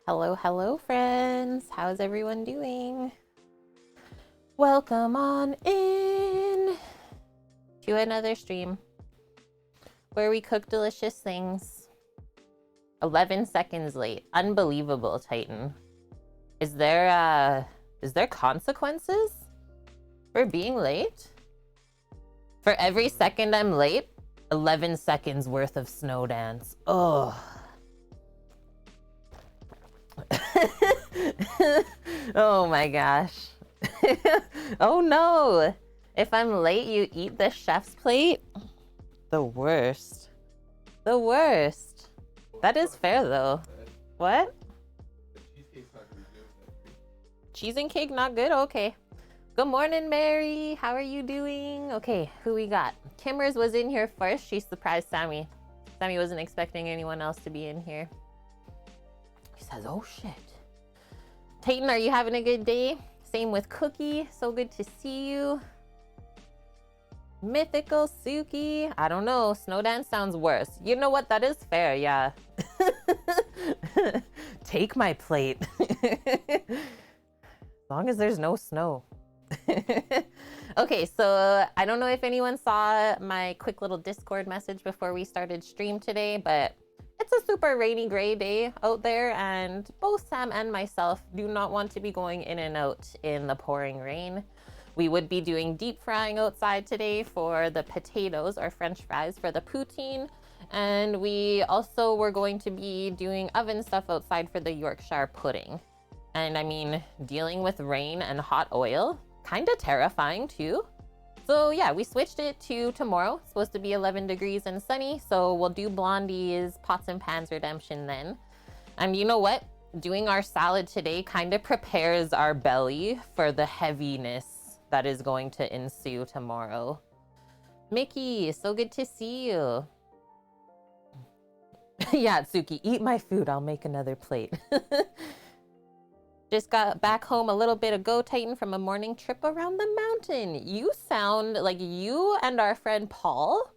Hello, hello, friends. How's everyone doing? Welcome on in to another stream where we cook delicious things. 11 seconds late. Unbelievable, Titan. Is there consequences for being late? For every second I'm late, 11 seconds worth of snow dance. Ugh. Oh my gosh. Oh no. If I'm late, you eat the chef's plate? The worst. The worst. That is fair though. What? Cheese and cake not good? Okay. Good morning, Mary. How are you doing? Okay, who we got? Kimmers was in here first. She surprised Sammy. Sammy wasn't expecting anyone else to be in here. He says, oh shit. Titan, are you having a good day? Same with Cookie. So good to see you. Mythical Suki. I don't know. Snow dance sounds worse. You know what? That is fair. Yeah. Take my plate. As long as there's no snow. Okay, so I don't know if anyone saw my quick little Discord message before we started stream today, but it's a super rainy gray day out there, and both Sam and myself do not want to be going in and out in the pouring rain. We would be doing deep frying outside today for the potatoes or French fries for the poutine. And we also were going to be doing oven stuff outside for the Yorkshire pudding. And I mean, dealing with rain and hot oil, kind of terrifying too. So yeah, we switched it to tomorrow. It's supposed to be 11 degrees and sunny. So we'll do Blondie's Pots and Pans Redemption then. And you know what? Doing our salad today kind of prepares our belly for the heaviness that is going to ensue tomorrow. Mickey, so good to see you. Yeah, Tsuki, eat my food. I'll make another plate. Just got back home a little bit ago, Titan, from a morning trip around the mountain. You sound like you and our friend Paul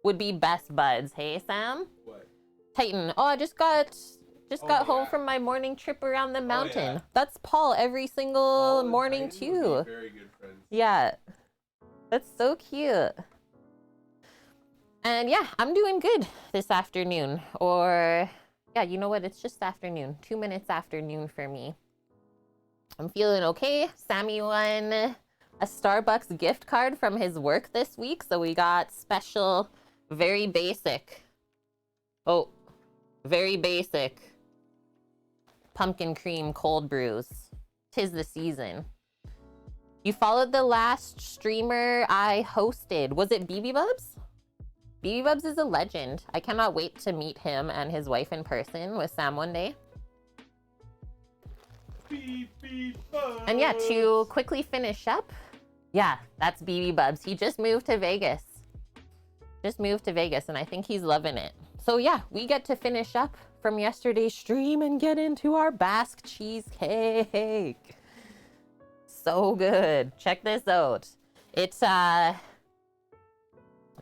would be best buds. Hey, Sam? What? Titan, oh, I just got home from my morning trip around the mountain. Yeah. That's Paul every single morning too. Very good friends. Yeah. That's so cute. And yeah, I'm doing good this afternoon. Or yeah, you know what? It's just afternoon. 2 minutes after noon for me. I'm feeling okay. Sammy won a Starbucks gift card from his work this week. So we got special, very basic. Oh, very basic pumpkin cream cold brews. 'Tis the season. You followed the last streamer I hosted. Was it BB Bubs? BB Bubs is a legend. I cannot wait to meet him and his wife in person with Sam one day. And yeah, to quickly finish up, yeah, that's BB Bubs. He just moved to Vegas. And I think he's loving it. So yeah, we get to finish up from yesterday's stream and get into our Basque cheesecake. So good. Check this out.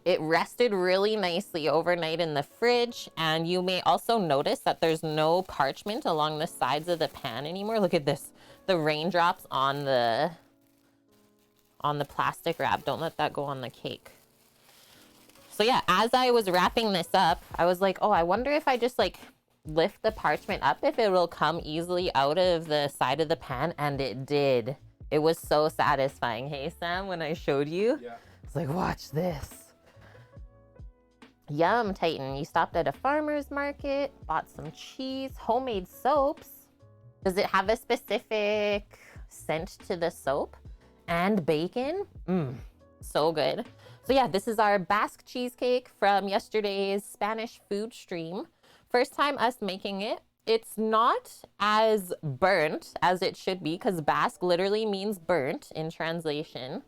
It rested really nicely overnight in the fridge, and you may also notice that there's no parchment along the sides of the pan anymore. Look at this. The raindrops on the plastic wrap. Don't let that go on the cake. So yeah, as I was wrapping this up, I was like, oh, I wonder if I just like lift the parchment up, if it will come easily out of the side of the pan, and it did. It was so satisfying. Hey, Sam, when I showed you, Yeah. it's like, watch this. Yum, Titan. You stopped at a farmer's market, bought some cheese, homemade soaps. Does it have a specific scent to the soap? And bacon? So good. So yeah, this is our Basque cheesecake from yesterday's Spanish food stream. First time us making it. It's not as burnt as it should be, because Basque literally means burnt in translation.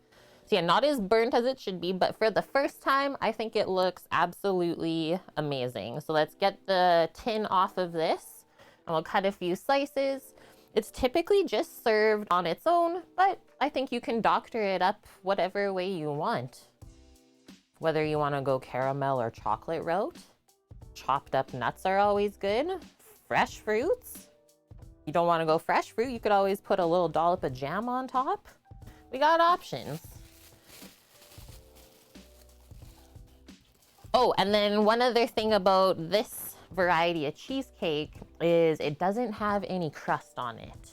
So yeah, not as burnt as it should be, but for the first time, I think it looks absolutely amazing. So let's get the tin off of this, and we'll cut a few slices. It's typically just served on its own, but I think you can doctor it up whatever way you want. Whether you want to go caramel or chocolate route. Chopped up nuts are always good. Fresh fruits. You don't want to go fresh fruit, you could always put a little dollop of jam on top. We got options. Oh, and then one other thing about this variety of cheesecake is it doesn't have any crust on it.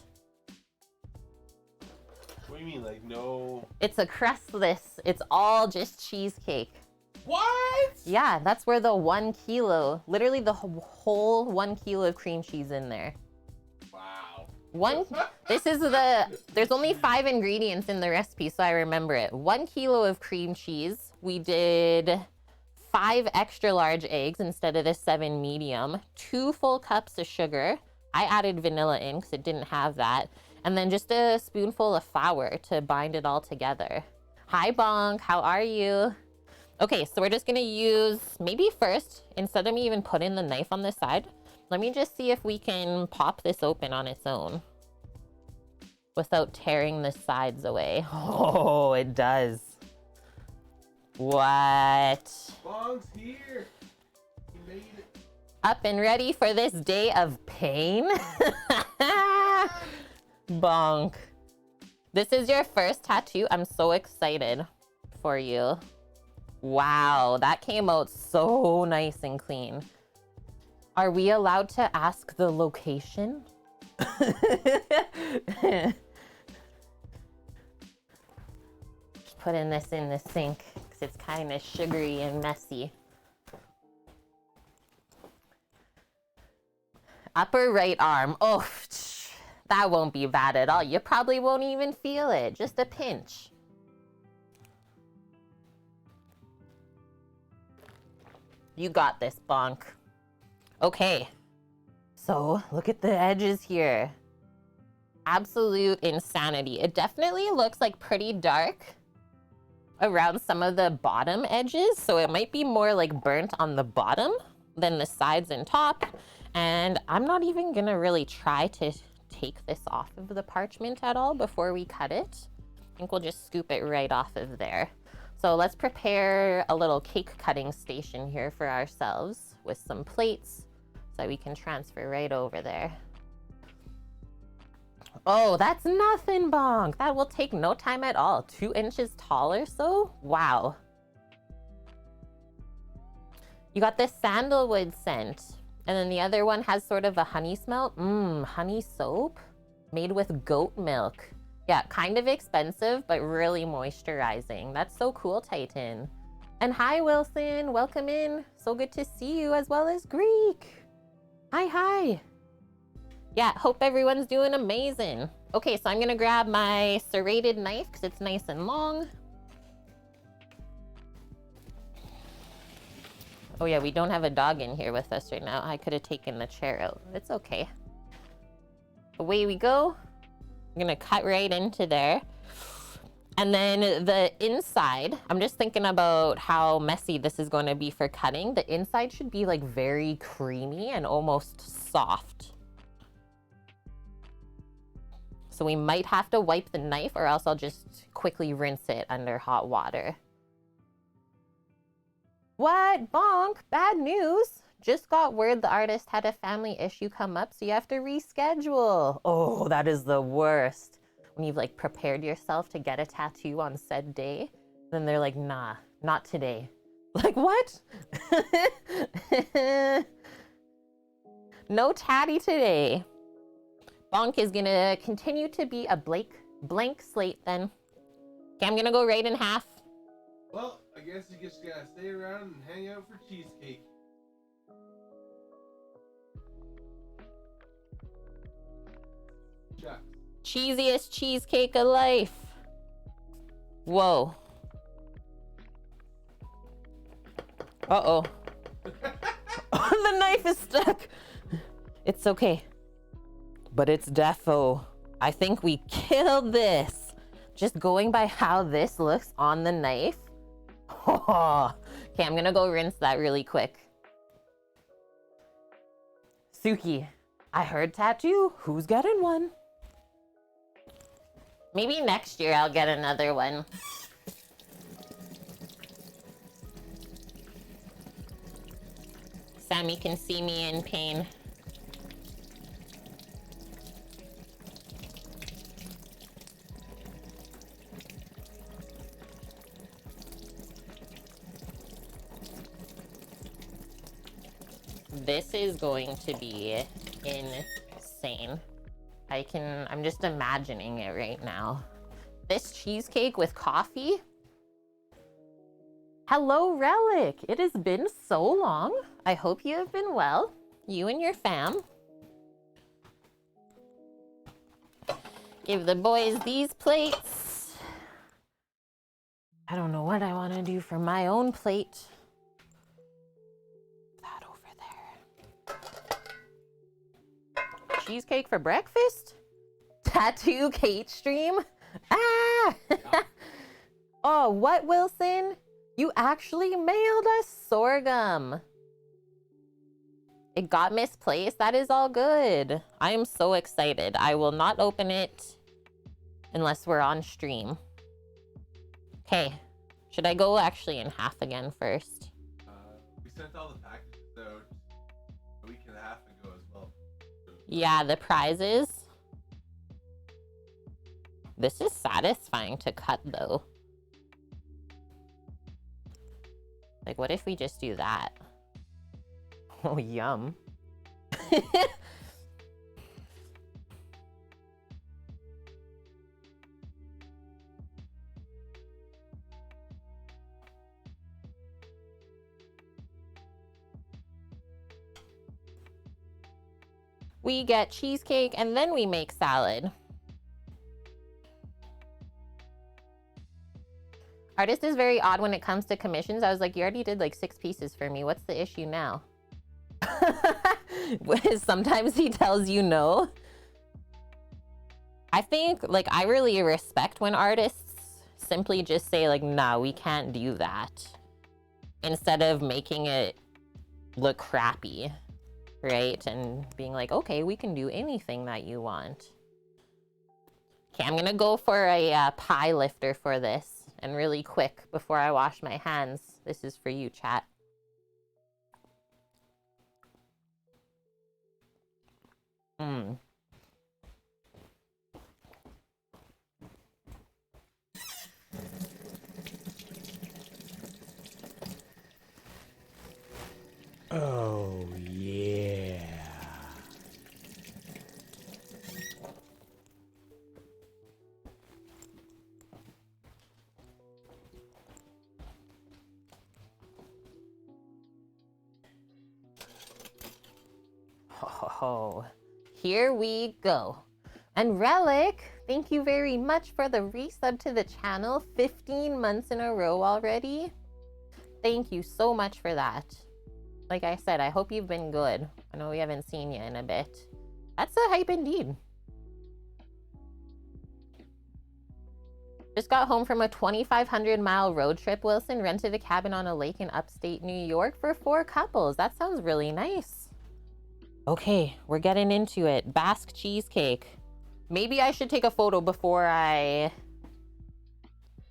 What do you mean, like no? It's a crustless, it's all just cheesecake. What? Yeah, that's where the 1 kilo, literally the whole 1 kilo of cream cheese in there. Wow. There's only 5 ingredients in the recipe, so I remember it. 1 kilo of cream cheese. We did 5 extra large eggs instead of the 7 medium. 2 full cups of sugar. I added vanilla in because it didn't have that. And then just a spoonful of flour to bind it all together. Hi, Bonk. How are you? Okay, so we're just gonna use, maybe first, instead of me even putting the knife on this side, let me just see if we can pop this open on its own without tearing the sides away. Oh, it does. What? Bong's here. He made it. Up and ready for this day of pain? Bonk. This is your first tattoo. I'm so excited for you. Wow, that came out so nice and clean. Are we allowed to ask the location? Just putting this in the sink because it's kind of sugary and messy. Upper right arm. Oh, that won't be bad at all. You probably won't even feel it. Just a pinch. You got this, Bonk. Okay. So, look at the edges here. Absolute insanity. It definitely looks like pretty dark around some of the bottom edges. So it might be more like burnt on the bottom than the sides and top. And I'm not even gonna really try to take this off of the parchment at all before we cut it. I think we'll just scoop it right off of there. So let's prepare a little cake cutting station here for ourselves with some plates so we can transfer right over there. Oh, that's nothing, Bonk. That will take no time at all. 2 inches tall or so? Wow. You got this sandalwood scent. And then the other one has sort of a honey smell. Honey soap made with goat milk. Yeah, kind of expensive, but really moisturizing. That's so cool, Titan. And hi, Wilson. Welcome in. So good to see you, as well as Greek. Hi, hi. Yeah, hope everyone's doing amazing. Okay, so I'm gonna grab my serrated knife because it's nice and long. Oh yeah, we don't have a dog in here with us right now. I could have taken the chair out. It's okay. Away we go. I'm gonna cut right into there. And then the inside, I'm just thinking about how messy this is going to be for cutting. The inside should be like very creamy and almost soft. So we might have to wipe the knife or else I'll just quickly rinse it under hot water. What? Bonk? Bad news. Just got word the artist had a family issue come up, so you have to reschedule. Oh, that is the worst. When you've like prepared yourself to get a tattoo on said day, then they're like, nah, not today. Like, what? No tatty today. Bonk is gonna continue to be a blank slate then. Okay, I'm gonna go right in half. Well, I guess you just gotta stay around and hang out for cheesecake. Shucks. Cheesiest cheesecake of life. Whoa. Uh-oh. The knife is stuck. It's okay. But it's defo. I think we killed this. Just going by how this looks on the knife. Okay, I'm gonna go rinse that really quick. Suki, I heard tattoo. Who's getting one? Maybe next year I'll get another one. Sammy can see me in pain. This is going to be insane. I'm just imagining it right now. This cheesecake with coffee. Hello, Relic. It has been so long. I hope you have been well. You and your fam. Give the boys these plates. I don't know what I want to do for my own plate. That over there. Cheesecake for breakfast? Tattoo Kate stream? Ah! Oh, what, Wilson? You actually mailed us sorghum. It got misplaced. That is all good. I am so excited. I will not open it unless we're on stream. Okay. Should I go actually in half again first? We sent all the packages out a week and a half ago as well. Yeah, the prizes. This is satisfying to cut though. Like, what if we just do that? Oh, yum. We get cheesecake and then we make salad. Artist is very odd when it comes to commissions. I was like, you already did like 6 pieces for me. What's the issue now? Sometimes he tells you no. I think, like, I really respect when artists simply just say, like, nah, we can't do that. Instead of making it look crappy, right? And being like, okay, we can do anything that you want. Okay, I'm gonna go for a pie lifter for this. And really quick, before I wash my hands. This is for you, chat. Mmm. Oh, yeah. Oh, here we go. And Relic, thank you very much for the resub to the channel. 15 months in a row already. Thank you so much for that. Like I said, I hope you've been good. I know we haven't seen you in a bit. That's a hype indeed. Just got home from a 2,500-mile road trip, Wilson. Rented a cabin on a lake in upstate New York for 4 couples. That sounds really nice. Okay, we're getting into it. Basque cheesecake. Maybe I should take a photo before I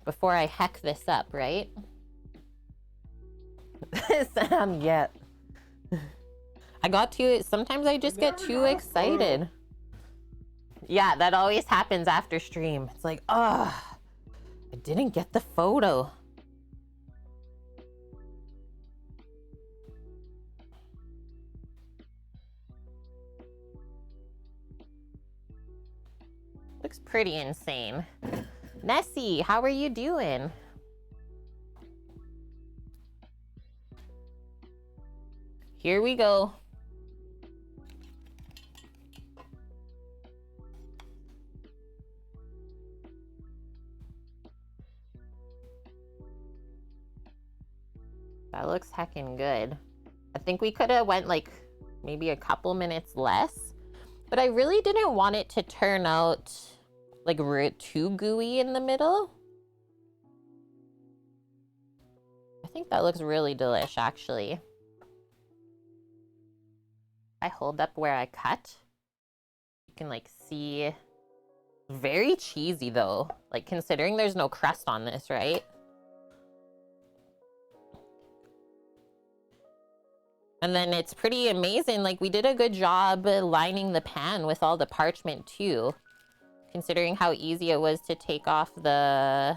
heck this up, right? Sam, yet. Sometimes I just get too excited. Yeah, that always happens after stream. It's like, ugh, I didn't get the photo. Looks pretty insane. Nessie, how are you doing? Here we go. That looks heckin' good. I think we could have went like maybe a couple minutes less, but I really didn't want it to turn out like too gooey in the middle. I think that looks really delish, actually. I hold up where I cut. You can like see, very cheesy though, like considering there's no crust on this, right? And then it's pretty amazing. Like we did a good job lining the pan with all the parchment too, considering how easy it was to take off the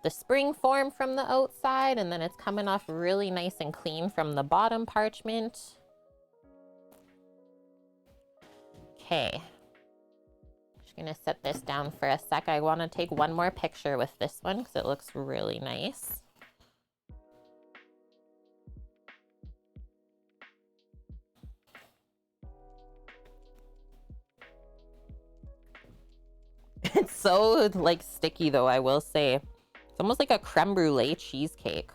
spring form from the outside, and then it's coming off really nice and clean from the bottom parchment. Okay. Just gonna set this down for a sec. I want to take one more picture with this one because it looks really nice. It's so like sticky though, I will say. It's almost like a creme brulee cheesecake.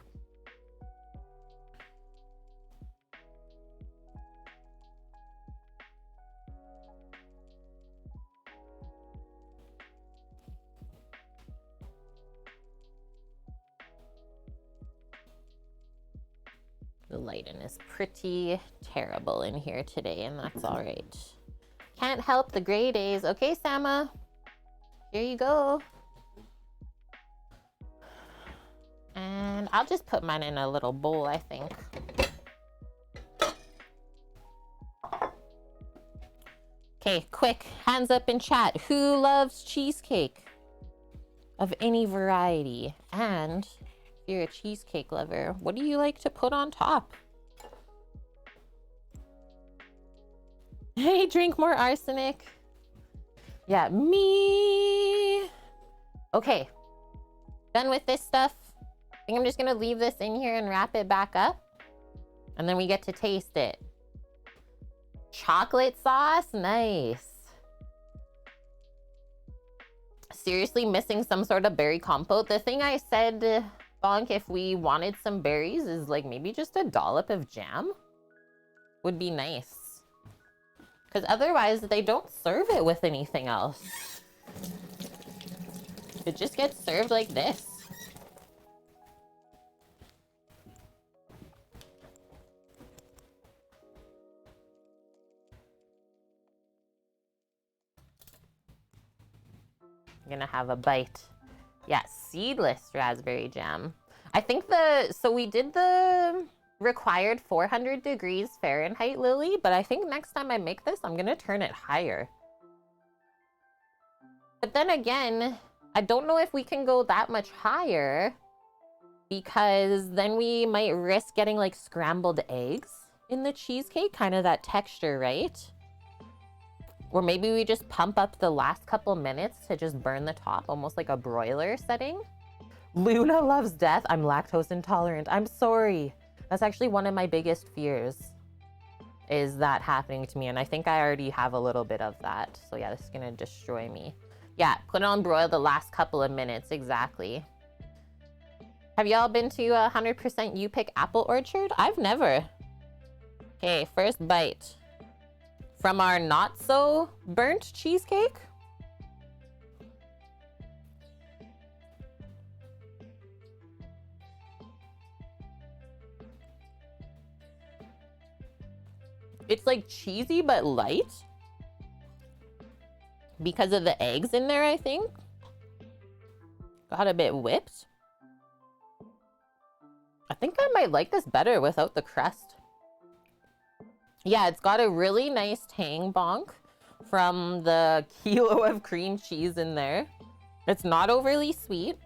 The lighting is pretty terrible in here today, and that's all right. Can't help the gray days. Okay, Sama. Here you go. And I'll just put mine in a little bowl, I think. Okay, quick, hands up in chat. Who loves cheesecake of any variety? And if you're a cheesecake lover, what do you like to put on top? Hey, drink more arsenic. Yeah, me. Okay, done with this stuff. I think I'm just gonna leave this in here and wrap it back up. And then we get to taste it. Chocolate sauce, nice. Seriously missing some sort of berry compote. The thing I said, Bonk, if we wanted some berries is like maybe just a dollop of jam would be nice. Because otherwise they don't serve it with anything else. It just gets served like this. I'm gonna have a bite. Yeah, seedless raspberry jam. I think so we did the required 400 degrees Fahrenheit, Lily, but I think next time I make this, I'm gonna turn it higher. But then again, I don't know if we can go that much higher because then we might risk getting like scrambled eggs in the cheesecake, kind of that texture, right? Or maybe we just pump up the last couple minutes to just burn the top, almost like a broiler setting. Luna loves death. I'm lactose intolerant. I'm sorry. That's actually one of my biggest fears, is that happening to me. And I think I already have a little bit of that. So yeah, this is gonna destroy me. Yeah, put it on broil the last couple of minutes, exactly. Have y'all been to 100% You Pick Apple Orchard? I've never. Okay, first bite. From our not so burnt cheesecake. It's like cheesy but light because of the eggs in there, I think. Got a bit whipped. I think I might like this better without the crust. Yeah, it's got a really nice tang, Bonk, from the kilo of cream cheese in there. It's not overly sweet.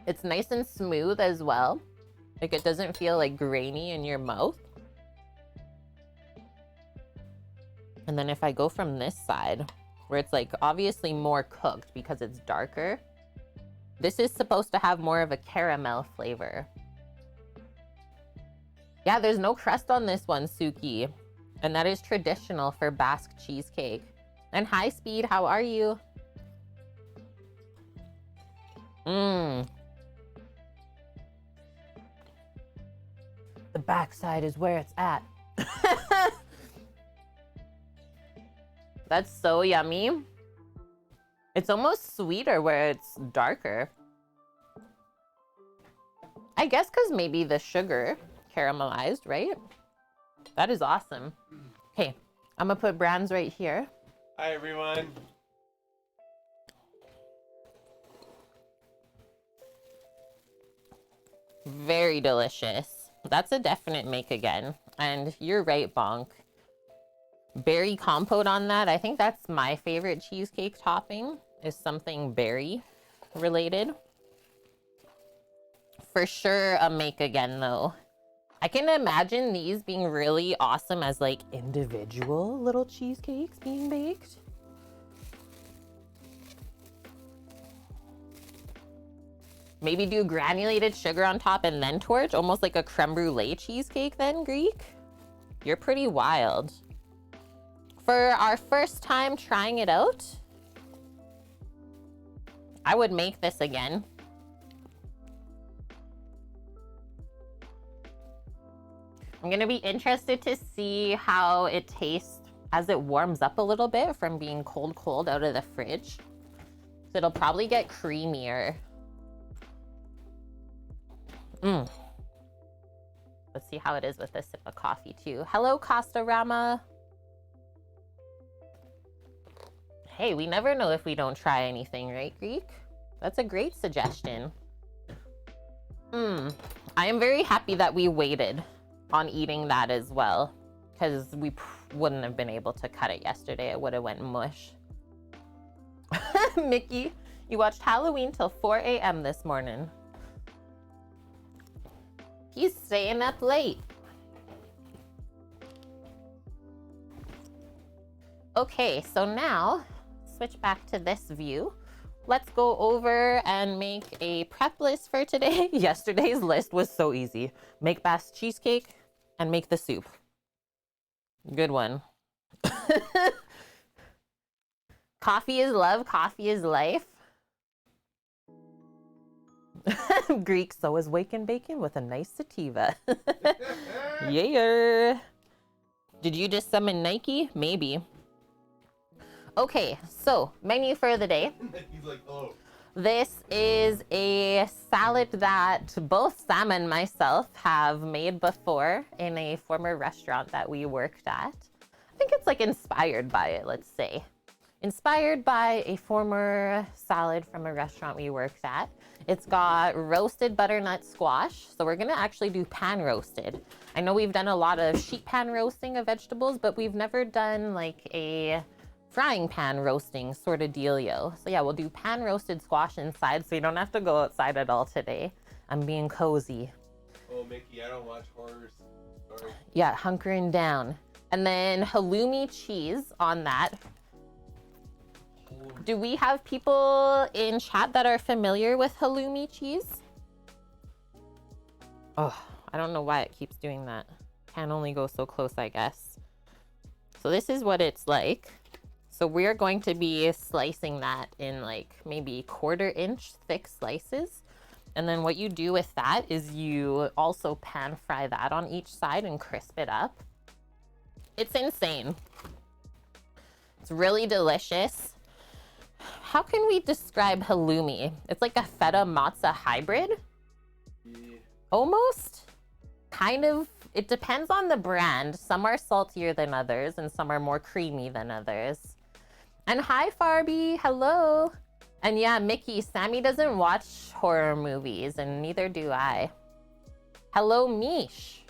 It's nice and smooth as well. Like it doesn't feel like grainy in your mouth. And then if I go from this side, where it's like obviously more cooked because it's darker, this is supposed to have more of a caramel flavor. Yeah, there's no crust on this one, Suki. And that is traditional for Basque cheesecake. And High Speed, how are you? The backside is where it's at. That's so yummy. It's almost sweeter where it's darker. I guess because maybe the sugar caramelized, right? That is awesome. Okay, I'm gonna put brands right here. Hi, everyone. Very delicious. That's a definite make again. And you're right, Bonk. Berry compote on that. I think that's my favorite cheesecake topping, is something berry related. for sure a make again though. I can imagine these being really awesome as like individual little cheesecakes being baked. Maybe do granulated sugar on top and then torch, almost like a creme brulee cheesecake then, Greek. You're pretty wild. For our first time trying it out, I would make this again. I'm gonna be interested to see how it tastes as it warms up a little bit from being cold out of the fridge. So it'll probably get creamier. Let's see how it is with a sip of coffee too. Hello, Costarama. Hey, we never know if we don't try anything, right, Greek? That's a great suggestion. I am very happy that we waited on eating that as well, because we wouldn't have been able to cut it yesterday. It would have went mush. Mickey, you watched Halloween till 4 a.m. this morning. He's staying up late. Okay, so now switch back to this view. Let's go over and make a prep list for today. Yesterday's list was so easy. Make Bass cheesecake and make the soup. Good one. Coffee is love, coffee is life. Greek, so is wake and bacon with a nice sativa. Yeah. Did you just summon Nike? Maybe. Okay, so menu for the day. He's like, oh. This is a salad that both Sam and myself have made before in a former restaurant that we worked at. I think it's like inspired by it, let's say. Inspired by a former salad from a restaurant we worked at. It's got roasted butternut squash. So we're gonna actually do pan roasted. I know we've done a lot of sheet pan roasting of vegetables, but we've never done like a frying pan roasting sort of dealio. So yeah, we'll do pan roasted squash inside so you don't have to go outside at all today. I'm being cozy. Oh, Mickey, I don't watch horrors. Sorry. Yeah, hunkering down. And then halloumi cheese on that. Do we have people in chat that are familiar with halloumi cheese? Oh, I don't know why it keeps doing that. Can only go so close, I guess. So this is what it's like. So we're going to be slicing that in like maybe 1/4 inch thick slices. And then what you do with that is you also pan fry that on each side and crisp it up. It's insane. It's really delicious. How can we describe halloumi? It's like a feta matzo hybrid? Yeah. Almost? Kind of. It depends on the brand. Some are saltier than others and some are more creamy than others. And hi, Farby. Hello. And yeah, Mickey, Sammy doesn't watch horror movies and neither do I. Hello, Mish.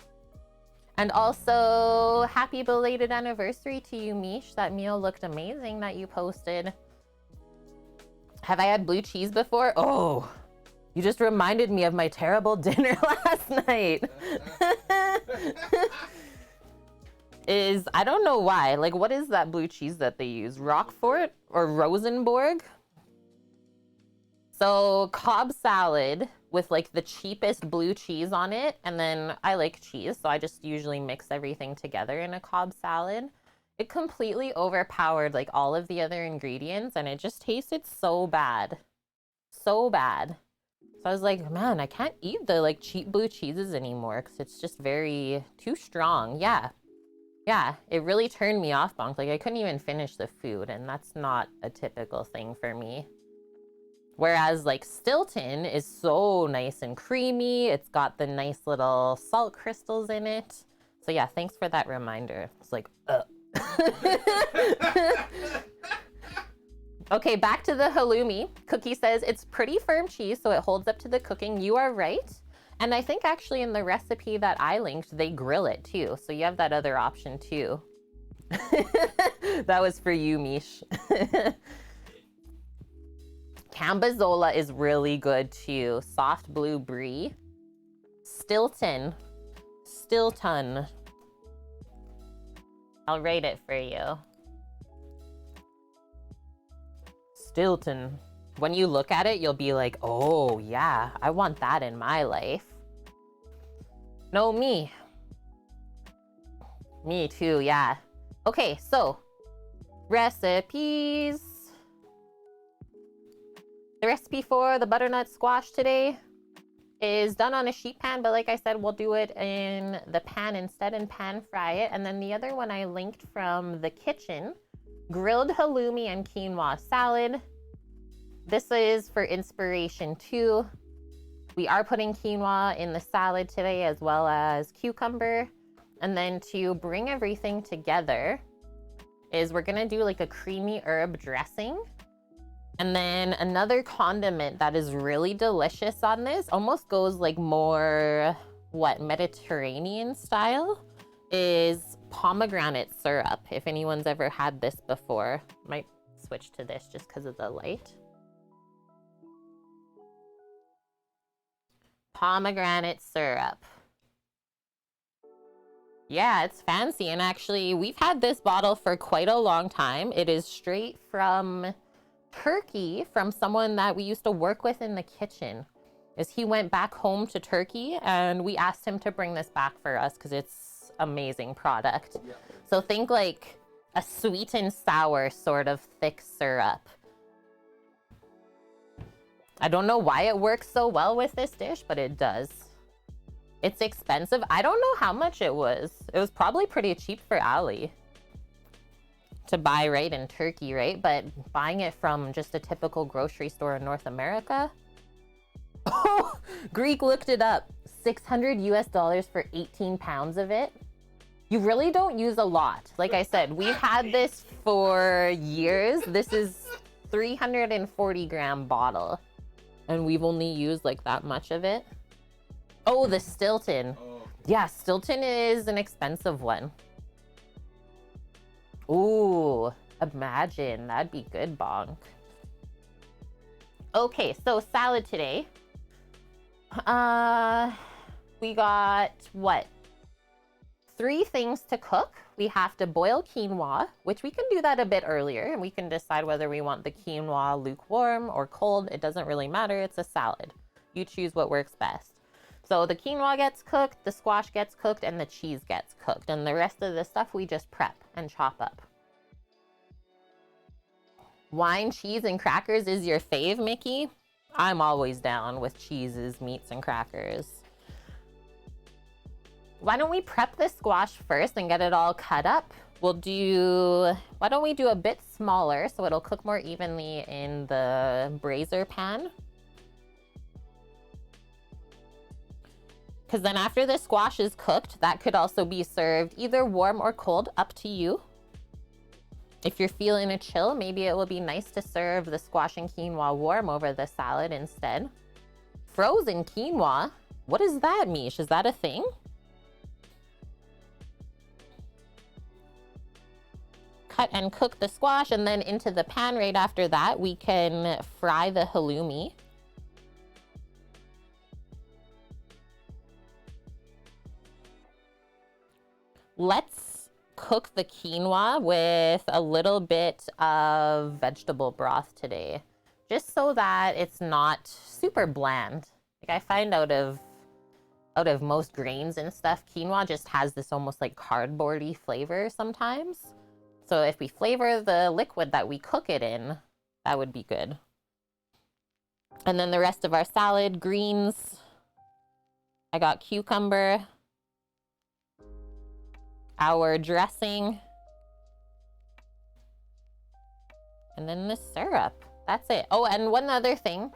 And also, happy belated anniversary to you, Mish. That meal looked amazing that you posted. Have I had blue cheese before? Oh, you just reminded me of my terrible dinner last night. I don't know why. Like, what is that blue cheese that they use? Roquefort or Rosenborg? So Cobb salad with like the cheapest blue cheese on it. And then I like cheese, so I just usually mix everything together in a Cobb salad. It completely overpowered like all of the other ingredients and it just tasted so bad. So bad. So I was like, man, I can't eat the like cheap blue cheeses anymore because it's just too strong. Yeah. Yeah, it really turned me off, Bonk. Like I couldn't even finish the food and that's not a typical thing for me. Whereas like Stilton is so nice and creamy. It's got the nice little salt crystals in it. So yeah, thanks for that reminder. It's like, Okay, back to the halloumi. Cookie says it's pretty firm cheese, so it holds up to the cooking. You are right. And I think actually in the recipe that I linked, they grill it too. So you have that other option too. That was for you, Mish. Cambazola is really good too. Soft blue brie. Stilton. Stilton. I'll write it for you. Stilton. When you look at it, you'll be like, oh yeah, I want that in my life. No, me. Me too, yeah. Okay, so recipes. The recipe for the butternut squash today is done on a sheet pan, but like I said, we'll do it in the pan instead and pan fry it. And then the other one I linked from the kitchen, grilled halloumi and quinoa salad. This is for inspiration too. We are putting quinoa in the salad today as well as cucumber. And then to bring everything together is we're gonna do like a creamy herb dressing. And then another condiment that is really delicious on this, almost goes like more, Mediterranean style, is pomegranate syrup. If anyone's ever had this before, might switch to this just because of the light. Pomegranate syrup. Yeah, it's fancy. And actually, we've had this bottle for quite a long time. It is straight from Turkey, from someone that we used to work with in the kitchen. He went back home to Turkey and we asked him to bring this back for us because it's amazing product. Yeah. So think like a sweet and sour sort of thick syrup. I don't know why it works so well with this dish, but it does. It's expensive. I don't know how much it was. It was probably pretty cheap for Ali to buy right in Turkey, right? But buying it from just a typical grocery store in North America. Oh, Greek looked it up. $600 for 18 pounds of it. You really don't use a lot. Like I said, we've had this for years. This is 340 gram bottle. And we've only used like that much of it. Oh, the Stilton. Oh. Yeah, Stilton is an expensive one. Ooh, imagine. That'd be good, bonk. Okay, so salad today. We got, 3 things to cook. We have to boil quinoa, which we can do that a bit earlier, and we can decide whether we want the quinoa lukewarm or cold. It doesn't really matter. It's a salad. You choose what works best. So the quinoa gets cooked, the squash gets cooked, and the cheese gets cooked. And the rest of the stuff we just prep and chop up. Wine, cheese, and crackers is your fave, Mickey? I'm always down with cheeses, meats, and crackers. Why don't we prep the squash first and get it all cut up? Why don't we do a bit smaller so it'll cook more evenly in the brazier pan? Because then after the squash is cooked, that could also be served either warm or cold, up to you. If you're feeling a chill, maybe it will be nice to serve the squash and quinoa warm over the salad instead. Frozen quinoa? What is that, Mish? Is that a thing? Cut and cook the squash, and then into the pan right after that, we can fry the halloumi. Let's cook the quinoa with a little bit of vegetable broth today, just so that it's not super bland. Like I find out of most grains and stuff, quinoa just has this almost like cardboardy flavor sometimes. So if we flavor the liquid that we cook it in, that would be good. And then the rest of our salad, greens. I got cucumber. Our dressing, and then the syrup. That's it. Oh, and one other thing.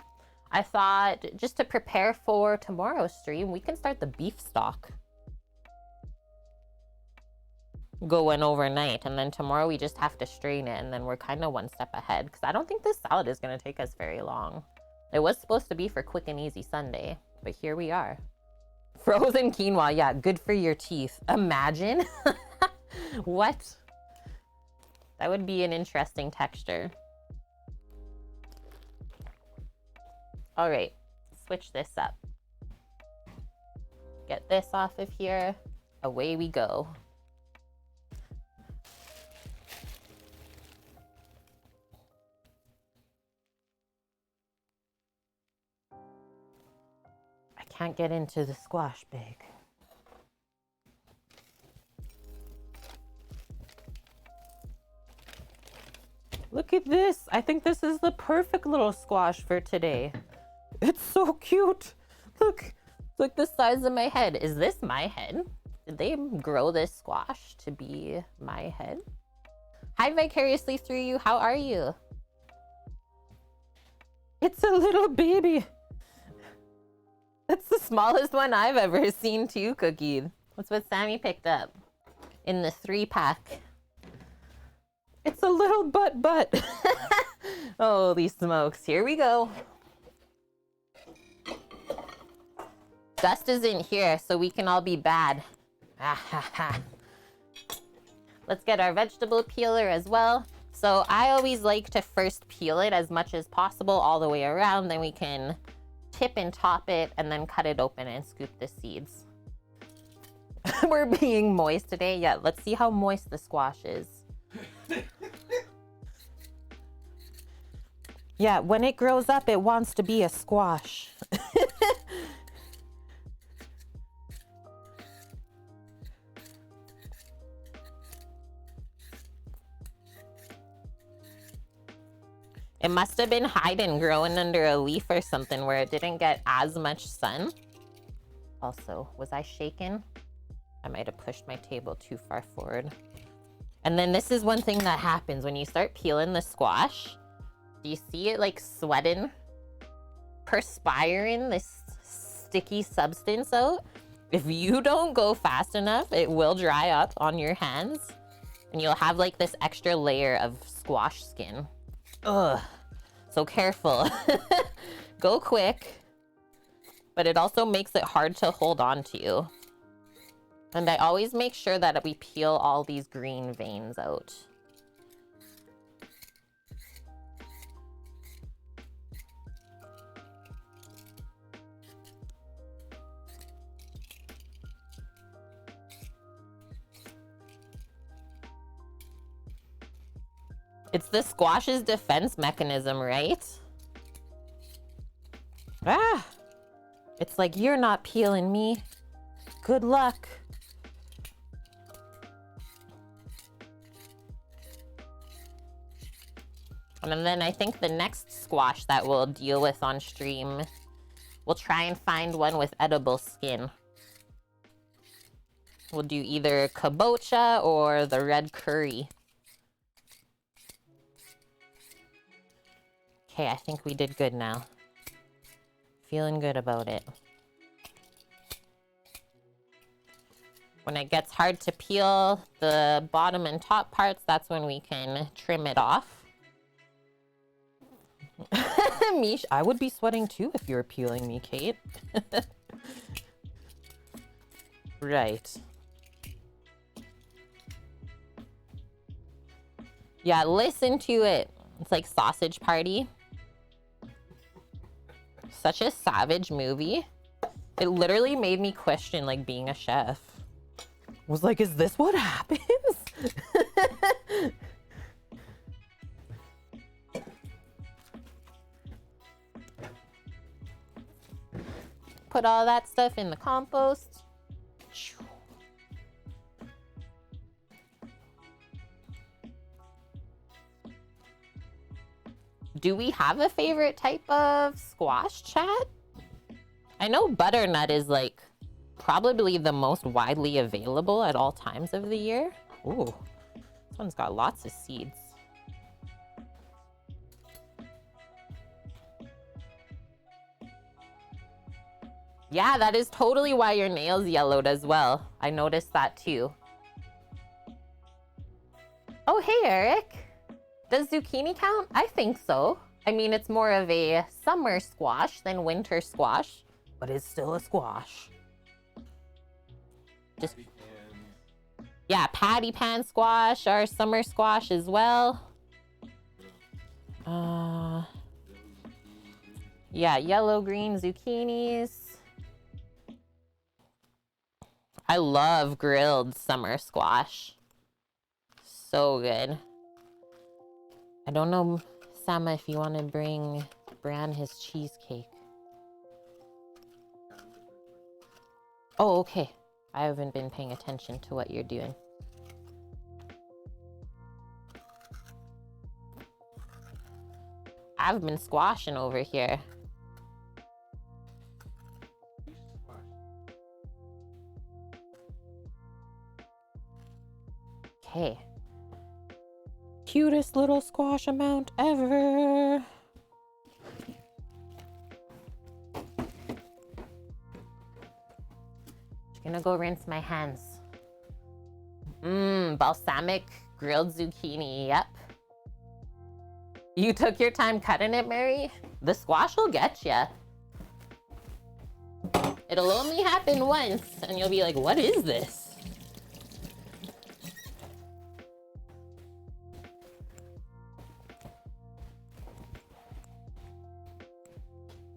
I thought just to prepare for tomorrow's stream, we can start the beef stock going overnight, and then tomorrow we just have to strain it, and then we're kind of one step ahead because I don't think this salad is going to take us very long. It was supposed to be for quick and easy Sunday, but here we are. Frozen quinoa, yeah, good for your teeth. Imagine. What? That would be an interesting texture. All right, switch this up. Get this off of here. Away we go. I can't get into the squash bag. Look at this. I think this is the perfect little squash for today. It's so cute. Look, it's like the size of my head. Is this my head? Did they grow this squash to be my head? Hi, Vicariously Through You. How are you? It's a little baby. That's the smallest one I've ever seen too, Cookie. That's what Sammy picked up in the 3-pack. It's a little butt. Holy smokes. Here we go. Dust isn't here, so we can all be bad. Let's get our vegetable peeler as well. So I always like to first peel it as much as possible all the way around. Then we can tip and top it and then cut it open and scoop the seeds. We're being moist today. Yeah, let's see how moist the squash is. Yeah, when it grows up, it wants to be a squash. It must have been hiding, growing under a leaf or something where it didn't get as much sun. Also, was I shaken? I might have pushed my table too far forward. And then this is one thing that happens when you start peeling the squash. Do you see it like sweating, perspiring this sticky substance out? If you don't go fast enough, it will dry up on your hands and you'll have like this extra layer of squash skin. Ugh, so careful. Go quick, but it also makes it hard to hold on to. And I always make sure that we peel all these green veins out. It's the squash's defense mechanism, right? Ah! It's like, you're not peeling me. Good luck. And then I think the next squash that we'll deal with on stream, we'll try and find one with edible skin. We'll do either kabocha or the red curry. Okay, I think we did good now. Feeling good about it. When it gets hard to peel the bottom and top parts, that's when we can trim it off. Mish, I would be sweating too if you were peeling me, Kate. Right. Yeah, listen to it. It's like Sausage Party. Such a savage movie. It literally made me question like being a chef. Was like, is this what happens? Put all that stuff in the compost. Do we have a favorite type of squash, chat? I know butternut is like probably the most widely available at all times of the year. Ooh, this one's got lots of seeds. Yeah, that is totally why your nails yellowed as well. I noticed that too. Oh, hey, Eric. Does zucchini count? I think so. I mean, it's more of a summer squash than winter squash, but it's still a squash. Just, yeah, patty pan squash, our summer squash as well. Yeah, yellow green zucchinis. I love grilled summer squash. So good. I don't know, Sama, if you want to bring Bran his cheesecake. Oh, okay. I haven't been paying attention to what you're doing. I've been squashing over here. Okay. Cutest little squash amount ever. Just gonna go rinse my hands. Balsamic grilled zucchini, yep. You took your time cutting it, Mary? The squash will get ya. It'll only happen once, and you'll be like, what is this?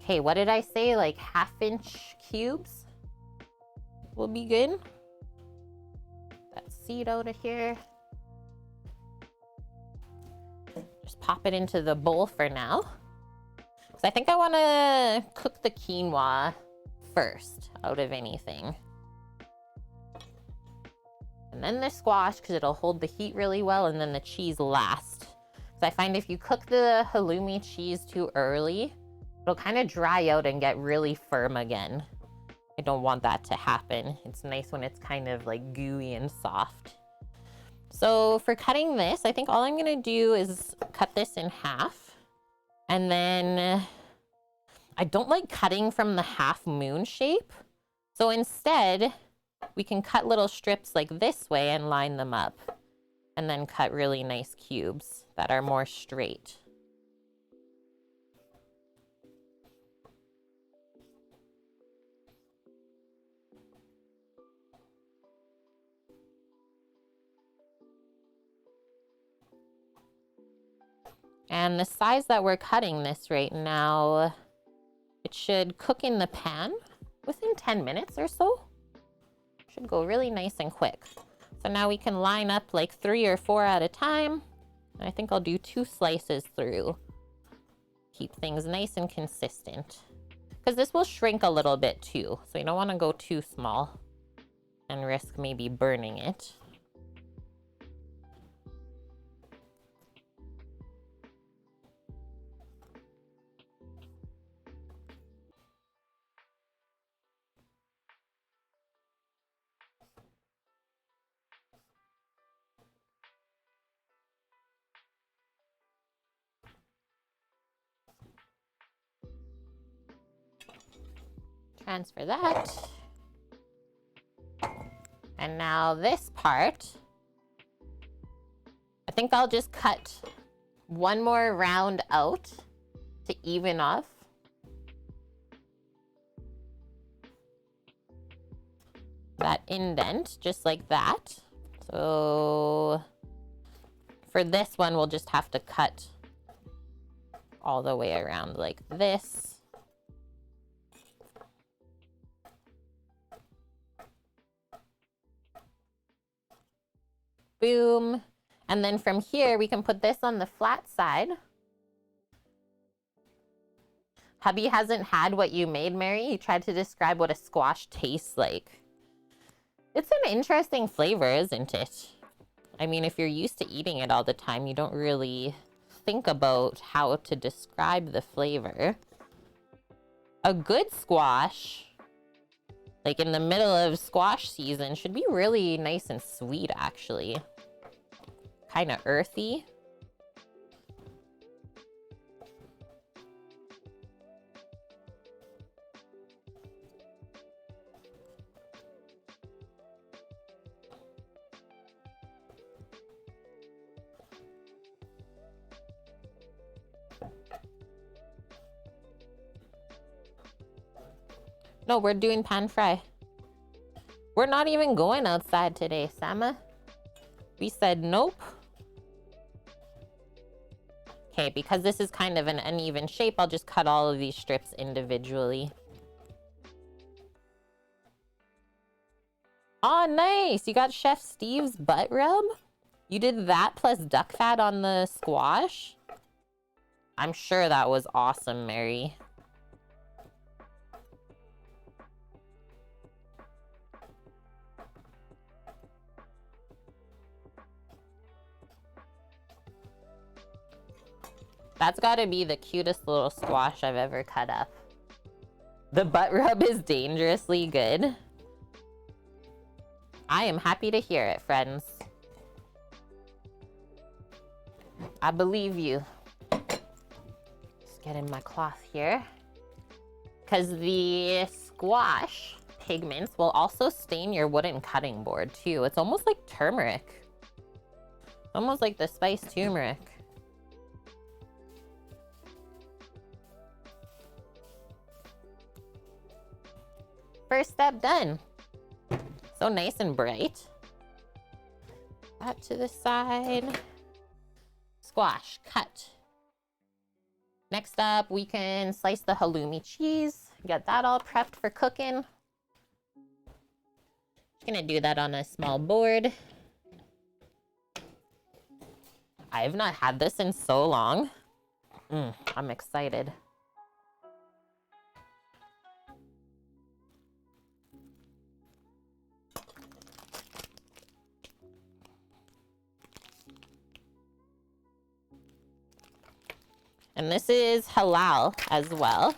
Okay, what did I say? Like 1/2-inch cubes will be good. That seed out of here. Just pop it into the bowl for now. Because I think I want to cook the quinoa first out of anything. And then the squash, because it'll hold the heat really well, and then the cheese last. So I find if you cook the halloumi cheese too early, it'll kind of dry out and get really firm again. I don't want that to happen. It's nice when it's kind of like gooey and soft. So for cutting this, I think all I'm gonna do is cut this in half. And then I don't like cutting from the half moon shape. So instead, we can cut little strips like this way and line them up. And then cut really nice cubes that are more straight. And the size that we're cutting this right now, it should cook in the pan within 10 minutes or so. Should go really nice and quick. So now we can line up like 3 or 4 at a time. I think I'll do 2 slices through. Keep things nice and consistent. Because this will shrink a little bit too. So you don't want to go too small and risk maybe burning it. Transfer that. And now this part, I think I'll just cut one more round out to even off. That indent, just like that. So for this one, we'll just have to cut all the way around like this. Boom. And then from here, we can put this on the flat side. Hubby hasn't had what you made, Mary. You tried to describe what a squash tastes like. It's an interesting flavor, isn't it? I mean, if you're used to eating it all the time, you don't really think about how to describe the flavor. A good squash, like in the middle of squash season, should be really nice and sweet, actually. Kind of earthy. No, we're doing pan fry. We're not even going outside today, Sama. We said nope. Okay, because this is kind of an uneven shape, I'll just cut all of these strips individually. Oh, nice. You got Chef Steve's butt rub? You did that plus duck fat on the squash? I'm sure that was awesome, Mary. That's gotta be the cutest little squash I've ever cut up. The butt rub is dangerously good. I am happy to hear it, friends. I believe you. Just get in my cloth here. Because the squash pigments will also stain your wooden cutting board too. It's almost like turmeric. Almost like the spiced turmeric. First step done. So nice and bright. That to the side. Squash, cut. Next up, we can slice the halloumi cheese. Get that all prepped for cooking. Just gonna do that on a small board. I have not had this in so long. I'm excited. And this is halal as well.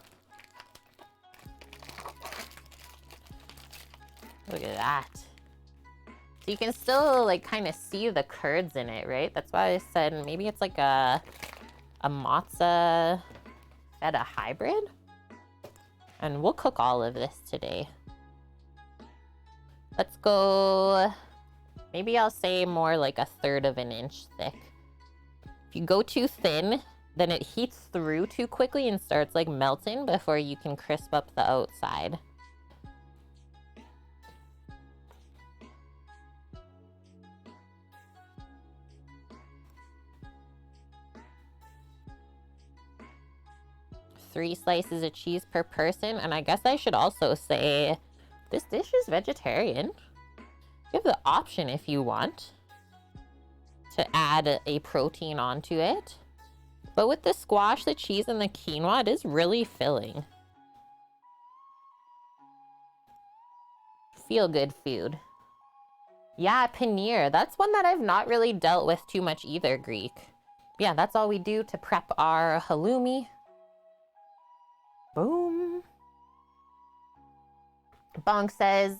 Look at that. So you can still like kind of see the curds in it, right? That's why I said maybe it's like a matzo feta hybrid. And we'll cook all of this today. Let's go, maybe I'll say more like 1/3 of an inch thick. If you go too thin, then it heats through too quickly and starts like melting before you can crisp up the outside. Three slices of cheese per person. And I guess I should also say this dish is vegetarian. You have the option if you want to add a protein onto it. But with the squash, the cheese, and the quinoa, it is really filling. Feel good food. Yeah, paneer. That's one that I've not really dealt with too much either, Greek. Yeah, that's all we do to prep our halloumi. Boom. Bonk says,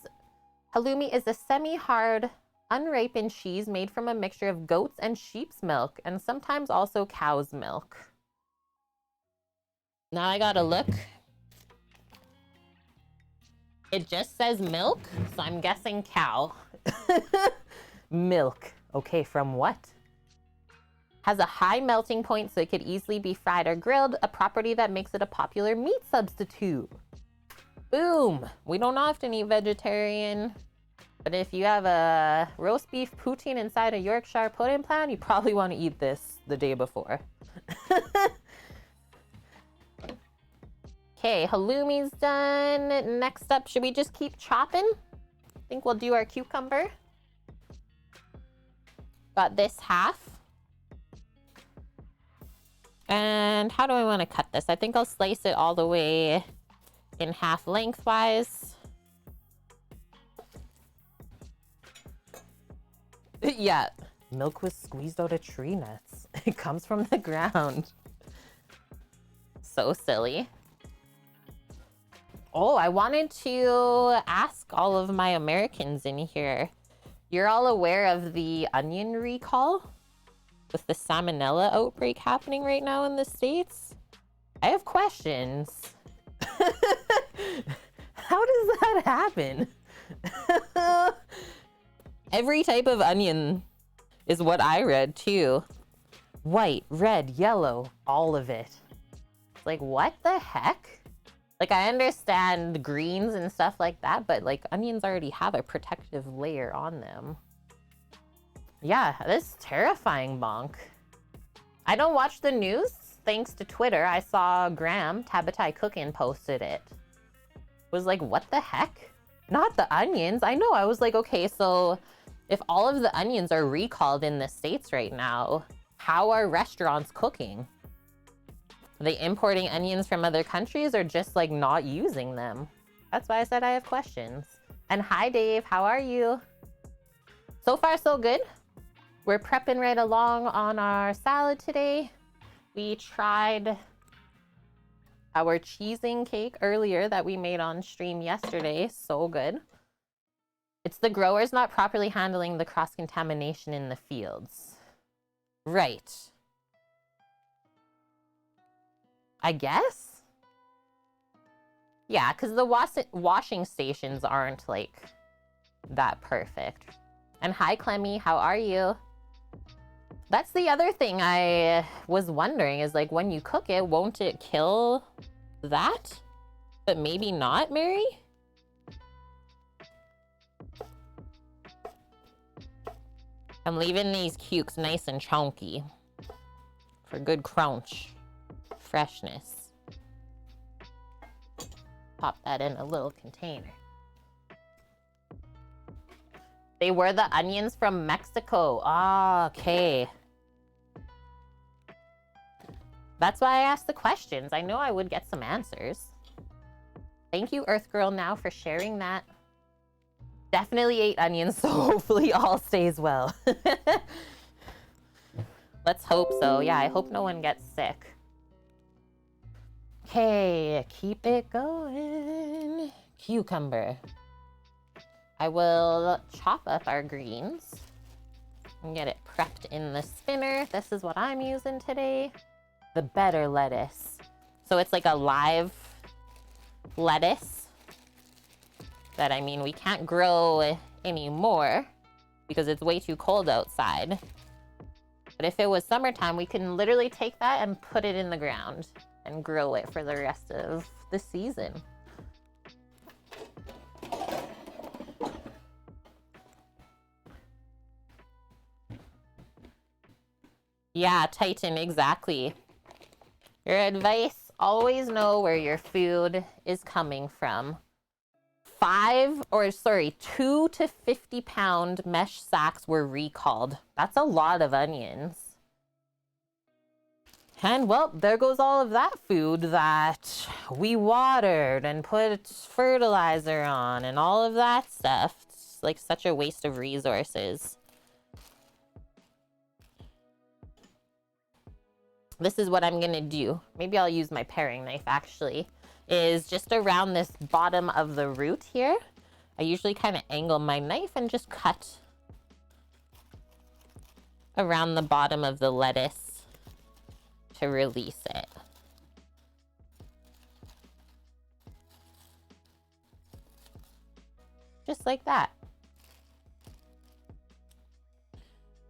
halloumi is a semi-hard, unripened cheese made from a mixture of goat's and sheep's milk, and sometimes also cow's milk. Now I gotta look. It just says milk, so I'm guessing cow. Milk. Okay, from what? Has a high melting point so it could easily be fried or grilled, a property that makes it a popular meat substitute. Boom! We don't often eat vegetarian, but if you have a roast beef poutine inside a Yorkshire pudding pan, you probably want to eat this the day before. Okay, halloumi's done. Next up, should we just keep chopping? I think we'll do our cucumber. Got this half. And how do I want to cut this? I think I'll slice it all the way in half lengthwise. Yeah, milk was squeezed out of tree nuts. It comes from the ground. So silly. Oh, I wanted to ask all of my Americans in here. You're all aware of the onion recall with the salmonella outbreak happening right now in the States? I have questions. How does that happen? Every type of onion is what I read too. White, red, yellow, all of it. It's like, what the heck? Like, I understand greens and stuff like that, but like onions already have a protective layer on them. Yeah, this is terrifying, Bonk. I don't watch the news. Thanks to Twitter, I saw Graham, Tabatai Cookin, posted it. Was like, what the heck? Not the onions. I know. I was like, okay, so if all of the onions are recalled in the States right now, how are restaurants cooking? Are they importing onions from other countries or just like not using them? That's why I said I have questions. And hi, Dave. How are you? So far, so good. We're prepping right along on our salad today. We tried our cheesing cake earlier that we made on stream yesterday. So good. It's the growers not properly handling the cross-contamination in the fields. Right. I guess? Yeah, because the washing stations aren't like that perfect. And hi, Clemmy, how are you? That's the other thing I was wondering is like when you cook it, won't it kill that? But maybe not, Mary? I'm leaving these cukes nice and chunky for good crunch, freshness. Pop that in a little container. They were the onions from Mexico. Ah, okay. That's why I asked the questions. I know I would get some answers. Thank you, Earth Girl, now for sharing that. Definitely ate onions, so hopefully all stays well. Let's hope so. Yeah, I hope no one gets sick. Okay, keep it going. Cucumber. I will chop up our greens and get it prepped in the spinner. This is what I'm using today. The better lettuce. So it's like a live lettuce that, I mean, we can't grow anymore because it's way too cold outside. But if it was summertime, we can literally take that and put it in the ground and grow it for the rest of the season. Yeah, Titan, exactly. Your advice, always know where your food is coming from. 2 to 50 pound mesh sacks were recalled. That's a lot of onions. And well, there goes all of that food that we watered and put fertilizer on and all of that stuff. It's like such a waste of resources. This is what I'm gonna do. Maybe I'll use my paring knife actually. Is just around this bottom of the root here. I usually kind of angle my knife and just cut around the bottom of the lettuce to release it. Just like that.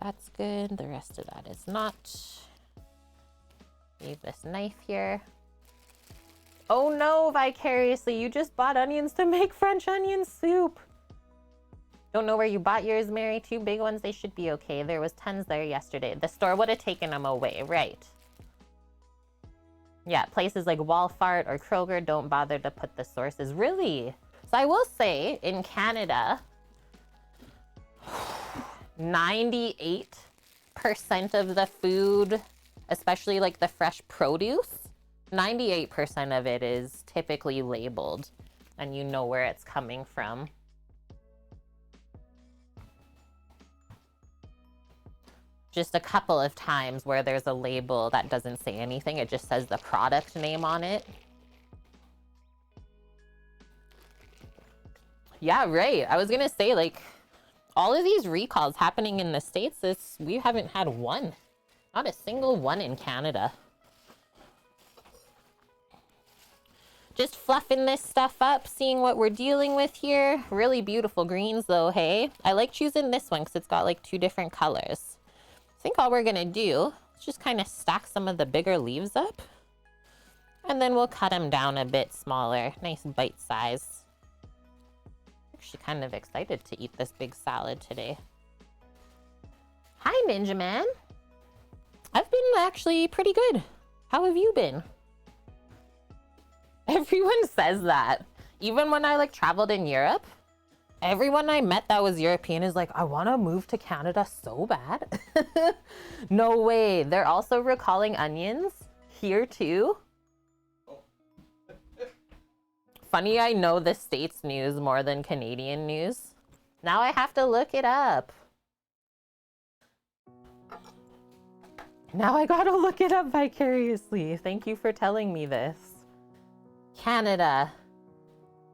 That's good. The rest of that is not. Leave this knife here. Oh no, Vicariously, you just bought onions to make French onion soup. Don't know where you bought yours, Mary. 2 big ones, they should be okay. There was tons there yesterday. The store would have taken them away, right? Yeah, places like Walmart or Kroger don't bother to put the sources. Really? So I will say, in Canada, 98% of the food, especially like the fresh produce, 98% of it is typically labeled and you know where it's coming from. Just a couple of times where there's a label that doesn't say anything, it just says the product name on it. Yeah, right. I was gonna say, like, all of these recalls happening in the States, we haven't had one. Not a single one in Canada. Just fluffing this stuff up, seeing what we're dealing with here. Really beautiful greens though, hey? I like choosing this one because it's got like 2 different colors. I think all we're gonna do is just kind of stack some of the bigger leaves up. And then we'll cut them down a bit smaller, nice bite size. Actually kind of excited to eat this big salad today. Hi, Ninja Man. I've been actually pretty good. How have you been? Everyone says that. Even when I like traveled in Europe, Everyone I met that was European is like, I want to move to Canada so bad. No way. They're also recalling onions here too. Funny, I know the States news more than Canadian news. Now I have to look it up. Now I gotta look it up vicariously. Thank you for telling me this. Canada.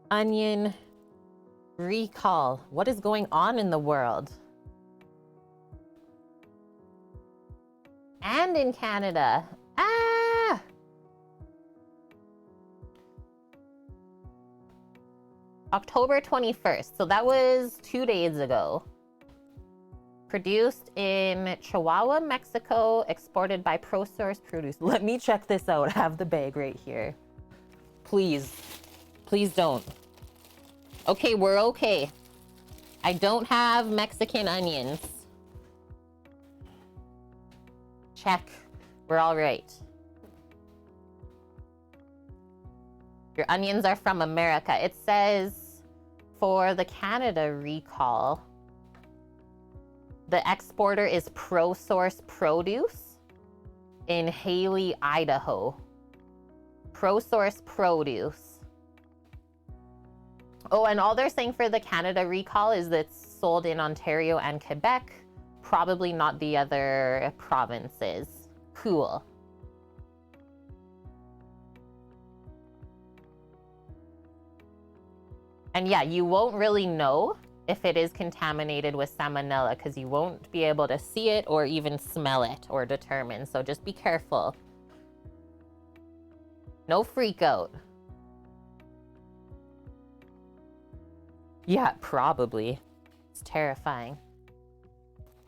Onion recall. What is going on in the world? And in Canada. Ah! October 21st. So that was 2 days ago. Produced in Chihuahua, Mexico, exported by ProSource Produce. Let me check this out. I have the bag right here. Please. Please don't. Okay, we're okay. I don't have Mexican onions. Check. We're all right. Your onions are from America. It says for the Canada recall, the exporter is ProSource Produce in Haley, Idaho. ProSource Produce. Oh, and all they're saying for the Canada recall is that it's sold in Ontario and Quebec, probably not the other provinces. Cool. And yeah, you won't really know if it is contaminated with salmonella because you won't be able to see it or even smell it or determine. So just be careful. No freak out. Yeah, probably. It's terrifying.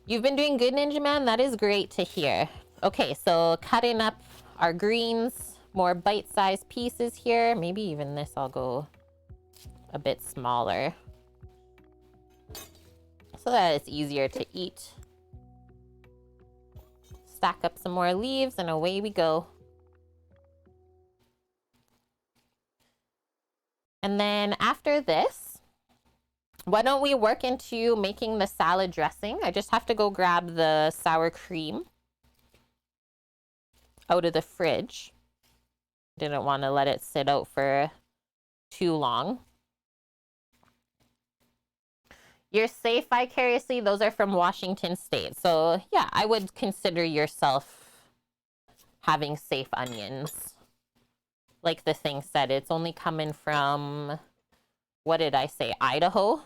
You've been doing good, Ninja Man. That is great to hear. Okay, so cutting up our greens, more bite-sized pieces here. Maybe even this I'll go a bit smaller so that it's easier to eat. Stack up some more leaves and away we go. And then after this, why don't we work into making the salad dressing? I just have to go grab the sour cream out of the fridge. Didn't want to let it sit out for too long. You're safe vicariously. Those are from Washington State. So yeah, I would consider yourself having safe onions. Like the thing said, it's only coming from, what did I say, Idaho?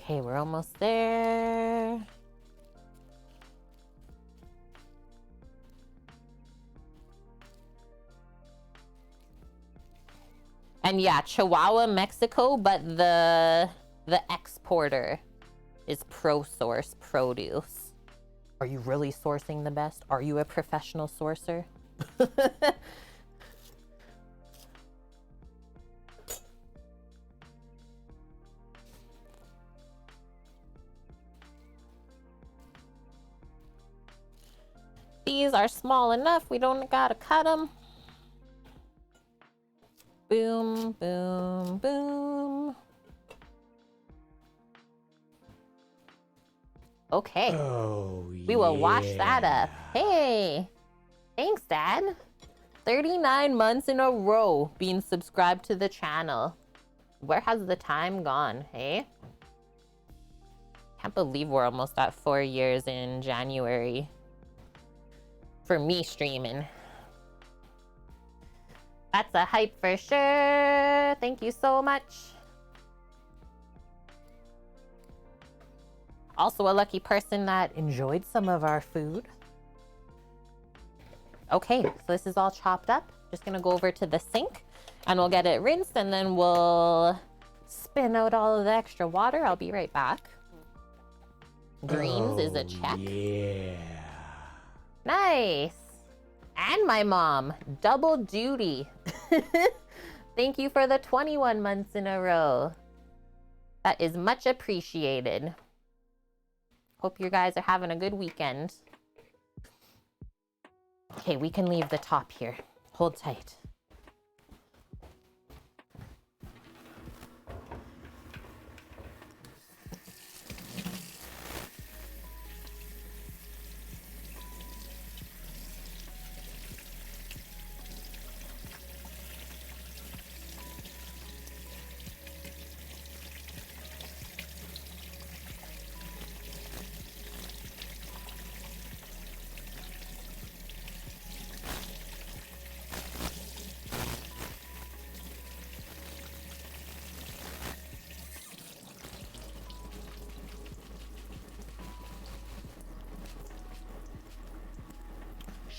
Okay, we're almost there. And yeah, Chihuahua, Mexico, but the exporter is ProSource Produce. Are you really sourcing the best? Are you a professional sourcer? These are small enough. We don't gotta cut them. Boom, boom, boom. Okay. Oh, we will wash that up. Hey, thanks, Dad. 39 months in a row being subscribed to the channel. Where has the time gone, hey? Can't believe we're almost at 4 years in January. For me streaming. That's a hype for sure. Thank you so much. Also a lucky person that enjoyed some of our food. Okay, so this is all chopped up. Just gonna go over to the sink and we'll get it rinsed and then we'll spin out all of the extra water. I'll be right back. Greens is a check. Yeah. Nice. And my mom. Double duty. Thank you for the 21 months in a row. That is much appreciated. Hope you guys are having a good weekend. Okay, we can leave the top here. Hold tight.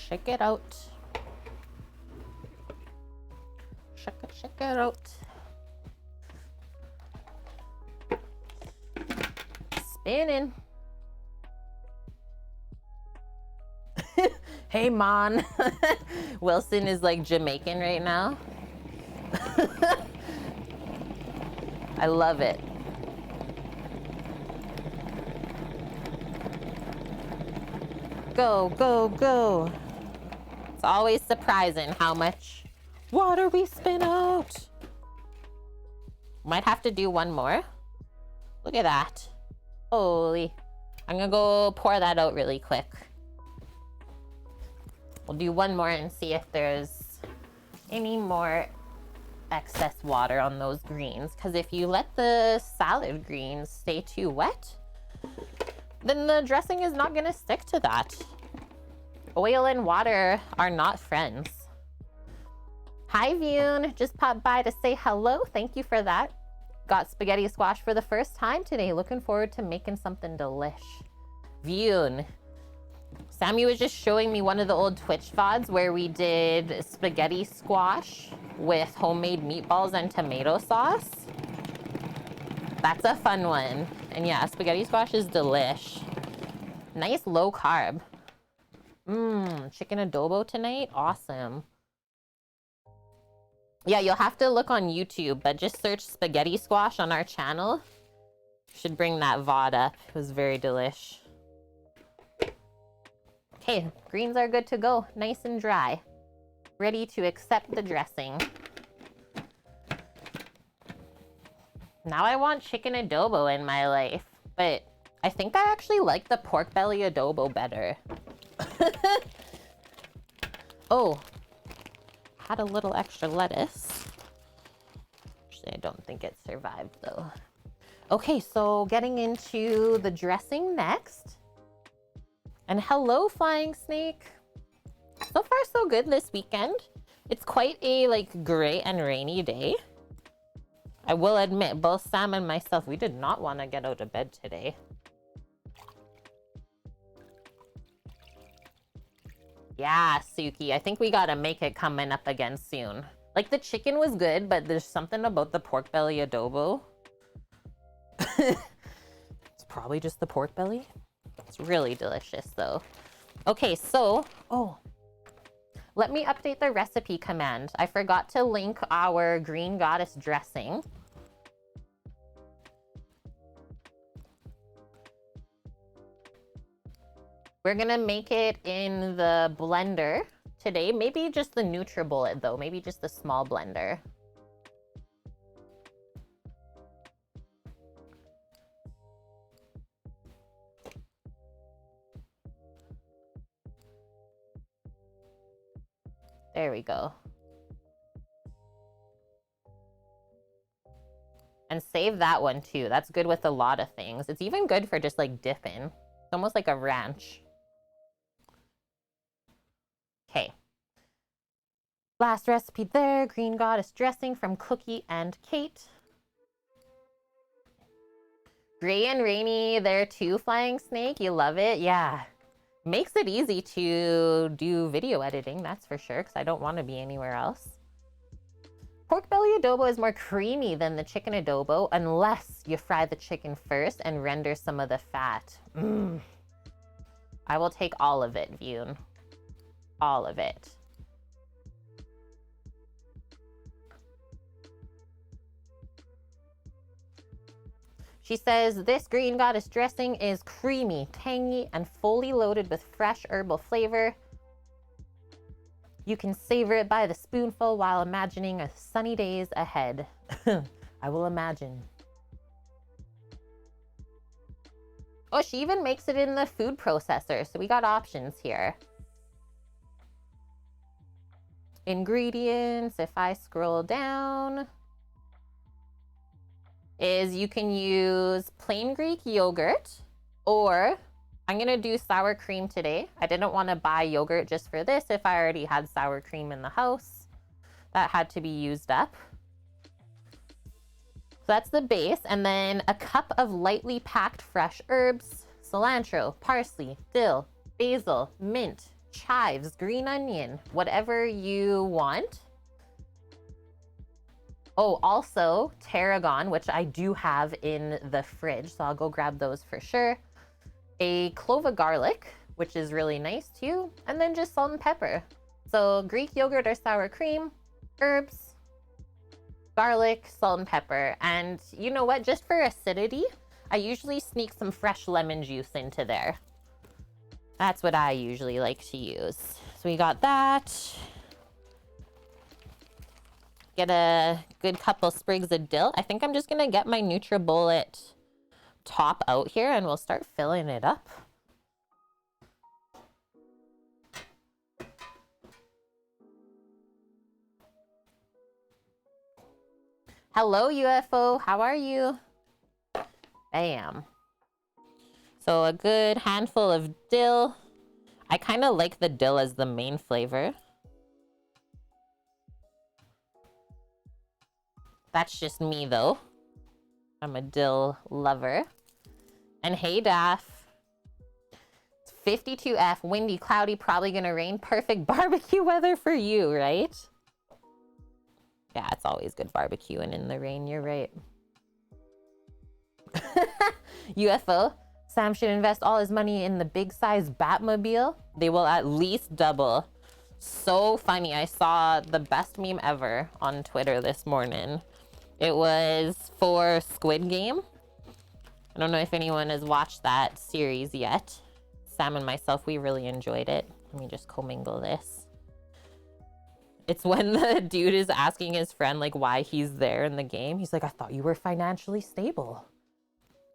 Shake it out. Shake it out. Spinning. Hey, Mon. Wilson is like Jamaican right now. I love it. Go, go, go. It's always surprising how much water we spin out. Might have to do one more. Look at that. Holy. I'm gonna go pour that out really quick. We'll do one more and see if there's any more excess water on those greens. Because if you let the salad greens stay too wet, then the dressing is not gonna stick to that. Oil and water are not friends. Hi, Vune. Just popped by to say hello. Thank you for that. Got spaghetti squash for the first time today. Looking forward to making something delish. Vune. Sammy was just showing me one of the old Twitch VODs where we did spaghetti squash with homemade meatballs and tomato sauce. That's a fun one. And yeah, spaghetti squash is delish. Nice low carb. Chicken adobo tonight? Awesome. Yeah, you'll have to look on YouTube, but just search spaghetti squash on our channel. Should bring that VOD up. It was very delish. Okay, greens are good to go. Nice and dry. Ready to accept the dressing. Now I want chicken adobo in my life, but I think I actually like the pork belly adobo better. Oh, had a little extra lettuce. Actually, I don't think it survived though. Okay, so getting into the dressing next. And hello, flying snake. So far, so good this weekend. It's quite a gray and rainy day. I will admit, both Sam and myself, we did not want to get out of bed today. Yeah, Suki, I think we gotta make it coming up again soon. Like, the chicken was good, but there's something about the pork belly adobo. It's probably just the pork belly. It's really delicious, though. Okay, so, let me update the recipe command. I forgot to link our green goddess dressing. We're gonna make it in the blender today. Maybe just the NutriBullet though. Maybe just the small blender. There we go. And save that one too. That's good with a lot of things. It's even good for just like dipping. It's almost like a ranch. Okay. Last recipe there, green goddess dressing from Cookie and Kate. Gray and rainy there too, flying snake. You love it? Yeah. Makes it easy to do video editing, that's for sure, because I don't want to be anywhere else. Pork belly adobo is more creamy than the chicken adobo unless you fry the chicken first and render some of the fat. I will take all of it, Vune. all of it. She says, this green goddess dressing is creamy, tangy, and fully loaded with fresh herbal flavor. You can savor it by the spoonful while imagining a sunny days ahead. I will imagine. Oh, she even makes it in the food processor, so we got options here. Ingredients, if I scroll down, is you can use plain Greek yogurt, or I'm gonna do sour cream today. I didn't want to buy yogurt just for this if I already had sour cream in the house. That had to be used up. So that's the base, and then a cup of lightly packed fresh herbs, cilantro, parsley, dill, basil, mint, chives, green onion, whatever you want. Oh, also tarragon, which I do have in the fridge, so I'll go grab those for sure. A clove of garlic, which is really nice too, and then just salt and pepper. So Greek yogurt or sour cream, herbs, garlic, salt and pepper. And you know what, just for acidity, I usually sneak some fresh lemon juice into there. That's what I usually like to use. So we got that. Get a good couple sprigs of dill. I think I'm just gonna get my NutriBullet top out here and we'll start filling it up. Hello, UFO. How are you? Bam. So a good handful of dill. I kind of like the dill as the main flavor. That's just me though. I'm a dill lover. And hey, Daff. It's 52F, windy, cloudy, probably gonna rain. Perfect barbecue weather for you, right? Yeah, it's always good barbecuing in the rain, you're right. UFO, Sam should invest all his money in the big size Batmobile. They will at least double. So funny, I saw the best meme ever on Twitter this morning. It was for Squid Game. I don't know if anyone has watched that series yet. Sam and myself, we really enjoyed it. Let me just commingle this. It's when the dude is asking his friend like why he's there in the game. He's like, I thought you were financially stable.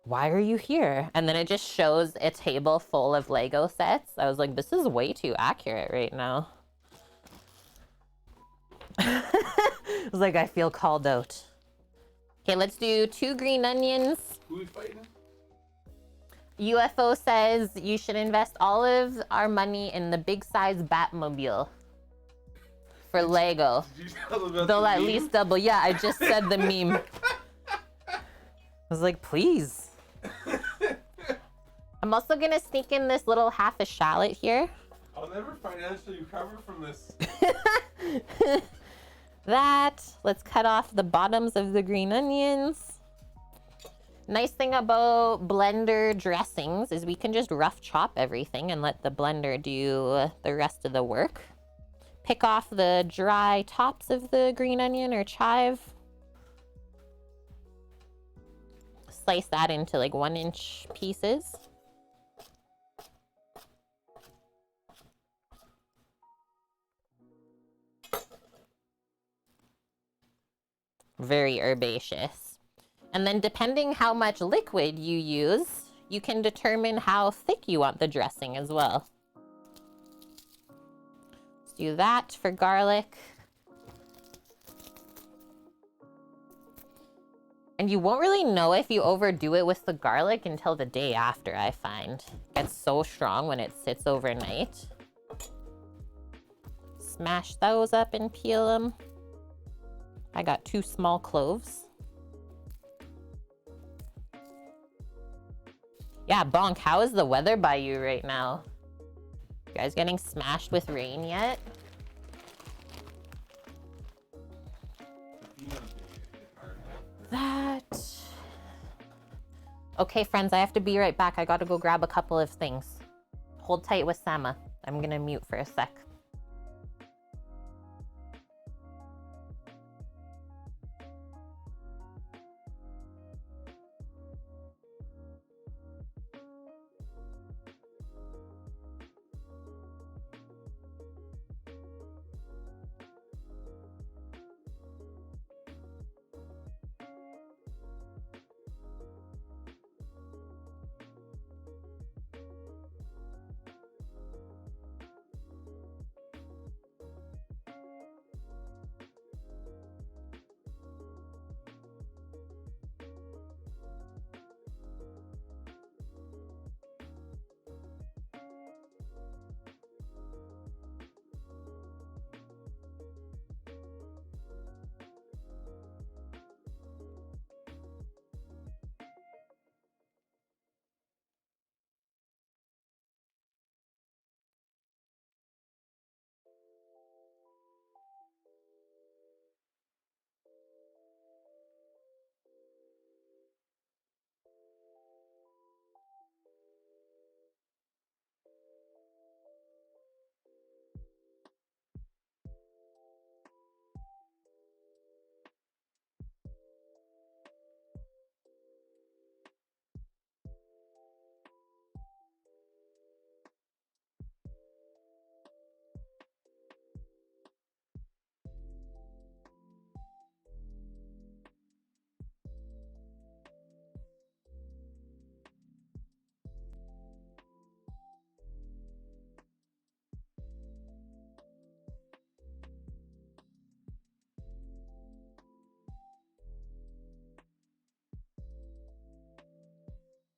Why are you here? And then it just shows a table full of Lego sets. I was like, this is way too accurate right now. I was like, I feel called out. Okay, let's do 2 green onions. Who we fighting? UFO says you should invest all of our money in the big size Batmobile for Lego. Did you tell them about They'll the at meme? least double. Yeah, I just said the meme. I was like, please. I'm also gonna sneak in this little half a shallot here. I'll never financially recover from this. That. Let's cut off the bottoms of the green onions. Nice thing about blender dressings is we can just rough chop everything and let the blender do the rest of the work. Pick off the dry tops of the green onion or chive. Slice that into like 1-inch pieces. Very herbaceous. And then depending how much liquid you use, you can determine how thick you want the dressing as well. Let's do that for garlic. And you won't really know if you overdo it with the garlic until the day after, I find. It gets so strong when it sits overnight. Smash those up and peel them. I got 2 small cloves. Yeah, Bonk, how is the weather by you right now? You guys getting smashed with rain yet? That. Okay, friends, I have to be right back. I gotta go grab a couple of things. Hold tight with Sama. I'm gonna mute for a sec.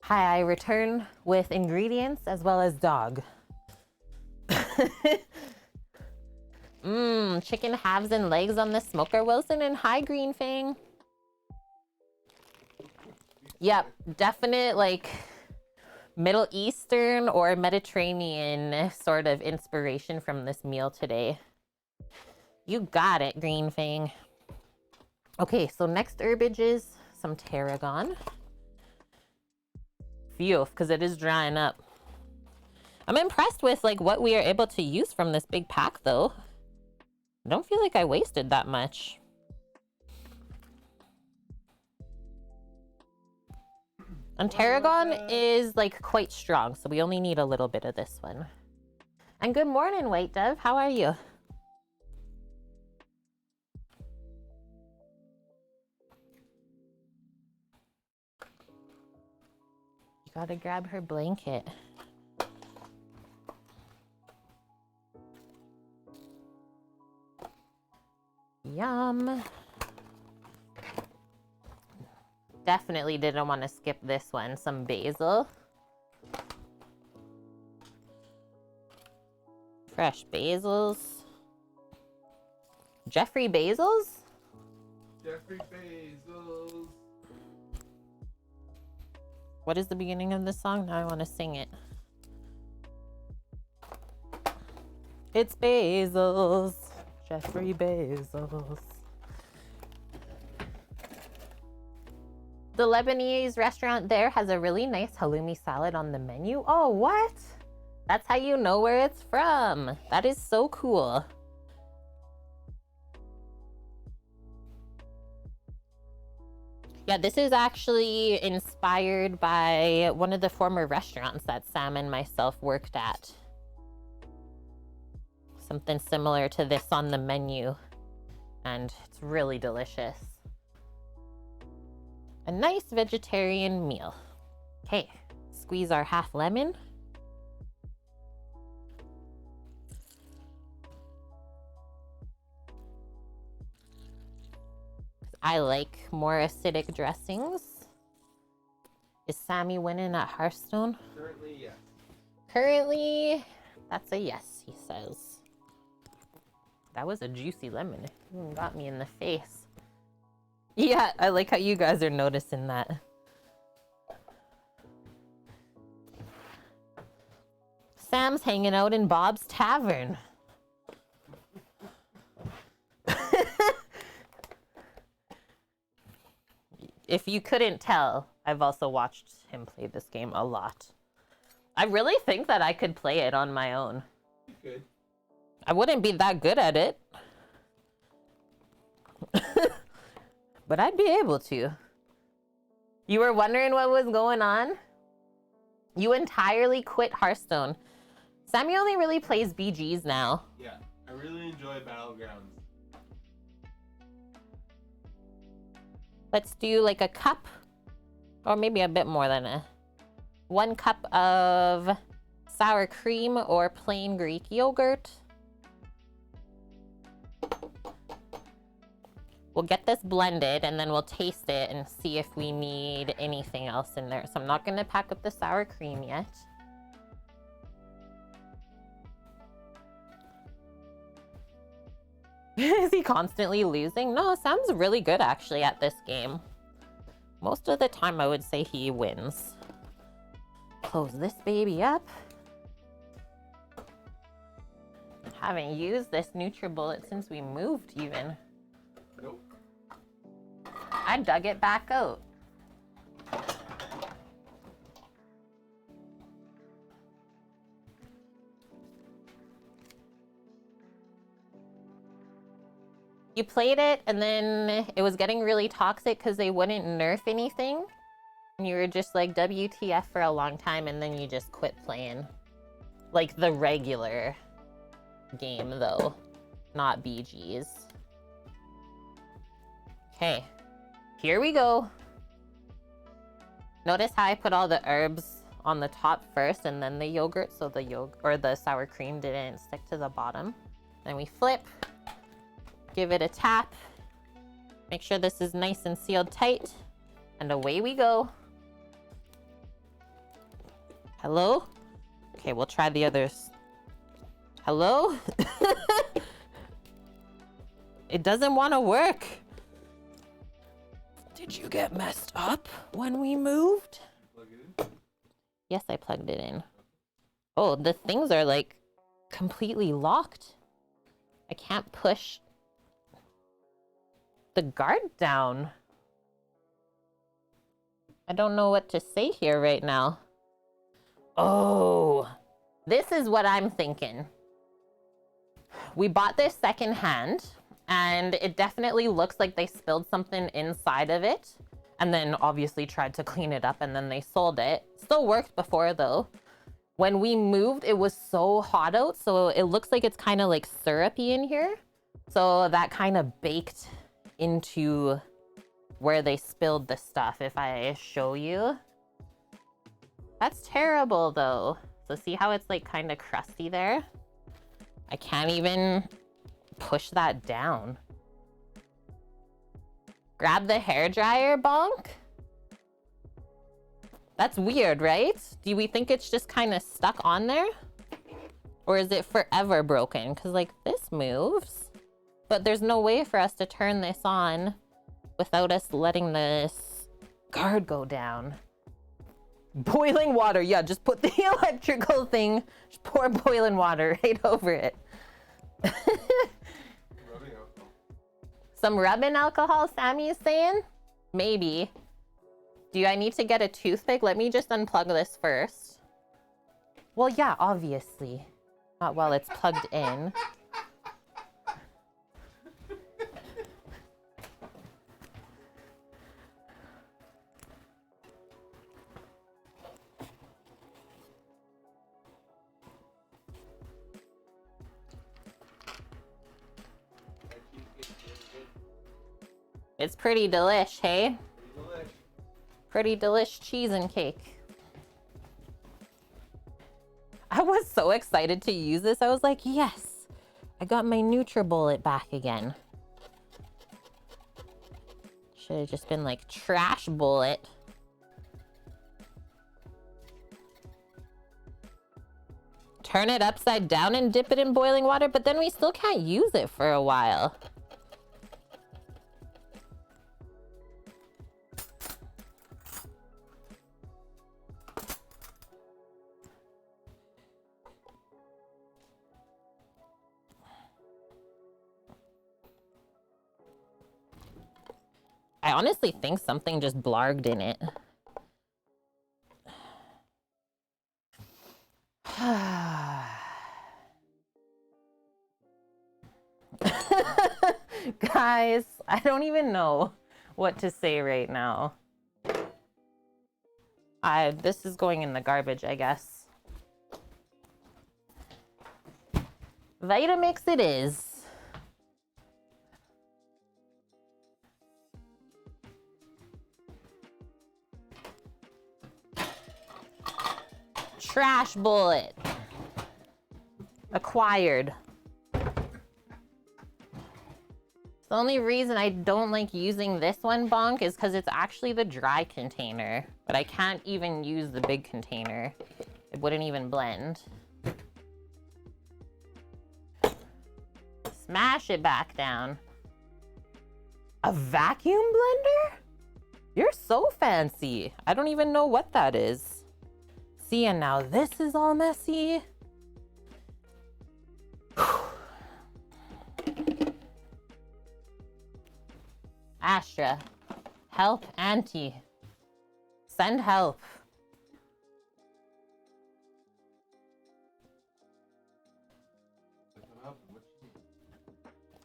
Hi, I return with ingredients as well as dog. Chicken halves and legs on the smoker, Wilson, and hi, Green Fang. Yep, definite like Middle Eastern or Mediterranean sort of inspiration from this meal today. You got it, Green Fang. Okay, so next herbage is some tarragon. Phew, because it is drying up. I'm impressed with like what we are able to use from this big pack though. I don't feel like I wasted that much. And tarragon is like quite strong, so we only need a little bit of this one. And good morning, White Dove. How are you? You gotta grab her blanket. Yum. Definitely didn't want to skip this one. Some basil. Fresh basils. Jeffrey Basils? Jeffrey Bezos. What is the beginning of this song? Now I want to sing it. It's Basils. Jeffrey Bezos. The Lebanese restaurant there has a really nice halloumi salad on the menu. Oh, what? That's how you know where it's from. That is so cool. Yeah, this is actually inspired by one of the former restaurants that Sam and myself worked at. Something similar to this on the menu, and it's really delicious. A nice vegetarian meal. Okay, squeeze our half lemon. I like more acidic dressings. Is Sammy winning at Hearthstone? Currently, yes. Currently, that's a yes, he says. That was a juicy lemon. It even got me in the face. Yeah, I like how you guys are noticing that. Sam's hanging out in Bob's Tavern. If you couldn't tell, I've also watched him play this game a lot. I really think that I could play it on my own. You could. I wouldn't be that good at it. But I'd be able to. You were wondering what was going on? You entirely quit Hearthstone. Sammy only really plays BGs now. Yeah, I really enjoy Battlegrounds. Let's do like a cup, or maybe a bit more than 1 cup of sour cream or plain Greek yogurt. We'll get this blended and then we'll taste it and see if we need anything else in there. So I'm not gonna pack up the sour cream yet. Is he constantly losing? No, Sam's really good actually at this game. Most of the time I would say he wins. Close this baby up. Haven't used this NutriBullet since we moved even. Nope. I dug it back out. You played it and then it was getting really toxic because they wouldn't nerf anything. And you were just like WTF for a long time and then you just quit playing. Like the regular game though, not BGs. Okay, here we go. Notice how I put all the herbs on the top first and then the yogurt so the sour cream didn't stick to the bottom. Then we flip. Give it a tap. Make sure this is nice and sealed tight. And away we go. Hello? Okay, we'll try the others. Hello? It doesn't want to work. Did you get messed up when we moved? Plug it in. Yes, I plugged it in. Oh, the things are like completely locked. I can't push the guard down. I don't know what to say here right now. Oh, this is what I'm thinking. We bought this secondhand, and it definitely looks like they spilled something inside of it, and then obviously tried to clean it up, and then they sold it. Still worked before though. When we moved, it was so hot out, so it looks like it's kind of like syrupy in here. So that kind of baked into where they spilled the stuff, if I show you. That's terrible though. So see how it's like kind of crusty there? I can't even push that down. Grab the hairdryer, bonk. That's weird, right? Do we think it's just kind of stuck on there? Or is it forever broken? Because like this moves, but there's no way for us to turn this on without us letting this guard go down. Boiling water. Yeah, just put the electrical thing, just pour boiling water right over it. Rubbing alcohol. Some rubbing alcohol, Sammy is saying? Maybe. Do I need to get a toothpick? Let me just unplug this first. Well, yeah, obviously. Not while it's plugged in. It's pretty delish, hey? Pretty delish cheese and cake. I was so excited to use this. I was like, yes, I got my NutriBullet back again. Should have just been like trash bullet. Turn it upside down and dip it in boiling water, but then we still can't use it for a while. I honestly think something just blarged in it. Guys, I don't even know what to say right now. This is going in the garbage, I guess. Vitamix it is. Trash bullet. Acquired. The only reason I don't like using this one, Bonk, is because it's actually the dry container. But I can't even use the big container. It wouldn't even blend. Smash it back down. A vacuum blender? You're so fancy. I don't even know what that is. See, and now this is all messy. Astra, help Auntie. Send help.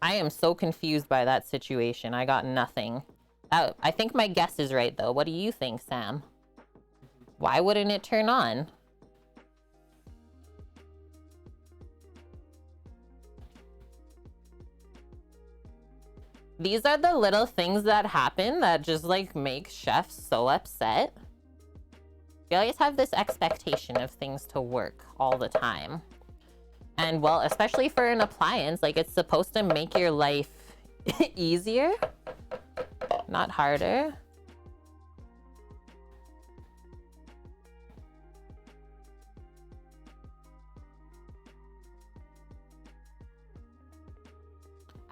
I am so confused by that situation. I got nothing. I think my guess is right, though. What do you think, Sam? Why wouldn't it turn on? These are the little things that happen that just like make chefs so upset. You always have this expectation of things to work all the time. And well, especially for an appliance, like it's supposed to make your life easier, not harder.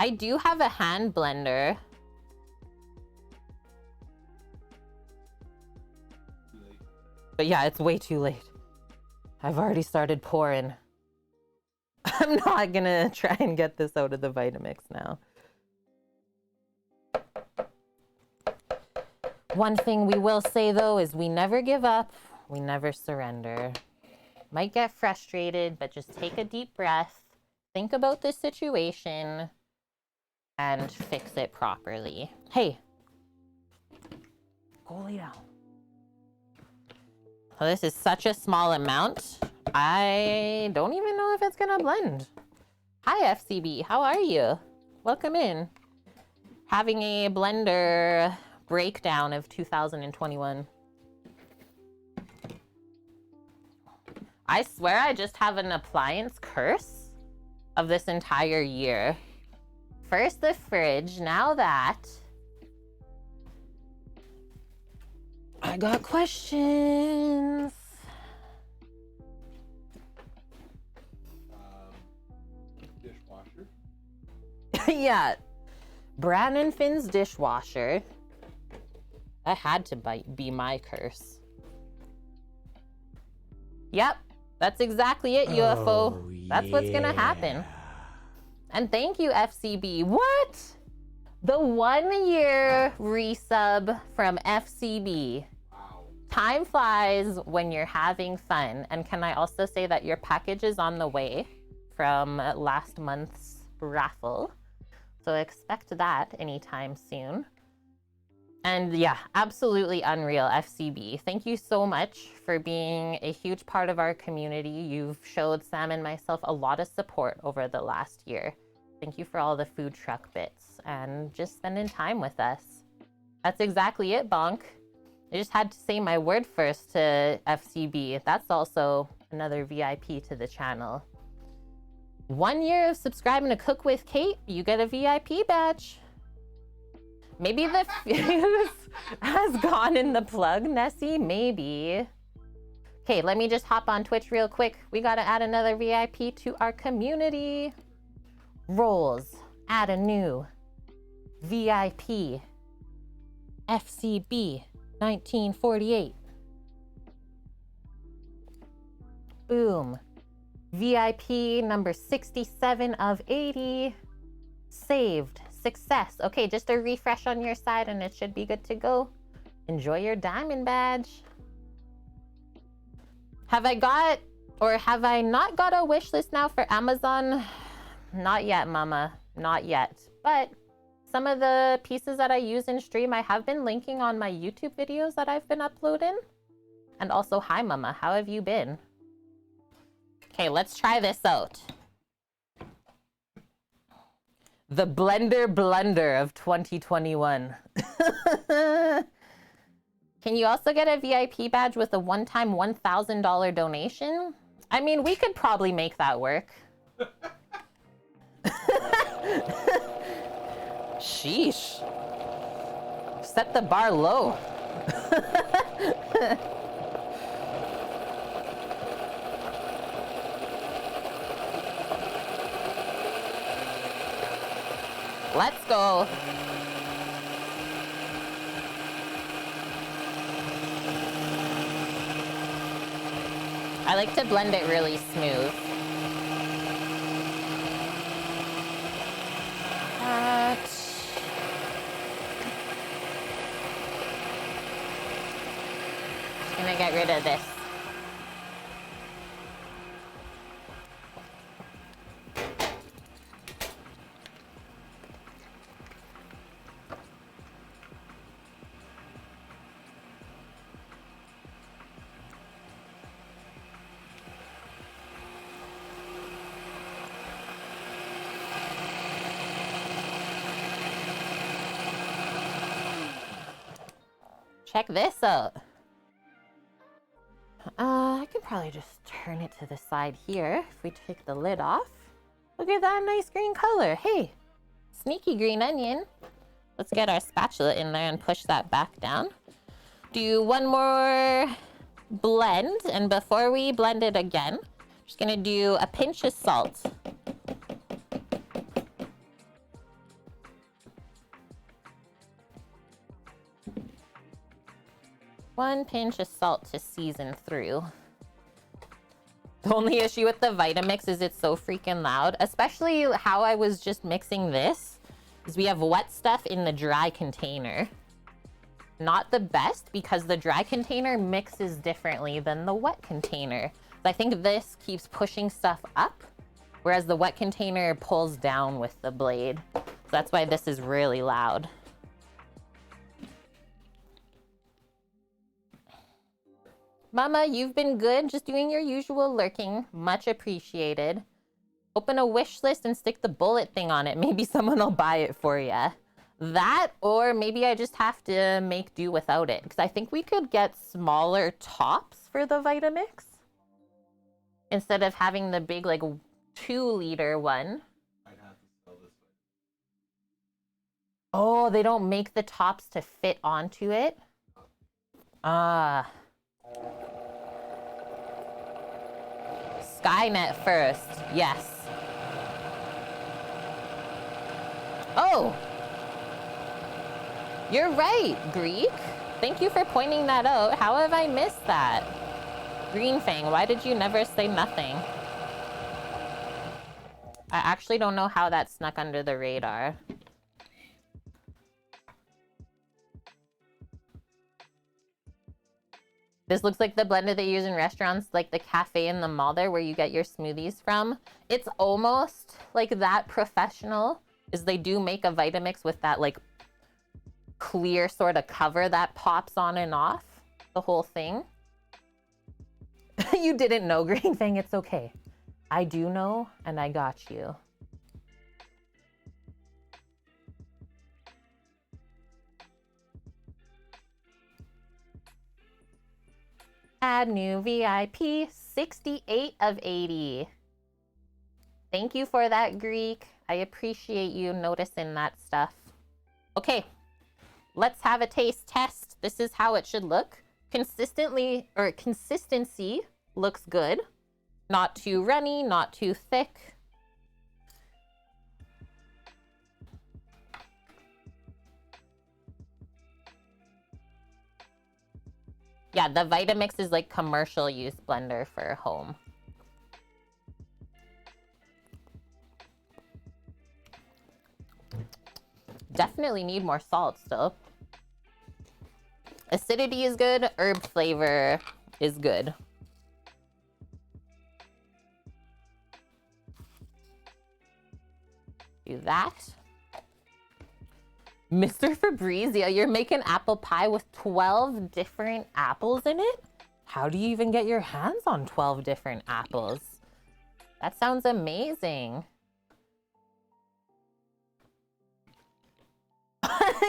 I do have a hand blender. But yeah, it's way too late. I've already started pouring. I'm not gonna try and get this out of the Vitamix now. One thing we will say though is we never give up, we never surrender. Might get frustrated, but just take a deep breath, think about the situation, and fix it properly. Hey, go lay down. Well, this is such a small amount. I don't even know if it's gonna blend. Hi, FCB, how are you? Welcome in. Having a blender breakdown of 2021. I swear I just have an appliance curse of this entire year. First the fridge, now that. I got questions. Dishwasher. Yeah. Brandon Finn's dishwasher. That had to be my curse. Yep. That's exactly it, UFO. Oh, That's what's gonna happen. And thank you, FCB. What? The 1 year resub from FCB. Wow. Time flies when you're having fun. And can I also say that your package is on the way from last month's raffle. So expect that anytime soon. And yeah, absolutely unreal, FCB. Thank you so much for being a huge part of our community. You've showed Sam and myself a lot of support over the last year. Thank you for all the food truck bits and just spending time with us. That's exactly it, Bonk. I just had to say my word first to FCB. That's also another VIP to the channel. 1 year of subscribing to Cook with Kate, you get a VIP badge. Maybe the fuse has gone in the plug, Nessie, maybe. Okay, let me just hop on Twitch real quick. We gotta add another VIP to our community. Roles, add a new VIP. FCB 1948. Boom. VIP number 67 of 80. Saved. Success. Okay, just a refresh on your side and it should be good to go. Enjoy your diamond badge. Have I got or have I not got a wish list now for Amazon? Not yet, mama. Not yet. But some of the pieces that I use in stream, I have been linking on my YouTube videos that I've been uploading. And also, hi, mama. How have you been? Okay, let's try this out. The blender blunder of 2021. Can you also get a VIP badge with a one-time $1,000 donation? I mean, we could probably make that work. Sheesh. Set the bar low. Let's go. I like to blend it really smooth. Just gonna get rid of this. Check this out. I can probably just turn it to the side here if we take the lid off. Look at that nice green color. Hey, sneaky green onion. Let's get our spatula in there and push that back down. Do one more blend, and before we blend it again, I'm just gonna do a pinch of salt. 1 pinch of salt to season through. The only issue with the Vitamix is it's so freaking loud, especially how I was just mixing this, is we have wet stuff in the dry container. Not the best because the dry container mixes differently than the wet container. So I think this keeps pushing stuff up, whereas the wet container pulls down with the blade. So that's why this is really loud. Mama, you've been good, just doing your usual lurking. Much appreciated. Open a wish list and stick the bullet thing on it. Maybe someone will buy it for you. That, or maybe I just have to make do without it. Because I think we could get smaller tops for the Vitamix. Instead of having the big, like, 2-liter one. I'd have to sell this one. Oh, they don't make the tops to fit onto it? Ah. Skynet first, yes. Oh! You're right, Greek. Thank you for pointing that out. How have I missed that? Green Fang, why did you never say nothing? I actually don't know how that snuck under the radar. This looks like the blender they use in restaurants, like the cafe in the mall there where you get your smoothies from. It's almost like that professional, is they do make a Vitamix with that like clear sort of cover that pops on and off the whole thing. You didn't know, Green Fang, it's okay. I do know, and I got you. Add new VIP, 68 of 80. Thank you for that, Greek. I appreciate you noticing that stuff. Okay, let's have a taste test. This is how it should look. Consistency looks good. Not too runny, not too thick. Yeah, the Vitamix is like commercial use blender for home. Definitely need more salt still. Acidity is good, herb flavor is good. Do that. Mr. Fabrizio, you're making apple pie with 12 different apples in it? How do you even get your hands on 12 different apples? That sounds amazing.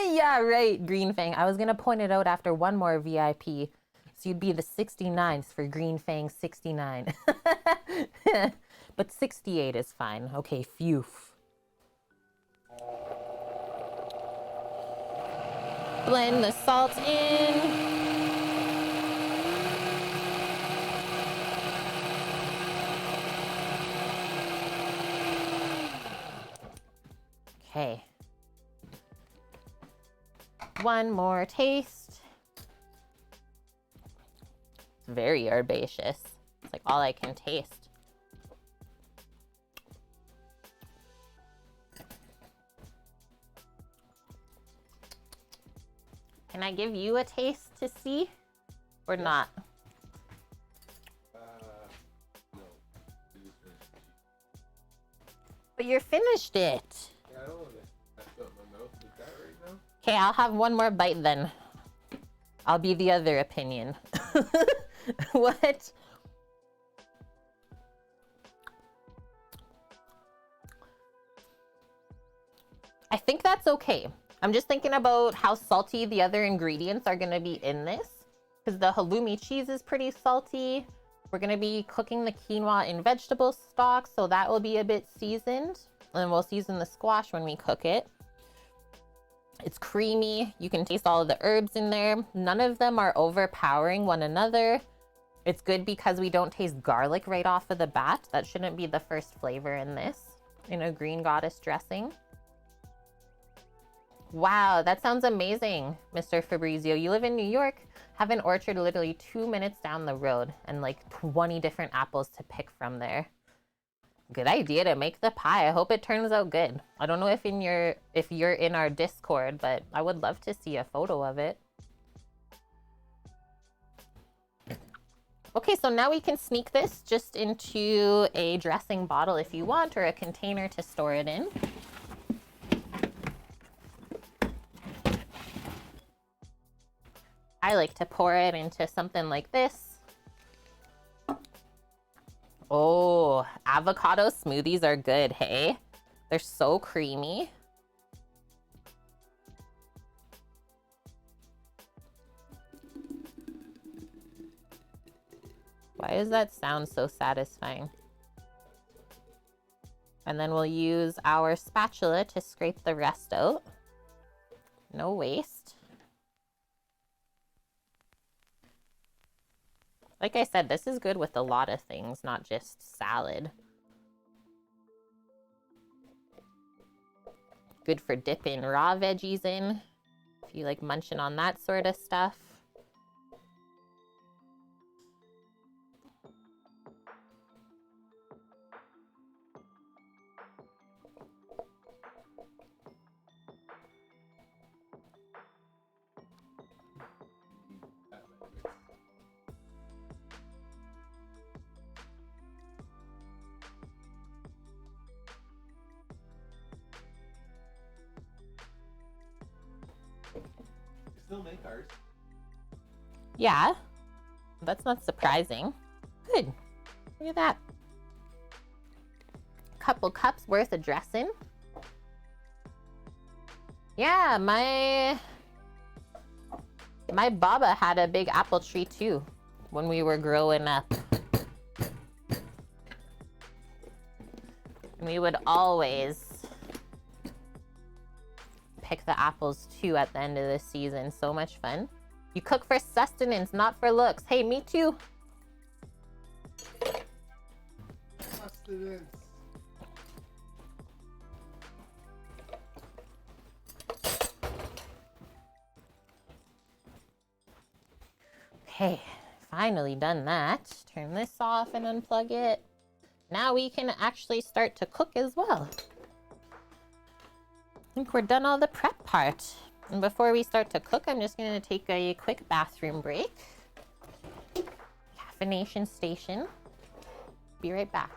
Yeah, right, Green Fang. I was gonna point it out after one more VIP. So you'd be the 69th for Green Fang 69. But 68 is fine. Okay, phew. Blend the salt in. Okay. One more taste. It's very herbaceous. It's like all I can taste. Can I give you a taste to see? Or not? No. But you're finished it. Yeah, I don't want to mess up my mouth with that right now. Okay, I'll have one more bite then. I'll be the other opinion. What? I think that's okay. I'm just thinking about how salty the other ingredients are going to be in this. Because the halloumi cheese is pretty salty. We're going to be cooking the quinoa in vegetable stock, so that will be a bit seasoned. And then we'll season the squash when we cook it. It's creamy. You can taste all of the herbs in there. None of them are overpowering one another. It's good because we don't taste garlic right off of the bat. That shouldn't be the first flavor in this, in a green goddess dressing. Wow, that sounds amazing, Mr. Fabrizio. You live in New York, have an orchard literally 2 minutes down the road and like 20 different apples to pick from there. Good idea to make the pie. I hope it turns out good. I don't know if you're in our Discord, but I would love to see a photo of it. Okay, so now we can sneak this just into a dressing bottle if you want, or a container to store it in. I like to pour it into something like this. Oh, avocado smoothies are good, hey? They're so creamy. Why does that sound so satisfying? And then we'll use our spatula to scrape the rest out. No waste. Like I said, this is good with a lot of things, not just salad. Good for dipping raw veggies in, if you like munching on that sort of stuff. Still make ours. Yeah, that's not surprising. Good. Look at that. Couple cups worth of dressing. Yeah, my baba had a big apple tree too when we were growing up. And we would always pick the apples too at the end of the season. So much fun. You cook for sustenance, not for looks. Hey, me too. Sustenance. Okay, finally done that. Turn this off and unplug it. Now we can actually start to cook as well. I think we're done all the prep part. And before we start to cook, I'm just gonna take a quick bathroom break. Caffeination station. Be right back.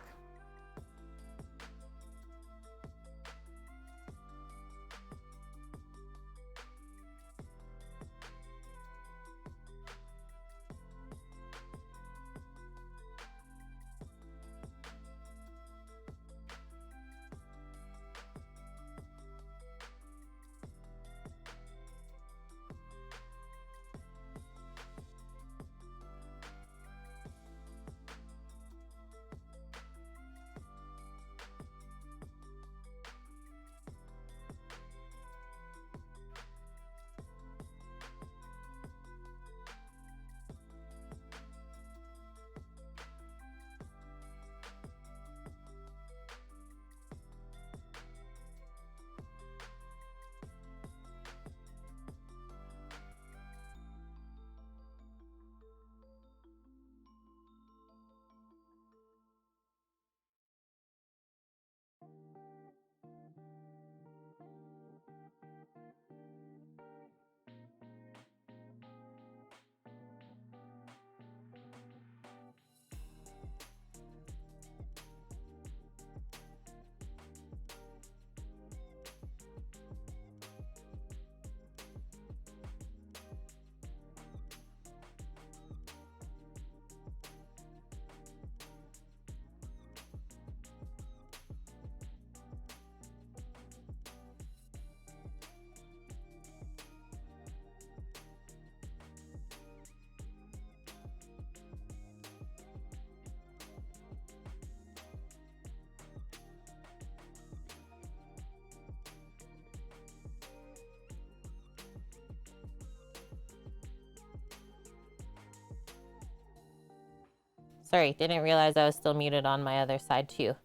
Sorry, didn't realize I was still muted on my other side too.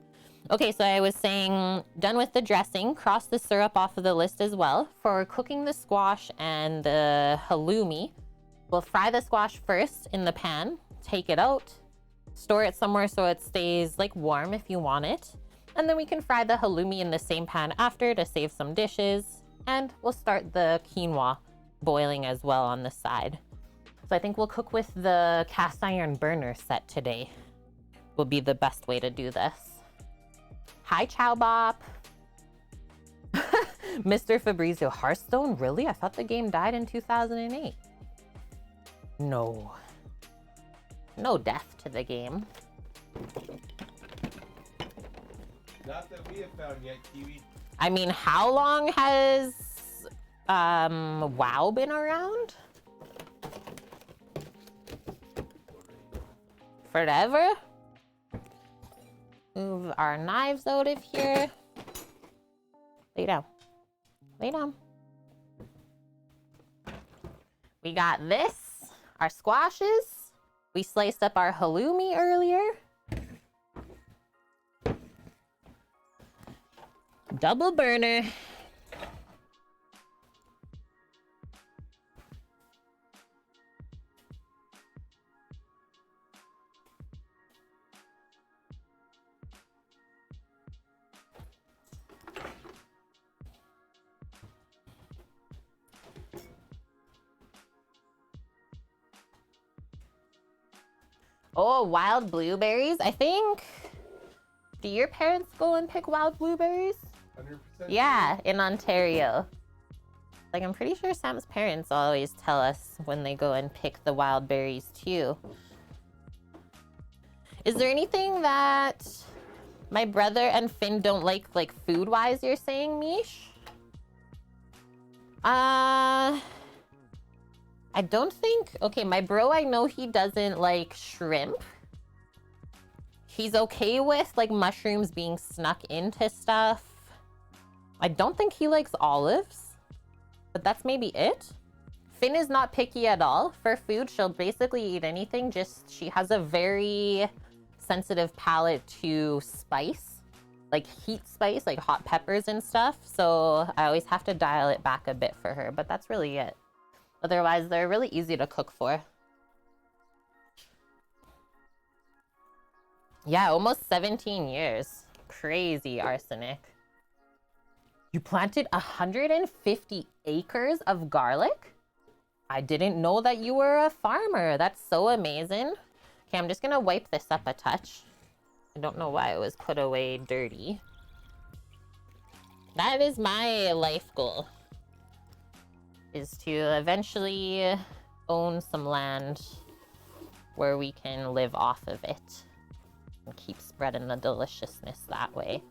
Okay, so I was saying, done with the dressing, cross the syrup off of the list as well. For cooking the squash and the halloumi, we'll fry the squash first in the pan, take it out, store it somewhere so it stays like warm if you want it. And then we can fry the halloumi in the same pan after to save some dishes. And we'll start the quinoa boiling as well on the side. So I think we'll cook with the cast iron burner set today. Will be the best way to do this. Hi, Chow Bop. Mr. Fabrizio, Hearthstone? Really? I thought the game died in 2008. No. No death to the game. Not that we have found yet, Kiwi. I mean, how long has WoW been around? Forever? Move our knives out of here. Lay down. Lay down. We got this, our squashes. We sliced up our halloumi earlier. Double burner. Oh, wild blueberries. I think. Do your parents go and pick wild blueberries? 100%. Yeah, in Ontario. Like, I'm pretty sure Sam's parents always tell us when they go and pick the wild berries too. Is there anything that my brother and Finn don't like food-wise, you're saying, Mish? I don't think... Okay, my bro, I know he doesn't like shrimp. He's okay with, like, mushrooms being snuck into stuff. I don't think he likes olives. But that's maybe it. Finn is not picky at all. For food, she'll basically eat anything. Just, she has a very sensitive palate to spice. Like, heat spice, like hot peppers and stuff. So I always have to dial it back a bit for her. But that's really it. Otherwise, they're really easy to cook for. Yeah, almost 17 years. Crazy, Arsenic. You planted 150 acres of garlic? I didn't know that you were a farmer. That's so amazing. Okay, I'm just gonna wipe this up a touch. I don't know why it was put away dirty. That is my life goal. Is to eventually own some land where we can live off of it and keep spreading the deliciousness that way.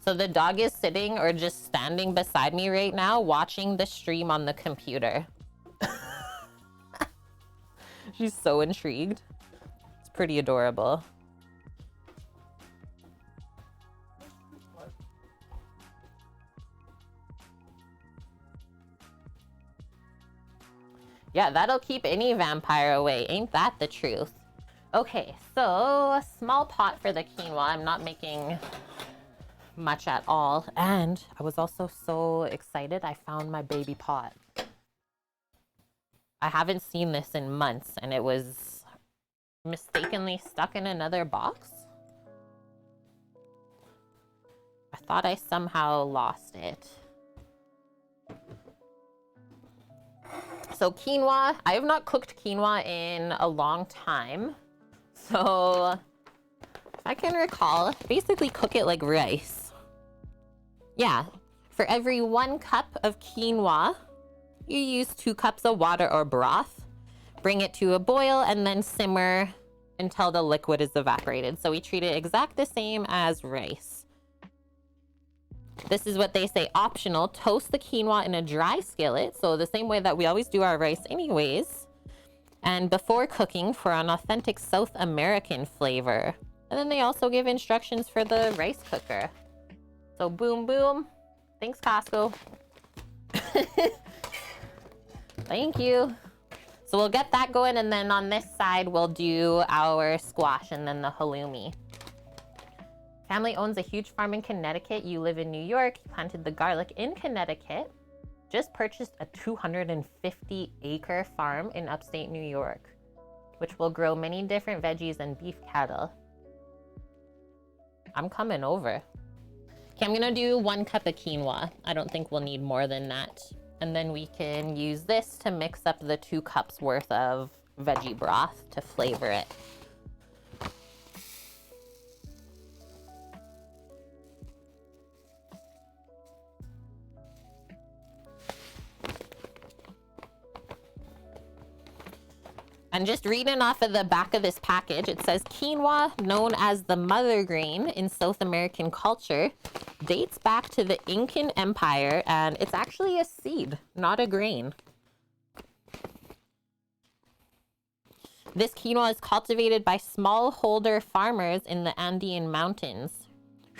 So the dog is sitting or just standing beside me right now watching the stream on the computer. She's so intrigued. It's pretty adorable. Yeah, that'll keep any vampire away. Ain't that the truth? Okay, so a small pot for the quinoa. I'm not making much at all. And I was also so excited. I found my baby pot. I haven't seen this in months, and it was mistakenly stuck in another box. I thought I somehow lost it. So quinoa, I have not cooked quinoa in a long time. So if I can recall, basically cook it like rice. Yeah, for every 1 cup of quinoa, you use 2 cups of water or broth. Bring it to a boil and then simmer until the liquid is evaporated. So we treat it exact the same as rice. This is what they say, optional. Toast the quinoa in a dry skillet. So the same way that we always do our rice anyways. And before cooking for an authentic South American flavor. And then they also give instructions for the rice cooker. So boom, boom. Thanks, Costco. Thank you. So we'll get that going, and then on this side, we'll do our squash and then the halloumi. Family owns a huge farm in Connecticut. You live in New York. You planted the garlic in Connecticut. Just purchased a 250-acre farm in upstate New York, which will grow many different veggies and beef cattle. I'm coming over. Okay, I'm gonna do 1 cup of quinoa. I don't think we'll need more than that. And then we can use this to mix up the 2 cups worth of veggie broth to flavor it. And just reading off of the back of this package, it says quinoa, known as the mother grain in South American culture, dates back to the Incan Empire, and it's actually a seed, not a grain. This quinoa is cultivated by smallholder farmers in the Andean mountains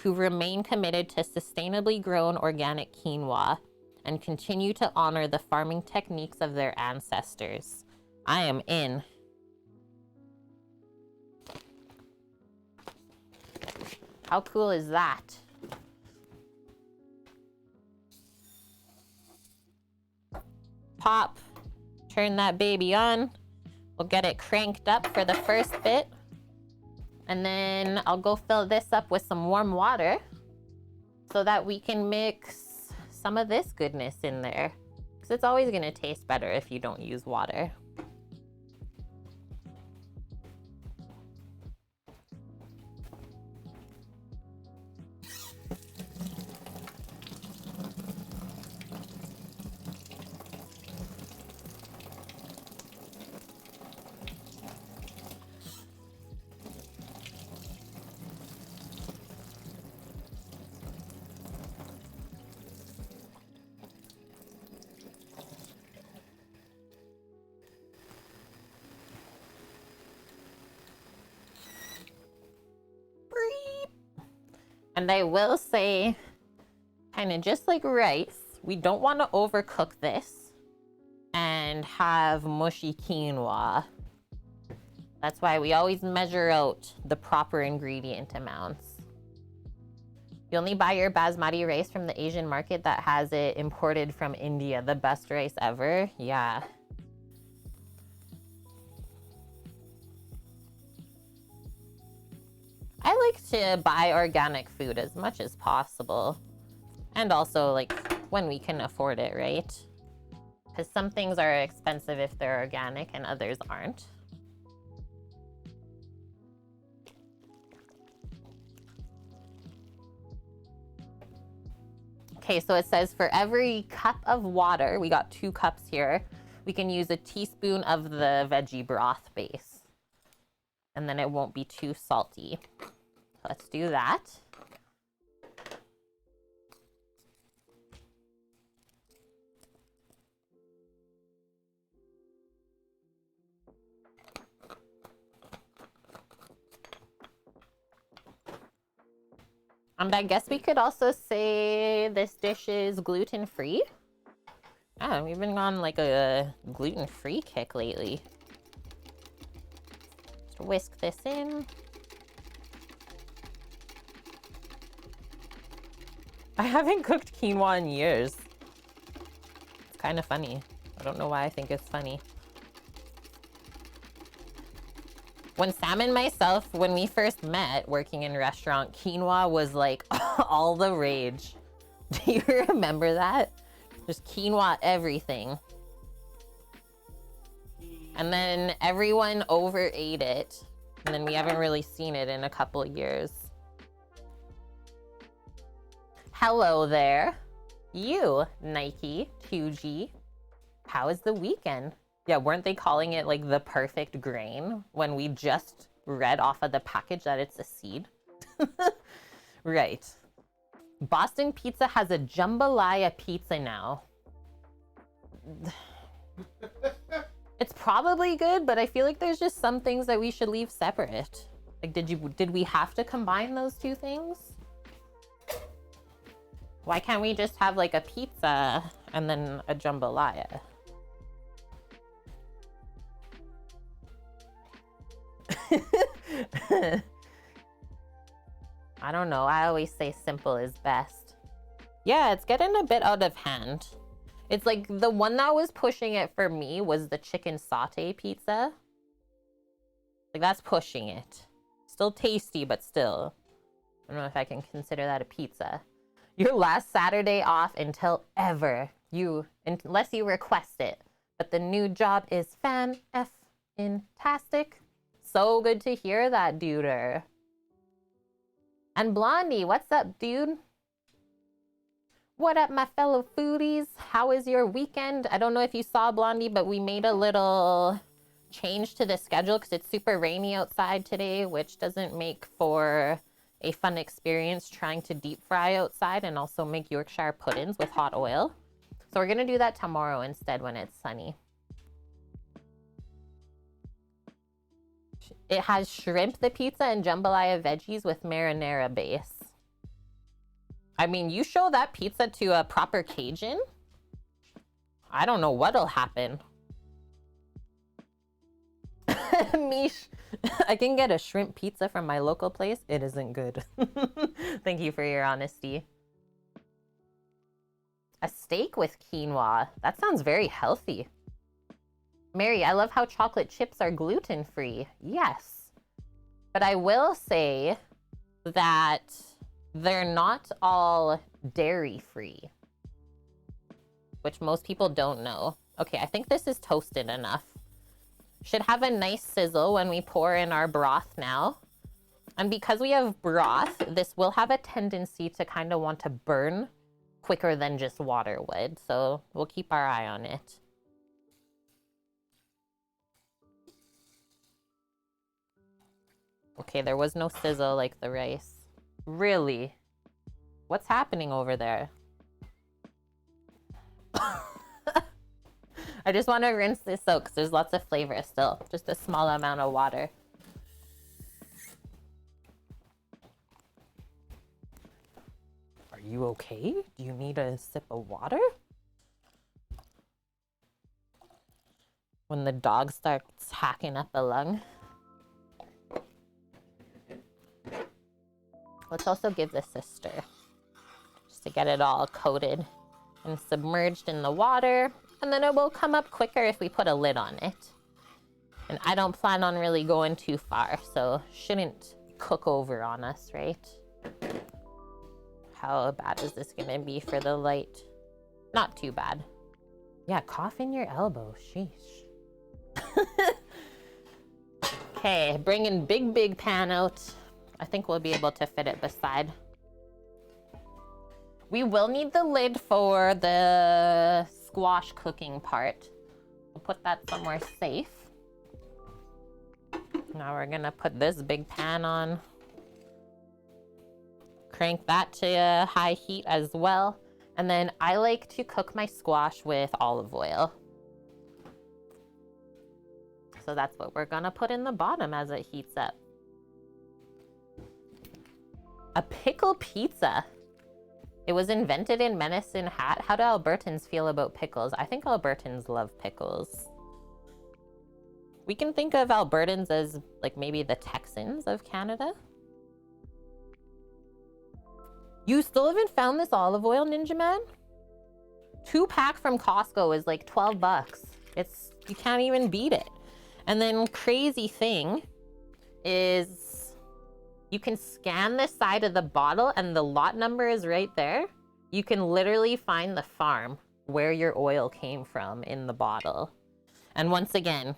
who remain committed to sustainably grown organic quinoa and continue to honor the farming techniques of their ancestors. I am in. How cool is that? Pop, turn that baby on. We'll get it cranked up for the first bit. And then I'll go fill this up with some warm water so that we can mix some of this goodness in there. Because it's always gonna taste better if you don't use water. And I will say, kind of just like rice, we don't want to overcook this and have mushy quinoa. That's why we always measure out the proper ingredient amounts. You only buy your basmati rice from the Asian market that has it imported from India. The best rice ever. Yeah. I like to buy organic food as much as possible. And also, like, when we can afford it, right? Because some things are expensive if they're organic and others aren't. Okay, so it says for every cup of water, we got 2 cups here, we can use a teaspoon of the veggie broth base. And then it won't be too salty. Let's do that. And I guess we could also say this dish is gluten-free. Yeah, we've been on like a gluten-free kick lately. Just whisk this in. I haven't cooked quinoa in years. It's kind of funny. I don't know why I think it's funny. When Sam and myself, when we first met working in restaurant, quinoa was like all the rage. Do you remember that? Just quinoa everything. And then everyone overate it. And then we haven't really seen it in a couple of years. Hello there. You, Nike 2G. How is the weekend? Yeah, weren't they calling it like the perfect grain when we just read off of the package that it's a seed? Right. Boston Pizza has a jambalaya pizza now. It's probably good, but I feel like there's just some things that we should leave separate. Like, did we have to combine those 2 things? Why can't we just have like a pizza and then a jambalaya? I don't know. I always say simple is best. Yeah, it's getting a bit out of hand. It's like the one that was pushing it for me was the chicken sauté pizza. Like that's pushing it. Still tasty, but still. I don't know if I can consider that a pizza. Your last Saturday off until ever. Unless you request it. But the new job is fan-tastic. So good to hear that, duder. And Blondie, what's up, dude? What up, my fellow foodies? How is your weekend? I don't know if you saw, Blondie, but we made a little change to the schedule because it's super rainy outside today, which doesn't make for a fun experience trying to deep fry outside and also make Yorkshire puddings with hot oil. So we're gonna do that tomorrow instead when it's sunny. It has shrimp, the pizza, and jambalaya veggies with marinara base. I mean, you show that pizza to a proper Cajun, I don't know what'll happen. Mish, I can get a shrimp pizza from my local place. It isn't good. Thank you for your honesty. A steak with quinoa. That sounds very healthy. Mary, I love how chocolate chips are gluten-free. Yes. But I will say that they're not all dairy-free, which most people don't know. Okay, I think this is toasted enough. Should have a nice sizzle when we pour in our broth now. And because we have broth, this will have a tendency to kind of want to burn quicker than just water would. So we'll keep our eye on it. Okay, there was no sizzle like the rice. Really? What's happening over there? I just want to rinse this out because there's lots of flavor still. Just a small amount of water. Are you okay? Do you need a sip of water? When the dog starts hacking up a lung. Let's also give this a stir, just to get it all coated and submerged in the water. And then it will come up quicker if we put a lid on it. And I don't plan on really going too far, so shouldn't cook over on us, right? How bad is this gonna be for the light? Not too bad. Yeah, cough in your elbow, sheesh. Okay, bringing big pan out. I think we'll be able to fit it beside. We will need the lid for the squash cooking part. We'll put that somewhere safe. Now we're gonna put this big pan on. Crank that to high heat as well. And then I like to cook my squash with olive oil. So that's what we're gonna put in the bottom as it heats up. A pickle pizza. It was invented in Medicine Hat. How do Albertans feel about pickles? I think Albertans love pickles. We can think of Albertans as like maybe the Texans of Canada. You still haven't found this olive oil, Ninja Man? 2-pack from Costco is like 12 bucks. You can't even beat it. And then crazy thing is you can scan the side of the bottle and the lot number is right there. You can literally find the farm where your oil came from in the bottle. And once again,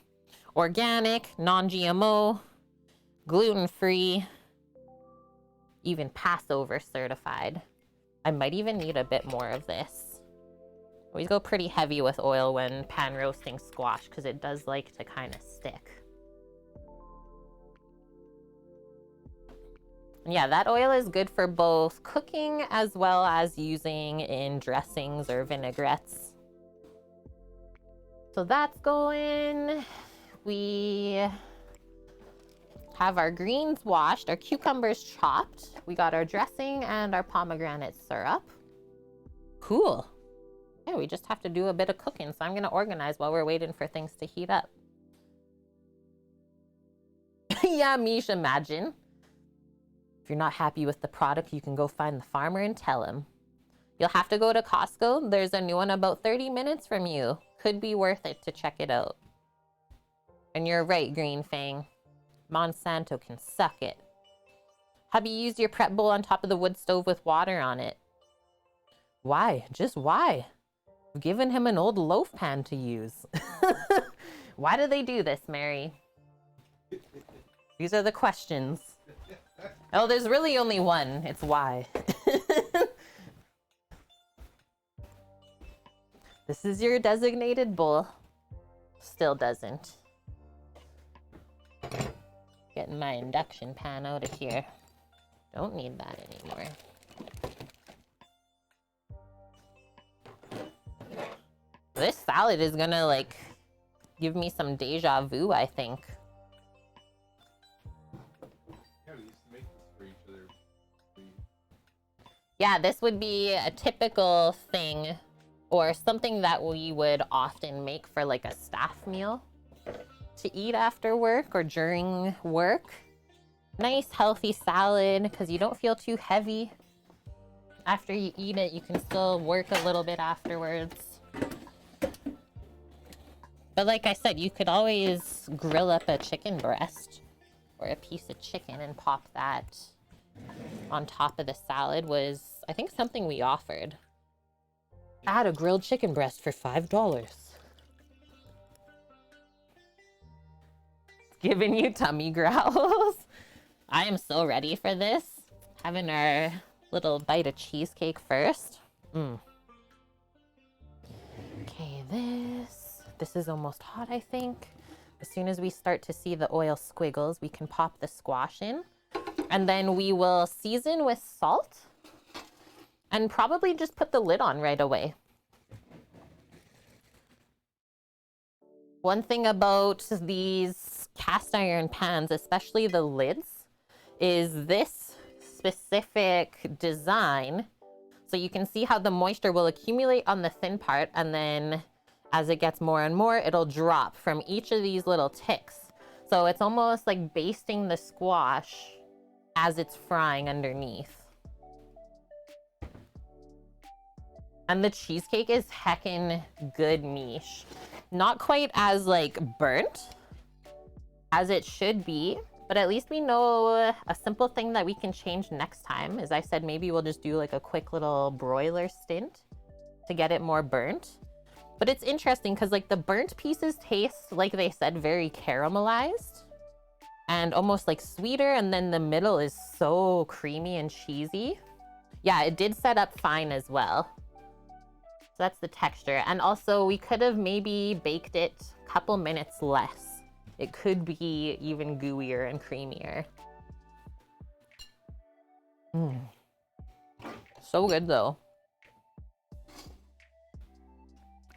organic, non-GMO, gluten-free, even Passover certified. I might even need a bit more of this. Always go pretty heavy with oil when pan roasting squash because it does like to kind of stick. Yeah, that oil is good for both cooking as well as using in dressings or vinaigrettes. So that's going. We have our greens washed, our cucumbers chopped. We got our dressing and our pomegranate syrup. Cool. Yeah, we just have to do a bit of cooking. So I'm going to organize while we're waiting for things to heat up. Yeah, Mish, imagine. If you're not happy with the product, you can go find the farmer and tell him. You'll have to go to Costco. There's a new one about 30 minutes from you. Could be worth it to check it out. And you're right, Green Fang. Monsanto can suck it. Have you used your prep bowl on top of the wood stove with water on it? Why? Just why? I've given him an old loaf pan to use. Why do they do this, Mary? These are the questions. Oh, there's really only one. It's why. This is your designated bowl. Still doesn't. Getting my induction pan out of here. Don't need that anymore. This salad is gonna like give me some deja vu, I think. Yeah, we used to make this for each other. Yeah, this would be a typical thing or something that we would often make for like a staff meal to eat after work or during work. Nice healthy salad because you don't feel too heavy. After you eat it, you can still work a little bit afterwards. But like I said, you could always grill up a chicken breast or a piece of chicken and pop that on top of the salad was, I think, something we offered. Add a grilled chicken breast for $5. Giving you tummy growls. I am so ready for this. Having our little bite of cheesecake first. Okay, this is almost hot, I think. As soon as we start to see the oil squiggles, we can pop the squash in. And then we will season with salt and probably just put the lid on right away. One thing about these cast iron pans, especially the lids, is this specific design. So you can see how the moisture will accumulate on the thin part, and then as it gets more and more, it'll drop from each of these little ticks. So it's almost like basting the squash as it's frying underneath. And the cheesecake is heckin' good, Mish. Not quite as like burnt as it should be, but at least we know a simple thing that we can change next time. As I said, maybe we'll just do like a quick little broiler stint to get it more burnt. But it's interesting because like the burnt pieces taste, like they said, very caramelized and almost like sweeter. And then the middle is so creamy and cheesy. Yeah, it did set up fine as well. So that's the texture. And also we could have maybe baked it a couple minutes less. It could be even gooier and creamier. So good though.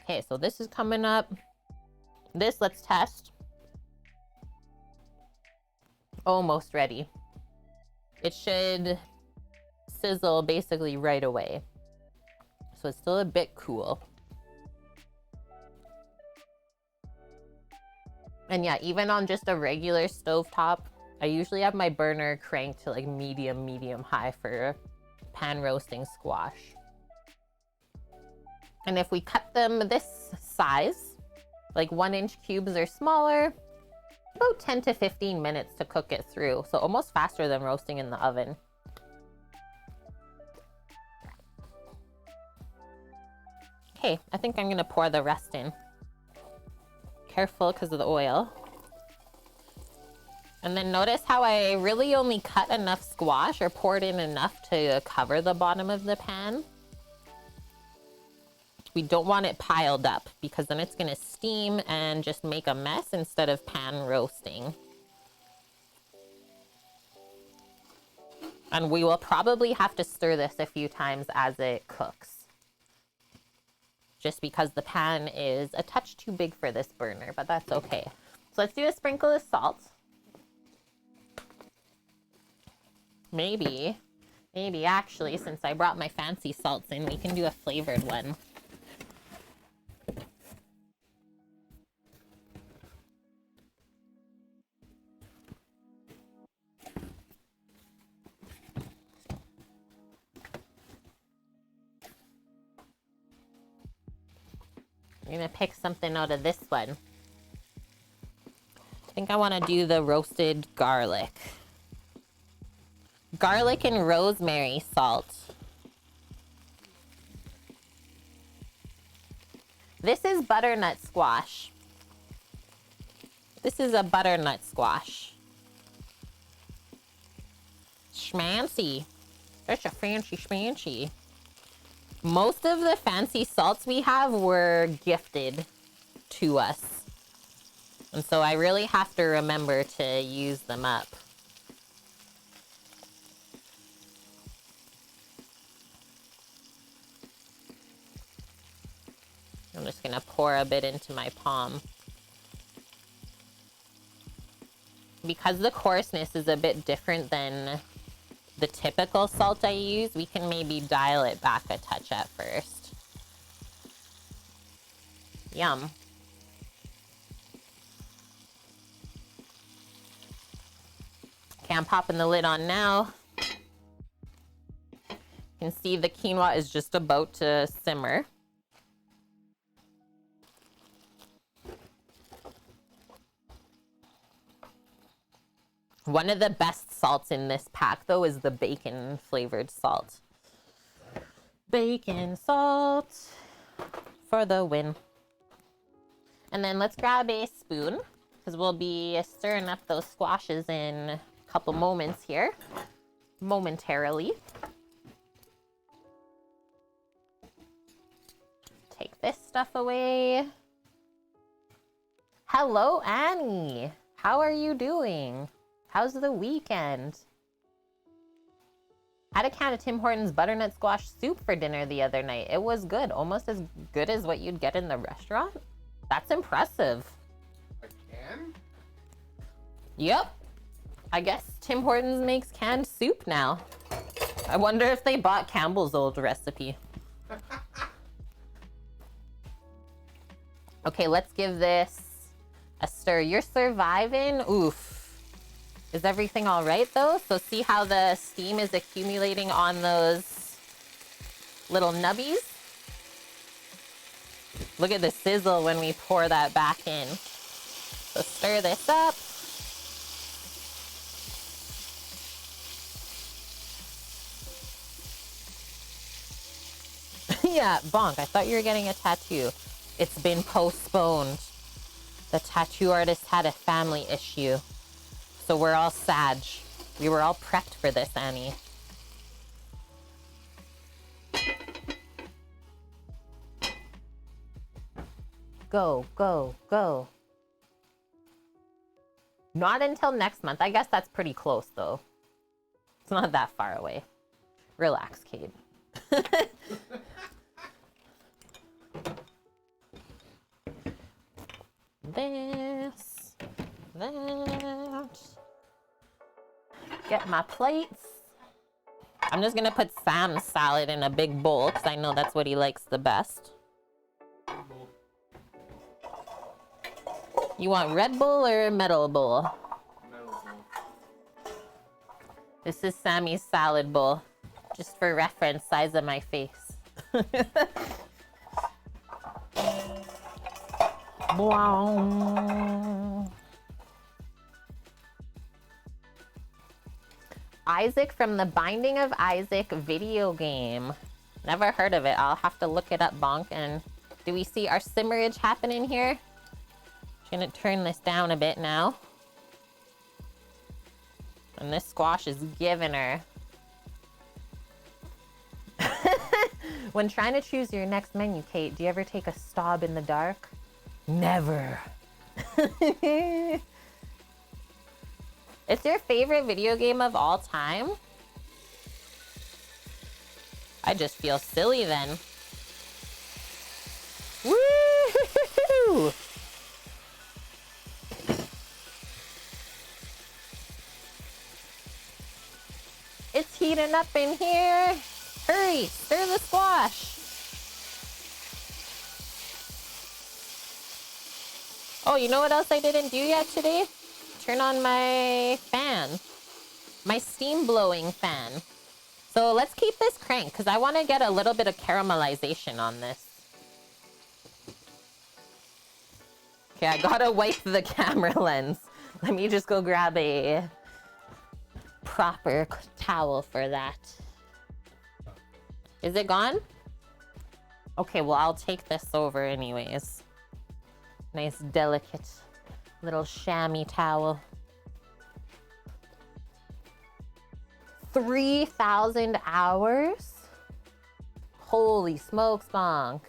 Okay, so this is coming up. This, let's test. Almost ready. It should sizzle basically right away. So it's still a bit cool. And yeah, even on just a regular stovetop, I usually have my burner cranked to like medium high for pan roasting squash. And if we cut them this size, like 1-inch cubes or smaller, about 10 to 15 minutes to cook it through. So almost faster than roasting in the oven. Okay, I think I'm gonna pour the rest in. Careful because of the oil. And then notice how I really only cut enough squash or poured in enough to cover the bottom of the pan. We don't want it piled up because then it's gonna steam and just make a mess instead of pan roasting. And we will probably have to stir this a few times as it cooks. Just because the pan is a touch too big for this burner, but that's okay. So let's do a sprinkle of salt. Maybe actually, since I brought my fancy salts in, we can do a flavored one. I'm gonna pick something out of this one. I think I want to do the roasted garlic. Garlic and rosemary salt. This is butternut squash. This is a butternut squash. Schmancy. Such a fancy schmancy. Most of the fancy salts we have were gifted to us. And so I really have to remember to use them up. I'm just gonna pour a bit into my palm. Because the coarseness is a bit different than the typical salt I use, we can maybe dial it back a touch at first. Yum. Okay, I'm popping the lid on now. You can see the quinoa is just about to simmer. One of the best salts in this pack, though, is the bacon flavored salt. Bacon salt for the win. And then let's grab a spoon, because we'll be stirring up those squashes in a couple moments here. Momentarily. Take this stuff away. Hello, Annie. How are you doing? How's the weekend? Had a can of Tim Hortons butternut squash soup for dinner the other night. It was good, almost as good as what you'd get in the restaurant. That's impressive. A can? Yep. I guess Tim Hortons makes canned soup now. I wonder if they bought Campbell's old recipe. Okay, let's give this a stir. You're surviving? Oof. Is everything all right, though? So see how the steam is accumulating on those little nubbies? Look at the sizzle when we pour that back in. So stir this up. Yeah, bonk. I thought you were getting a tattoo. It's been postponed. The tattoo artist had a family issue. So we're all sag. We were all prepped for this, Annie. Go, go, go. Not until next month. I guess that's pretty close, though. It's not that far away. Relax, Cade. This, that. Get my plates. I'm just gonna put Sam's salad in a big bowl because I know that's what he likes the best. You want Red Bull or Metal Bull? Metal bowl. This is Sammy's salad bowl. Just for reference, size of my face. Wow. Isaac from the Binding of Isaac video game. Never heard of it. I'll have to look it up, Bonk. And do we see our simmerage happening here? I'm gonna turn this down a bit now. And this squash is giving her. When trying to choose your next menu, Kate, do you ever take a stab in the dark? Never. It's your favorite video game of all time? I just feel silly then. Woo! It's heating up in here. Hurry, stir the squash. Oh, you know what else I didn't do yet today? Turn on my fan. My steam blowing fan. So let's keep this cranked because I want to get a little bit of caramelization on this. Okay, I gotta wipe the camera lens. Let me just go grab a proper towel for that. Is it gone? Okay, well, I'll take this over anyways. Nice, delicate little chamois towel. 3,000 hours? Holy smokes, bonk.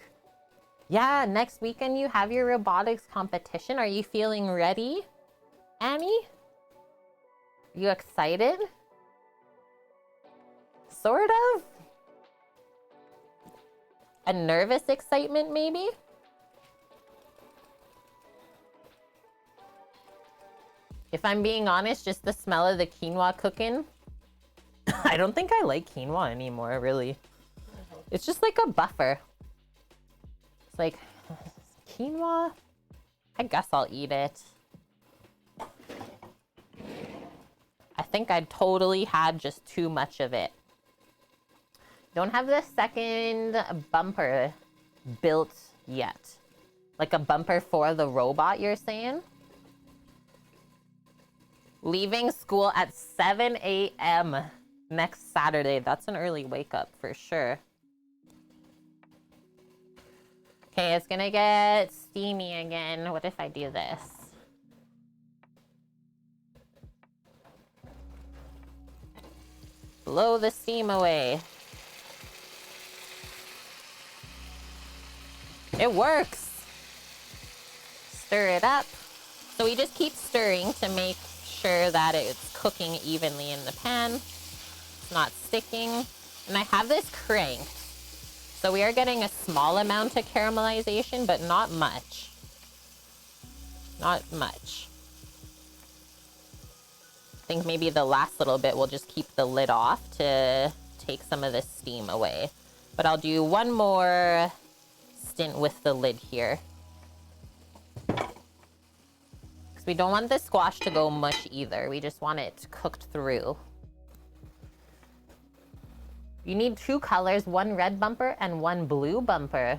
Yeah, next weekend you have your robotics competition. Are you feeling ready, Annie? You excited? Sort of? A nervous excitement, maybe? If I'm being honest, just the smell of the quinoa cooking. I don't think I like quinoa anymore, really. It's just like a buffer. It's like, quinoa? I guess I'll eat it. I think I totally had just too much of it. Don't have the second bumper built yet. Like a bumper for the robot, you're saying? Leaving school at 7 a.m. next Saturday. That's an early wake up for sure. Okay, it's gonna get steamy again. What if I do this? Blow the steam away. It works. Stir it up. So we just keep stirring to make sure that it's cooking evenly in the pan. It's not sticking. And I have this cranked. So we are getting a small amount of caramelization, but not much. Not much. I think maybe the last little bit we'll just keep the lid off to take some of the steam away. But I'll do one more stint with the lid here. Because we don't want the squash to go mush either. We just want it cooked through. You need 2 colors, 1 red bumper and 1 blue bumper.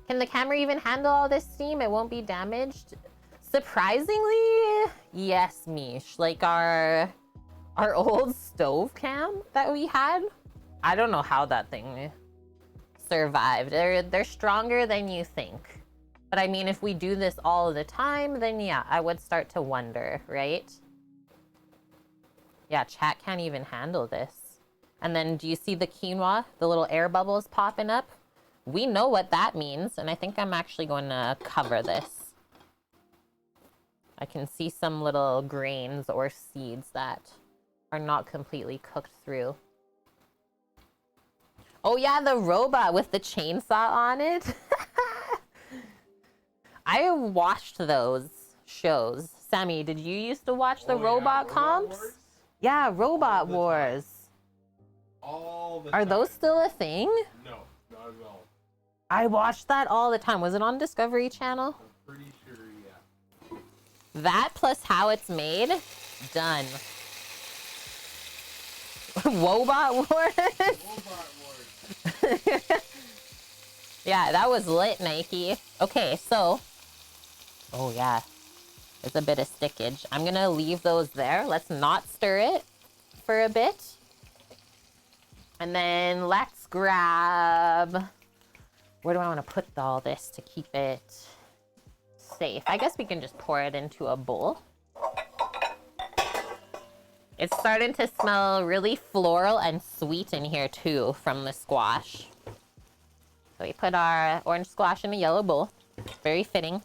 Can the camera even handle all this steam? It won't be damaged? Surprisingly, yes, Mish. Like our old stove cam that we had. I don't know how that thing survived. They're stronger than you think. But I mean, if we do this all the time, then yeah, I would start to wonder, right? Yeah, chat can't even handle this. And then do you see the quinoa? The little air bubbles popping up? We know what that means. And I think I'm actually going to cover this. I can see some little grains or seeds that are not completely cooked through. Oh yeah, the robot with the chainsaw on it. I watched those shows. Sammy, did you used to watch the robot comps? Wars? Yeah, Robot Wars. All the Are time. those still a thing? No, not at all. I watched that all the time. Was it on Discovery Channel? I'm pretty sure, yeah. That plus how it's made, done. Wobot Wars? Robot Wars. Yeah, that was lit, Nike. Okay, so. Oh, yeah. There's a bit of stickage. I'm gonna leave those there. Let's not stir it for a bit. And then let's grab. Where do I want to put all this to keep it safe? I guess we can just pour it into a bowl. It's starting to smell really floral and sweet in here too from the squash. So we put our orange squash in a yellow bowl. Very fitting.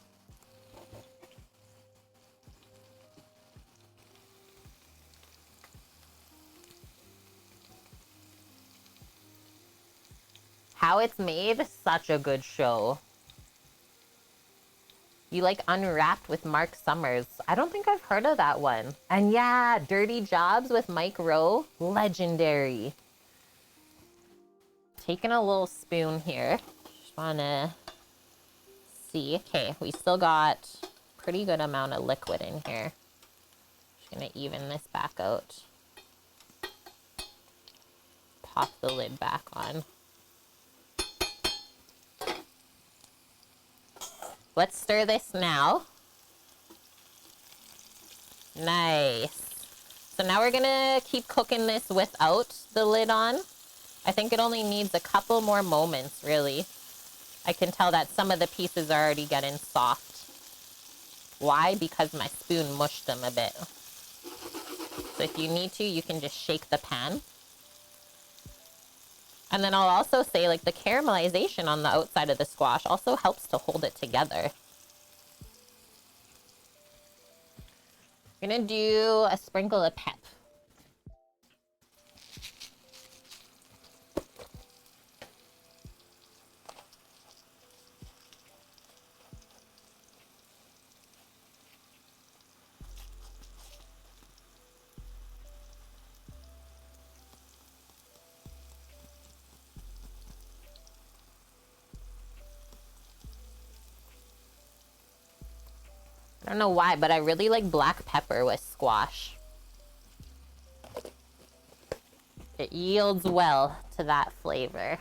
How It's Made, such a good show. You like Unwrapped with Mark Summers. I don't think I've heard of that one. And yeah, Dirty Jobs with Mike Rowe, legendary. Taking a little spoon here. Just wanna see. Okay, we still got pretty good amount of liquid in here. Just gonna even this back out. Pop the lid back on. Let's stir this now. Nice. So now we're gonna keep cooking this without the lid on. I think it only needs a couple more moments, really. I can tell that some of the pieces are already getting soft. Why? Because my spoon mushed them a bit. So if you need to, you can just shake the pan. And then I'll also say, like, the caramelization on the outside of the squash also helps to hold it together. I'm gonna do a sprinkle of pep. I don't know why, but I really like black pepper with squash. It yields well to that flavor.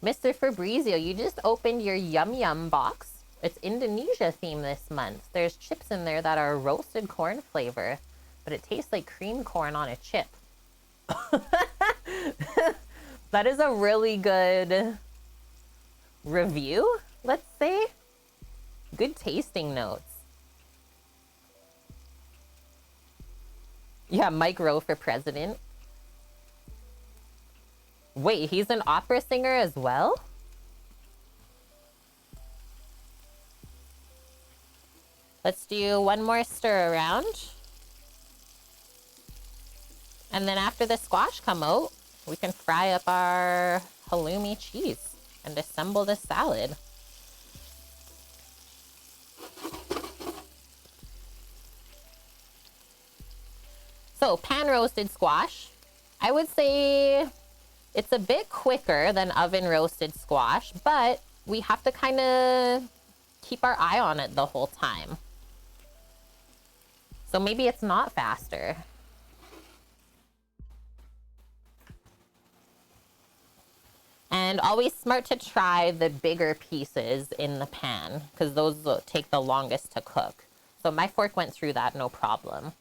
Mr. Fabrizio, you just opened your Yum Yum box. It's Indonesia themed this month. There's chips in there that are roasted corn flavor, but it tastes like cream corn on a chip. That is a really good review, let's say. Good tasting notes. Yeah, Mike Rowe for president. Wait, he's an opera singer as well? Let's do one more stir around. And then after the squash come out, we can fry up our halloumi cheese and assemble the salad. So pan roasted squash, I would say it's a bit quicker than oven roasted squash, but we have to kind of keep our eye on it the whole time. So maybe it's not faster. And always smart to try the bigger pieces in the pan because those will take the longest to cook. So my fork went through that no problem.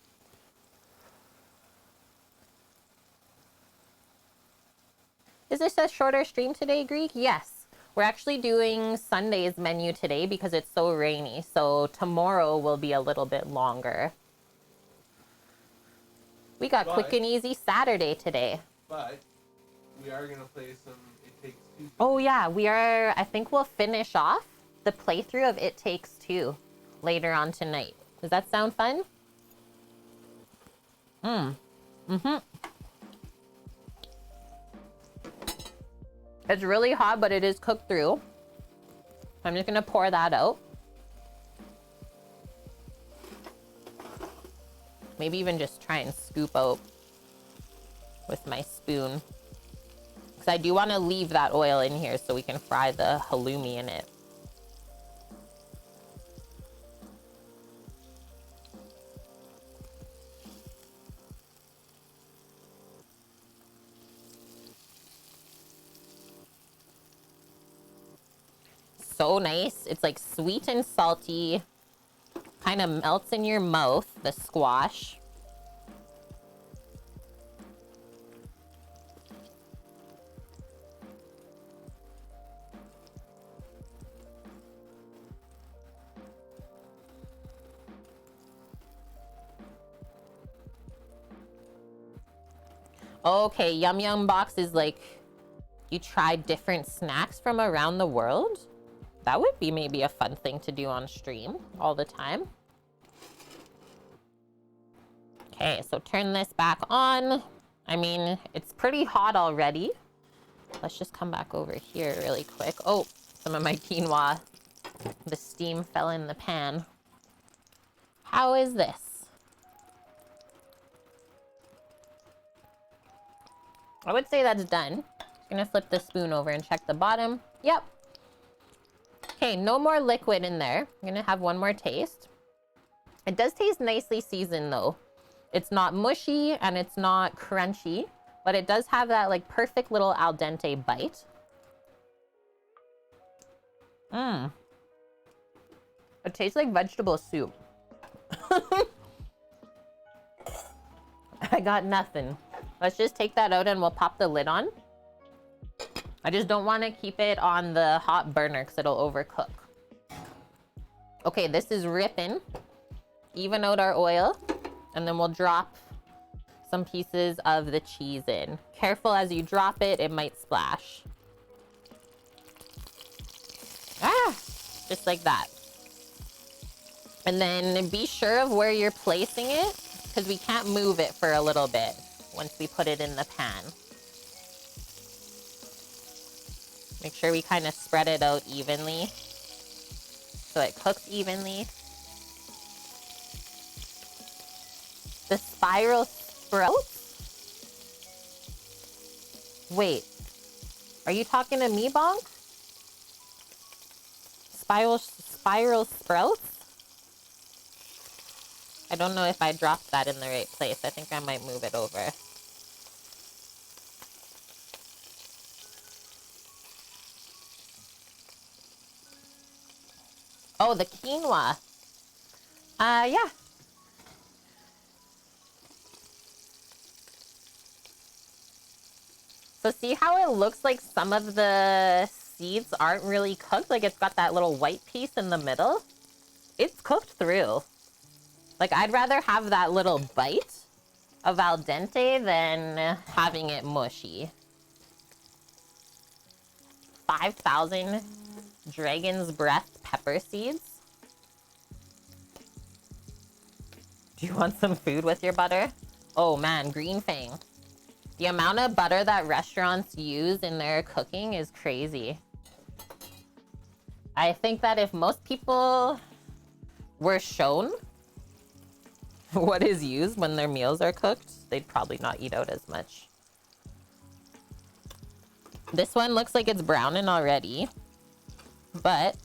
Is this a shorter stream today, Greek? Yes. We're actually doing Sunday's menu today because it's so rainy. So tomorrow will be a little bit longer. We got quick and easy Saturday today. But we are going to play some It Takes Two. Oh yeah, we are. I think we'll finish off the playthrough of It Takes Two later on tonight. Does that sound fun? It's really hot, but it is cooked through. I'm just gonna pour that out. Maybe even just try and scoop out with my spoon. Because I do want to leave that oil in here so we can fry the halloumi in it. So nice. It's like sweet and salty. Kind of melts in your mouth, the squash. Okay, Yum Yum Box is like you try different snacks from around the world. That would be maybe a fun thing to do on stream all the time. Okay, so turn this back on. I mean, it's pretty hot already. Let's just come back over here really quick. Oh, some of my quinoa, the steam fell in the pan. How is this? I would say that's done. Just gonna flip the spoon over and check the bottom. Yep. Okay, no more liquid in there. I'm gonna have one more taste. It does taste nicely seasoned though. It's not mushy and it's not crunchy, but it does have that like perfect little al dente bite. Mmm. It tastes like vegetable soup. I got nothing. Let's just take that out and we'll pop the lid on. I just don't want to keep it on the hot burner because it'll overcook. Okay, this is ripping. Even out our oil. And then we'll drop some pieces of the cheese in. Careful as you drop it, it might splash. Ah! Just like that. And then be sure of where you're placing it, because we can't move it for a little bit once we put it in the pan. Make sure we kind of spread it out evenly so it cooks evenly. The spiral sprouts? Wait, are you talking to me, Bonk? Spiral sprouts? I don't know if I dropped that in the right place. I think I might move it over. Oh, the quinoa. Yeah. So see how it looks like some of the seeds aren't really cooked? Like it's got that little white piece in the middle. It's cooked through. Like I'd rather have that little bite of al dente than having it mushy. 5,000 dragon's breath pepper seeds. Do you want some food with your butter? Oh man, green fang. The amount of butter that restaurants use in their cooking is crazy. I think that if most people were shown what is used when their meals are cooked, they'd probably not eat out as much. This one looks like it's browning already, but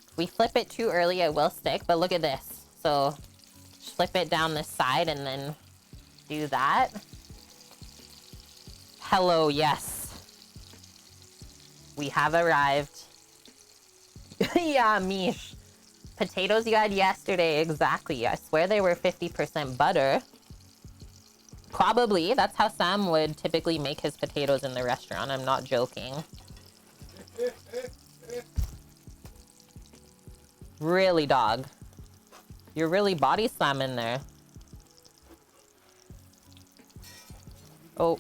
if we flip it too early, it will stick, but look at this. So flip it down this side and then do that. Hello, yes. We have arrived. Yeah, Mish. Potatoes you had yesterday, exactly. I swear they were 50% butter. Probably. That's how Sam would typically make his potatoes in the restaurant. I'm not joking. Really, dog. You're really body slamming there. Oh.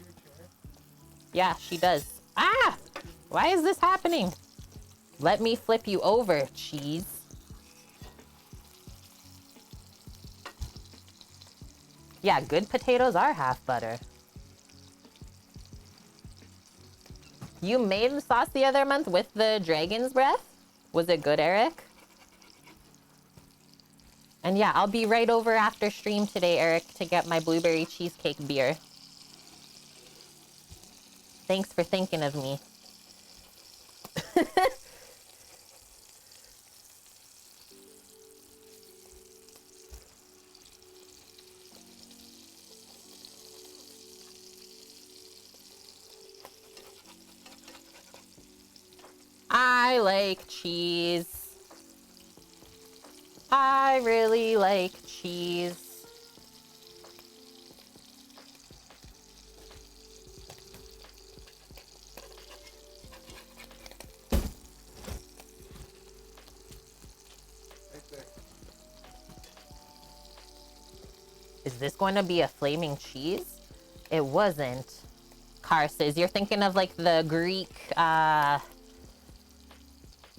Yeah, she does. Ah! Why is this happening? Let me flip you over, cheese. Yeah, good potatoes are half butter. You made the sauce the other month with the dragon's breath? Was it good, Eric? And yeah, I'll be right over after stream today, Eric, to get my blueberry cheesecake beer. Thanks for thinking of me. I like cheese. I really like cheese. Is this going to be a flaming cheese? It wasn't. Car says, you're thinking of like the Greek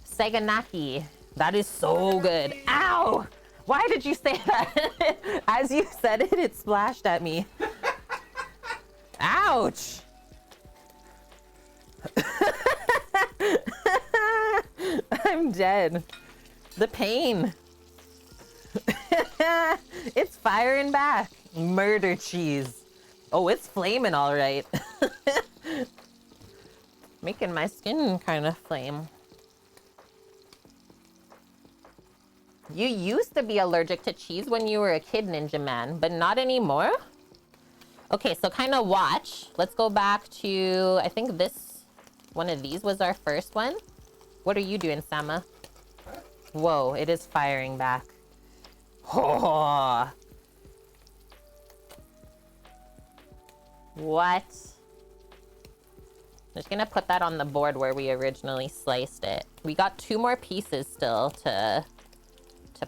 Saganaki. That is so good. Ow! Why did you say that? As you said it, it splashed at me. Ouch! I'm dead. The pain. It's firing back. Murder cheese. Oh, it's flaming all right. Making my skin kind of flame. You used to be allergic to cheese when you were a kid, Ninja Man, but not anymore? Okay, so kind of watch. Let's go back to, I think this, one of these was our first one. What are you doing, Sama? Whoa, it is firing back. Oh. What? I'm just gonna put that on the board where we originally sliced it. We got 2 more pieces still to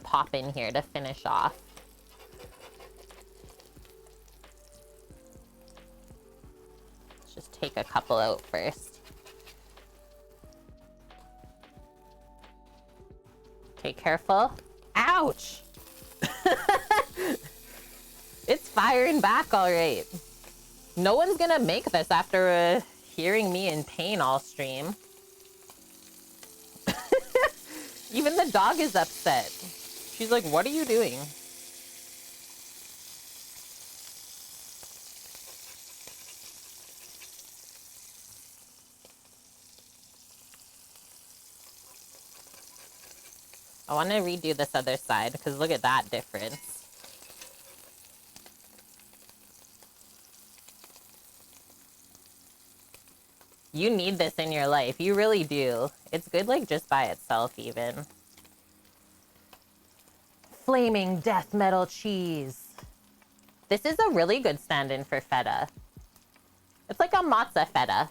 pop in here to finish off. Let's just take a couple out first. Okay, careful. Ouch! It's firing back all right. No one's gonna make this after hearing me in pain all stream. Even the dog is upset. She's like, what are you doing? I want to redo this other side because look at that difference. You need this in your life. You really do. It's good, like, just by itself, even. Flaming death metal cheese. This is a really good stand-in for feta. It's like a matzo feta.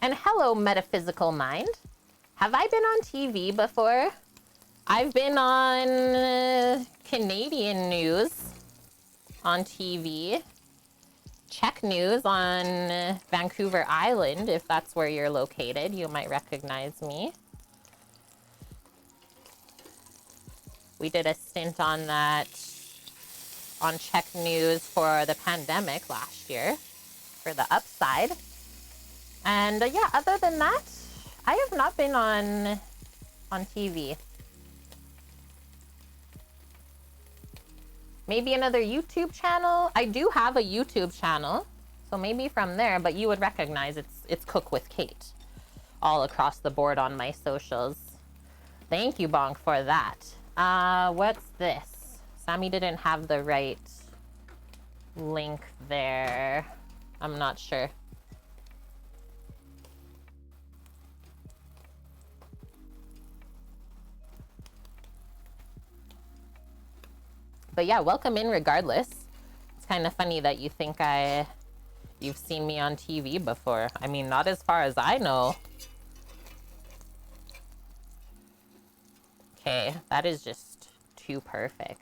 And hello, metaphysical mind. Have I been on TV before? I've been on Canadian news on TV. Czech news on Vancouver Island, if that's where you're located. You might recognize me. We did a stint on that on Czech news for the pandemic last year for the upside. And yeah, other than that, I have not been on TV. Maybe another YouTube channel. I do have a YouTube channel, so maybe from there, but you would recognize it's Cook with Kate all across the board on my socials. Thank you, Bonk, for that. What's this? Sammy didn't have the right link there. I'm not sure. But yeah, welcome in regardless. It's kind of funny that you think you've seen me on TV before. I mean, not as far as I know. Okay, that is just too perfect.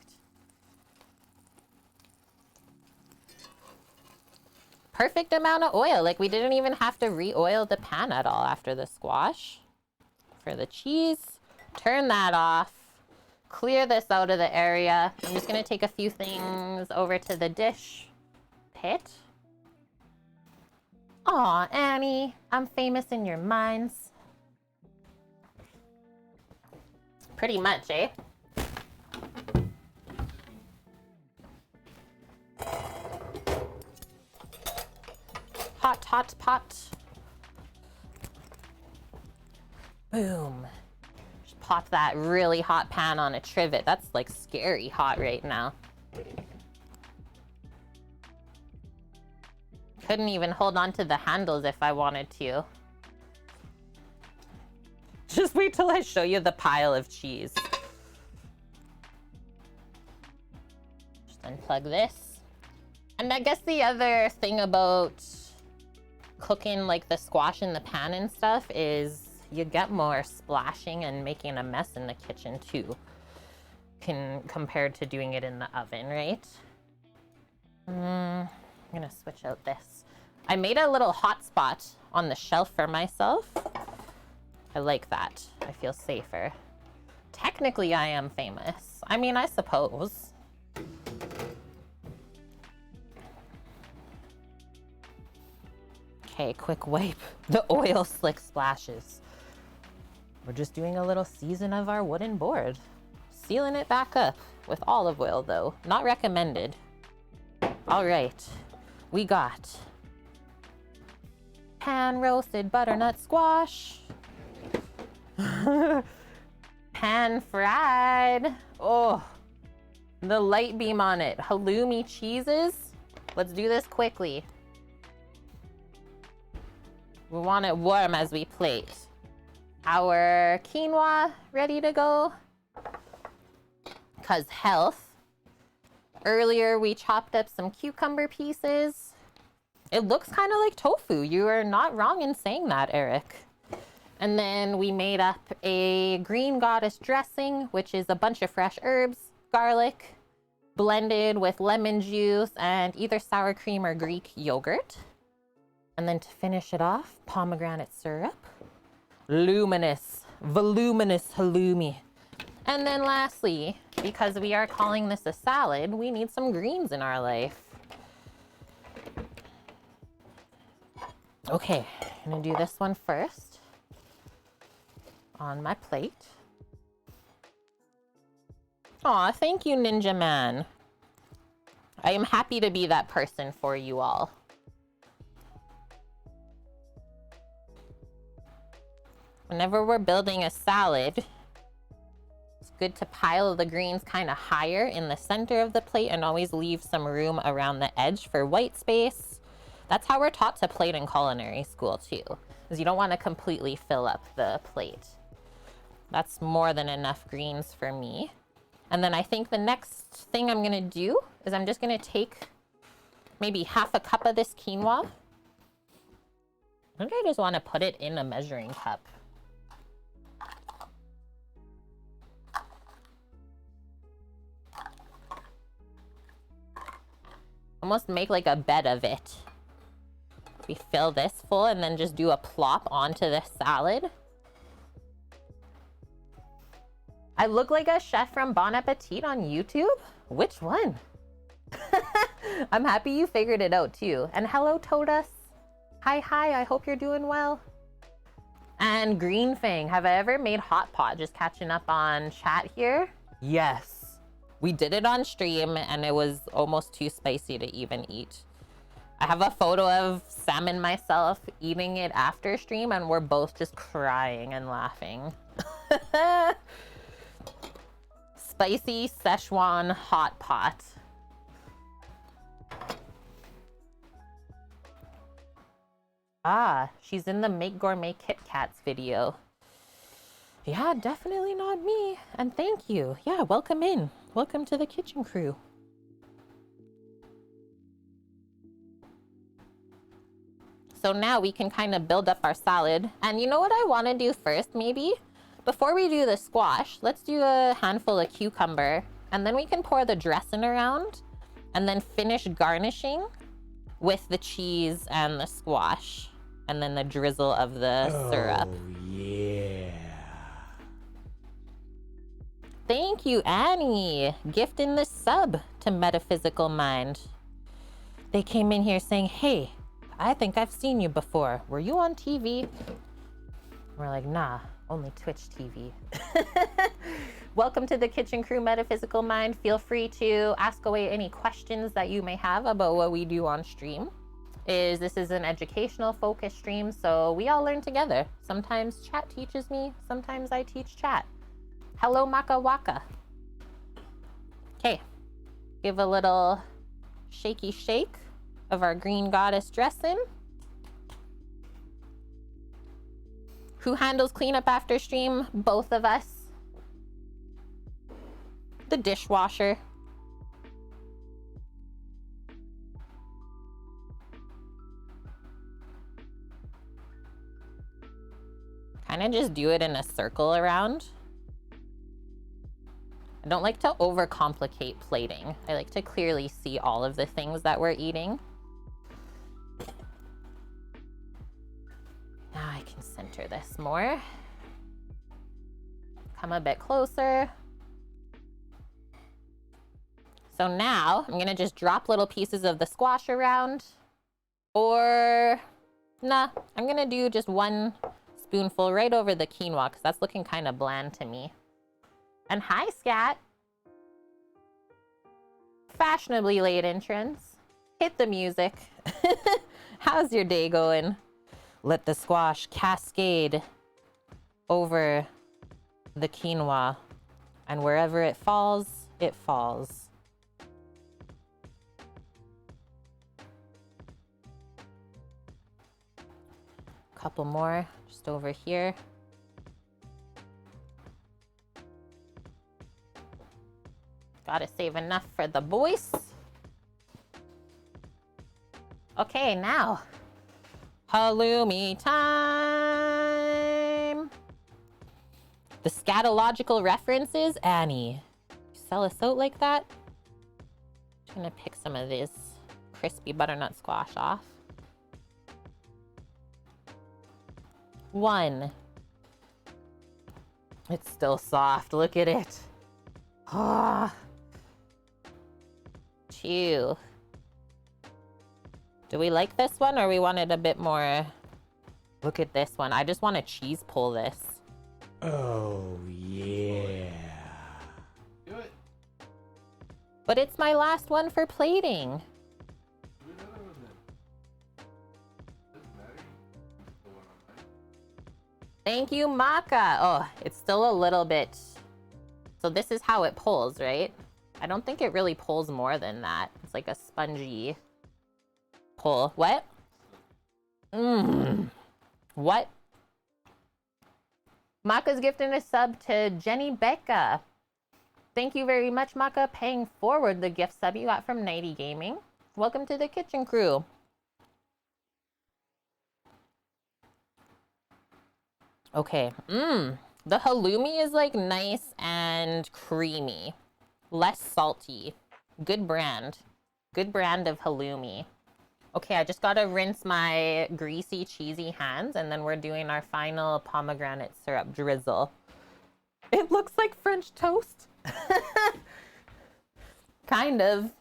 Perfect amount of oil. Like, we didn't even have to re-oil the pan at all after the squash. For the cheese, turn that off. Clear this out of the area. I'm just gonna take a few things over to the dish pit. Aw, Annie, I'm famous in your minds. Pretty much, eh? Hot, hot, pot. Boom. Pop that really hot pan on a trivet. That's like scary hot right now. Couldn't even hold on to the handles if I wanted to. Just wait till I show you the pile of cheese. Just unplug this. And I guess the other thing about cooking like the squash in the pan and stuff is you get more splashing and making a mess in the kitchen too, compared to doing it in the oven, right? I'm gonna switch out this. I made a little hot spot on the shelf for myself. I like that. I feel safer. Technically, I am famous. I mean, I suppose. Okay, quick wipe. The oil slick splashes. We're just doing a little season of our wooden board. Sealing it back up with olive oil though. Not recommended. All right, we got pan roasted butternut squash. Pan fried. Oh, the light beam on it. Halloumi cheeses. Let's do this quickly. We want it warm as we plate. Our quinoa ready to go. Cause health. Earlier we chopped up some cucumber pieces. It looks kind of like tofu. You are not wrong in saying that, Eric. And then we made up a green goddess dressing, which is a bunch of fresh herbs, garlic, blended with lemon juice and either sour cream or Greek yogurt. And then to finish it off, pomegranate syrup, voluminous halloumi. And then lastly, because we are calling this a salad, we need some greens in our life. Okay, I'm gonna do this one first on my plate. Aw, thank you, Ninja Man. I am happy to be that person for you all. Whenever we're building a salad, it's good to pile the greens kind of higher in the center of the plate and always leave some room around the edge for white space. That's how we're taught to plate in culinary school too, is you don't want to completely fill up the plate. That's more than enough greens for me. And then I think the next thing I'm gonna do is I'm just gonna take maybe half a cup of this quinoa. I think I just want to put it in a measuring cup. Almost make like a bed of it. We fill this full and then just do a plop onto the salad. I look like a chef from Bon Appetit on YouTube? Which one? I'm happy you figured it out too. And hello, Todas. Hi, I hope you're doing well. And Green Fang, have I ever made hot pot? Just catching up on chat here. Yes, we did it on stream and it was almost too spicy to even eat. I have a photo of Sam and myself eating it after stream and we're both just crying and laughing. Spicy Szechuan hot pot. Ah, she's in the Make Gourmet Kit Kats video. Yeah, definitely not me. And thank you. Yeah, welcome in. Welcome to the kitchen crew. So now we can kind of build up our salad. And you know what I want to do first, maybe? Before we do the squash, let's do a handful of cucumber. And then we can pour the dressing around. And then finish garnishing with the cheese and the squash. And then the drizzle of the syrup. Oh, yeah. Thank you, Annie. Gifting the sub to Metaphysical Mind. They came in here saying, hey, I think I've seen you before. Were you on TV? We're like, nah, only Twitch TV. Welcome to the kitchen crew, Metaphysical Mind. Feel free to ask away any questions that you may have about what we do on stream. This is an educational focused stream, so we all learn together. Sometimes chat teaches me, sometimes I teach chat. Hello, Maka Waka. Okay, give a little shaky shake of our green goddess dressing. Who handles cleanup after stream? Both of us. The dishwasher. Kind of just do it in a circle around. I don't like to overcomplicate plating. I like to clearly see all of the things that we're eating. Now I can center this more. Come a bit closer. So now I'm gonna just drop little pieces of the squash around. Or, nah, I'm gonna do just one spoonful right over the quinoa because that's looking kind of bland to me. And hi, Scat. Fashionably late entrance. Hit the music. How's your day going? Let the squash cascade over the quinoa. And wherever it falls, it falls. couple more just over here. Gotta save enough for the boys. Okay, now, halloumi time. The scatological references, Annie. You sell us out like that? I'm gonna pick some of this crispy butternut squash off. 1. It's still soft, look at it. Ah. 2. Do we like this one or we wanted a bit more? Look at this one. I just want to cheese pull this. Oh, yeah. Do it. But it's my last one for plating. Do another one then. Doesn't matter. The one on mine. Thank you, Maka. Oh, it's still a little bit. So this is how it pulls, right? I don't think it really pulls more than that. It's like a spongy pull. What? What? Maka's gifting a sub to Jenny Becca. Thank you very much, Maka, paying forward the gift sub you got from Nighty Gaming. Welcome to the kitchen crew. Okay. The halloumi is like nice and creamy. Less salty. Good brand. Good brand of halloumi. Okay, I just gotta rinse my greasy, cheesy hands, and then we're doing our final pomegranate syrup drizzle. It looks like French toast. Kind of.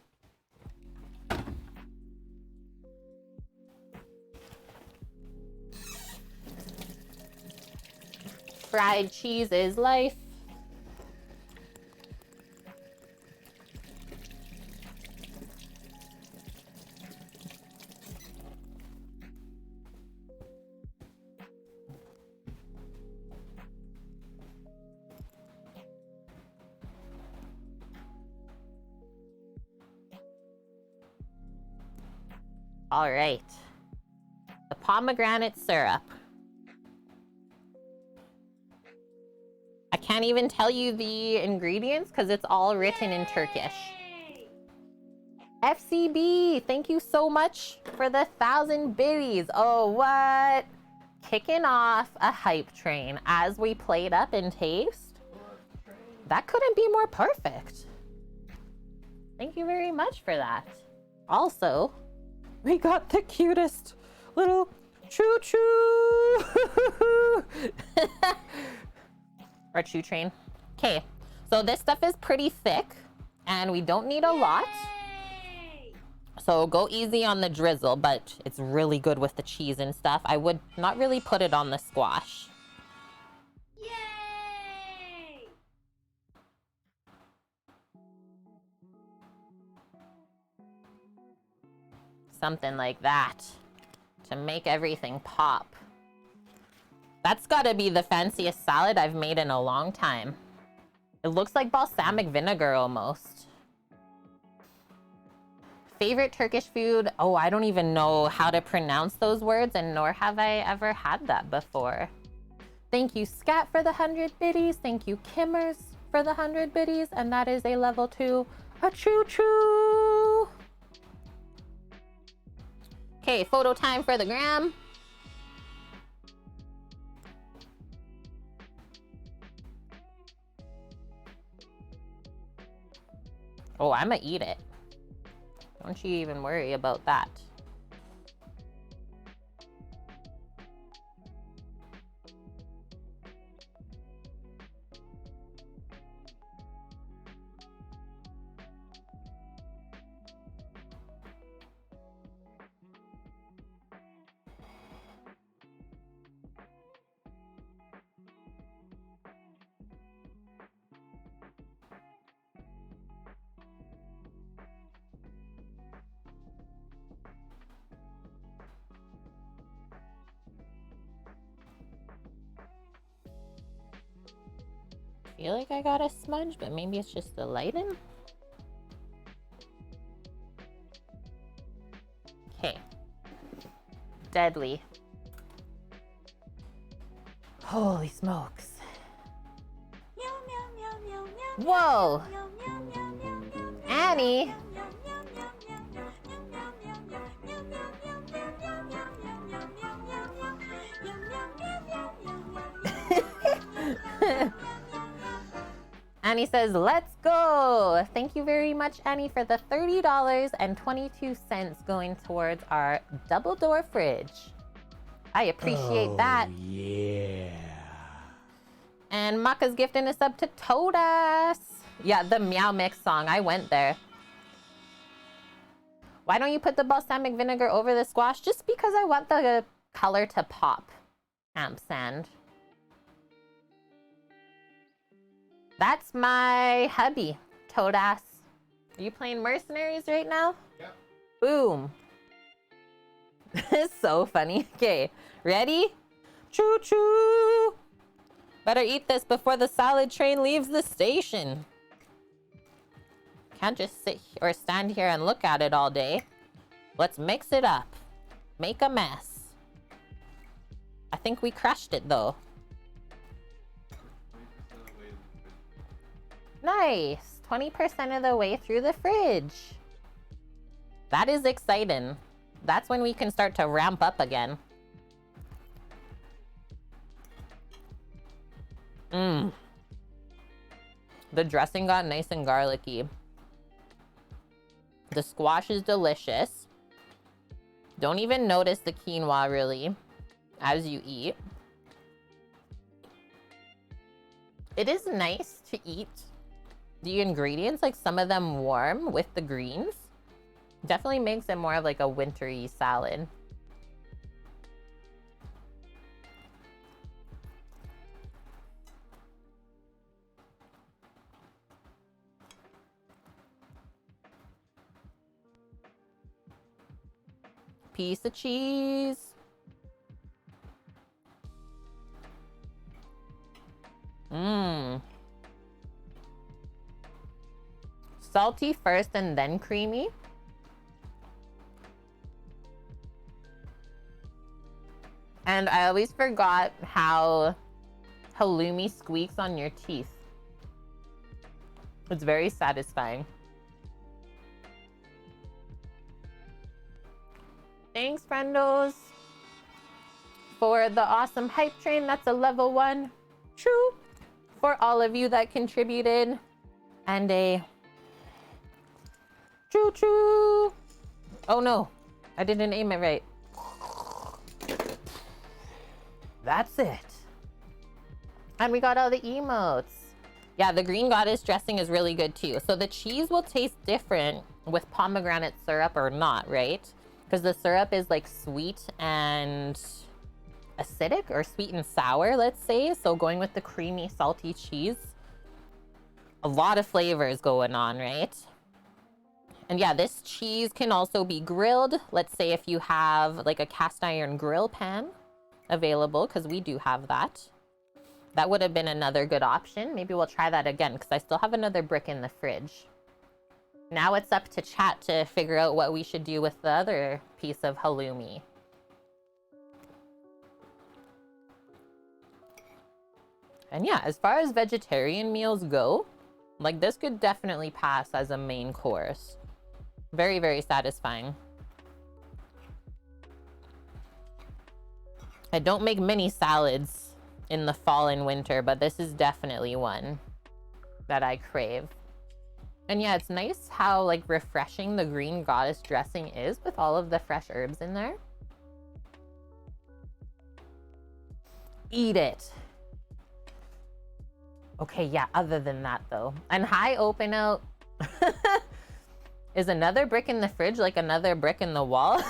Fried cheese is life. All right, the pomegranate syrup. I can't even tell you the ingredients because it's all written in Turkish. FCB, thank you so much for the 1,000 biddies. Oh, what? Kicking off a hype train as we plate up and taste. That couldn't be more perfect. Thank you very much for that. Also, we got the cutest little choo-choo. Our choo train. Okay, so this stuff is pretty thick and we don't need a lot. So go easy on the drizzle, but it's really good with the cheese and stuff. I would not really put it on the squash. Yay! Something like that to make everything pop. That's gotta be the fanciest salad I've made in a long time. It looks like balsamic vinegar almost. Favorite Turkish food? Oh, I don't even know how to pronounce those words, and nor have I ever had that before. Thank you, Scat, for the 100 biddies. Thank you, Kimmers, for the 100 biddies. And that is a level 2. A choo-choo! Okay, photo time for the gram. Oh, I'ma eat it. Don't you even worry about that. I feel like I got a smudge, but maybe it's just the lighting. Okay. Deadly. Holy smokes. Whoa. Annie. Annie says, let's go. Thank you very much, Annie, for the $30.22 going towards our double door fridge. I appreciate that. Yeah. And Maka's gifting us up to Todas. Yeah, the Meow Mix song. I went there. Why don't you put the balsamic vinegar over the squash? Just because I want the color to pop. Ampersand. That's my hubby, Todas. Are you playing Mercenaries right now? Yep. Boom. It's so funny. Okay, ready? Choo choo. Better eat this before the salad train leaves the station. Can't just sit or stand here and look at it all day. Let's mix it up. Make a mess. I think we crushed it though. Nice. 20% of the way through the fridge. That is exciting. That's when we can start to ramp up again. Mmm. The dressing got nice and garlicky. The squash is delicious. Don't even notice the quinoa really as you eat. It is nice to eat the ingredients, like some of them warm with the greens. Definitely makes it more of like a wintry salad. Piece of cheese. Mmm. Salty first and then creamy. And I always forgot how halloumi squeaks on your teeth. It's very satisfying. Thanks, friendos, for the awesome hype train. That's a level 1. True. For all of you that contributed. And a choo choo. Oh no, I didn't aim it right. That's it. And we got all the emotes. Yeah, the green goddess dressing is really good too. So the cheese will taste different with pomegranate syrup or not, right? Because the syrup is like sweet and acidic, or sweet and sour, let's say. So going with the creamy, salty cheese, a lot of flavors going on, right? And yeah, this cheese can also be grilled. Let's say if you have like a cast iron grill pan available, because we do have that. That would have been another good option. Maybe we'll try that again, because I still have another brick in the fridge. Now it's up to chat to figure out what we should do with the other piece of halloumi. And yeah, as far as vegetarian meals go, like this could definitely pass as a main course. Very, very satisfying. I don't make many salads in the fall and winter, but this is definitely one that I crave. And yeah, it's nice how like refreshing the green goddess dressing is with all of the fresh herbs in there. Eat it. Okay, yeah, other than that though. And hi, open out. Is another brick in the fridge like another brick in the wall?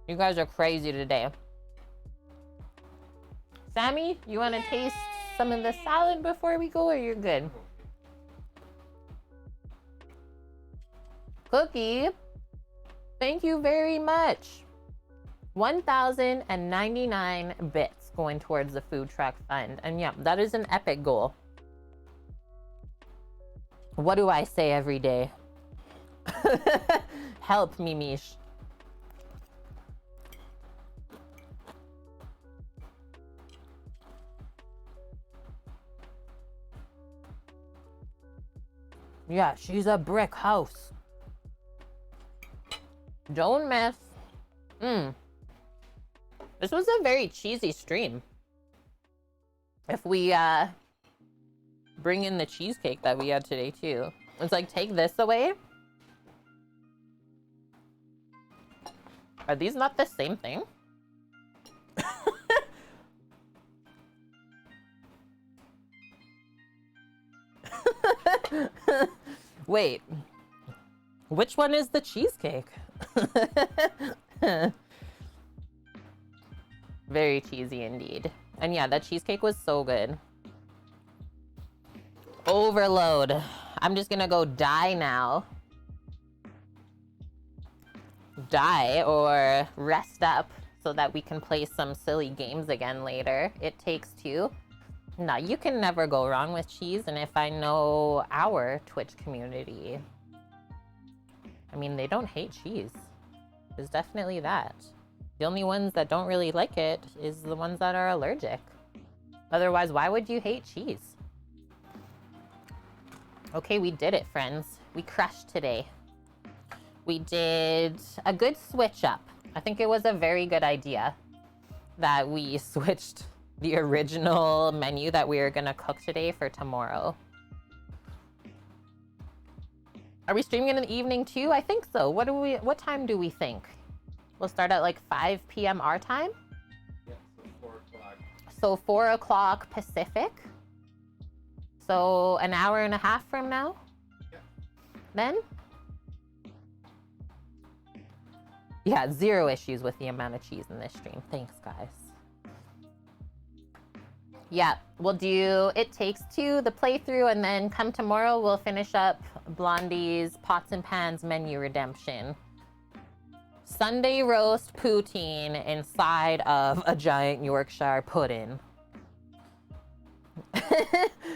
You guys are crazy today. Sammy, you want to taste some of the salad before we go, or you're good? Cookie, thank you very much. 1,099 bits going towards the food truck fund. And yeah, that is an epic goal. What do I say every day? Help, Mimish. Yeah, she's a brick house. Don't mess. This was a very cheesy stream. If we bring in the cheesecake that we had today too. It's like, take this away. Are these not the same thing? Wait, which one is the cheesecake? Very cheesy indeed. And yeah, that cheesecake was so good. Overload. I'm just gonna go die now. Die or rest up so that we can play some silly games again later. It Takes Two. No, you can never go wrong with cheese. And if I know our Twitch community, I mean, they don't hate cheese. There's definitely that. The only ones that don't really like it is the ones that are allergic. Otherwise, why would you hate cheese? Okay, we did it, friends. We crushed today. We did a good switch up. I think it was a very good idea that we switched the original menu that we were gonna cook today for tomorrow. Are we streaming in the evening too? I think so. What time do we think? We'll start at like 5 p.m. our time? Yeah, so 4 o'clock. So 4 o'clock Pacific. So an hour and a half from now? Yeah. Then? Yeah, zero issues with the amount of cheese in this stream. Thanks, guys. Yeah, we'll do It Takes Two, the playthrough, and then come tomorrow, we'll finish up Blondie's Pots and Pans menu redemption. Sunday roast poutine inside of a giant Yorkshire pudding.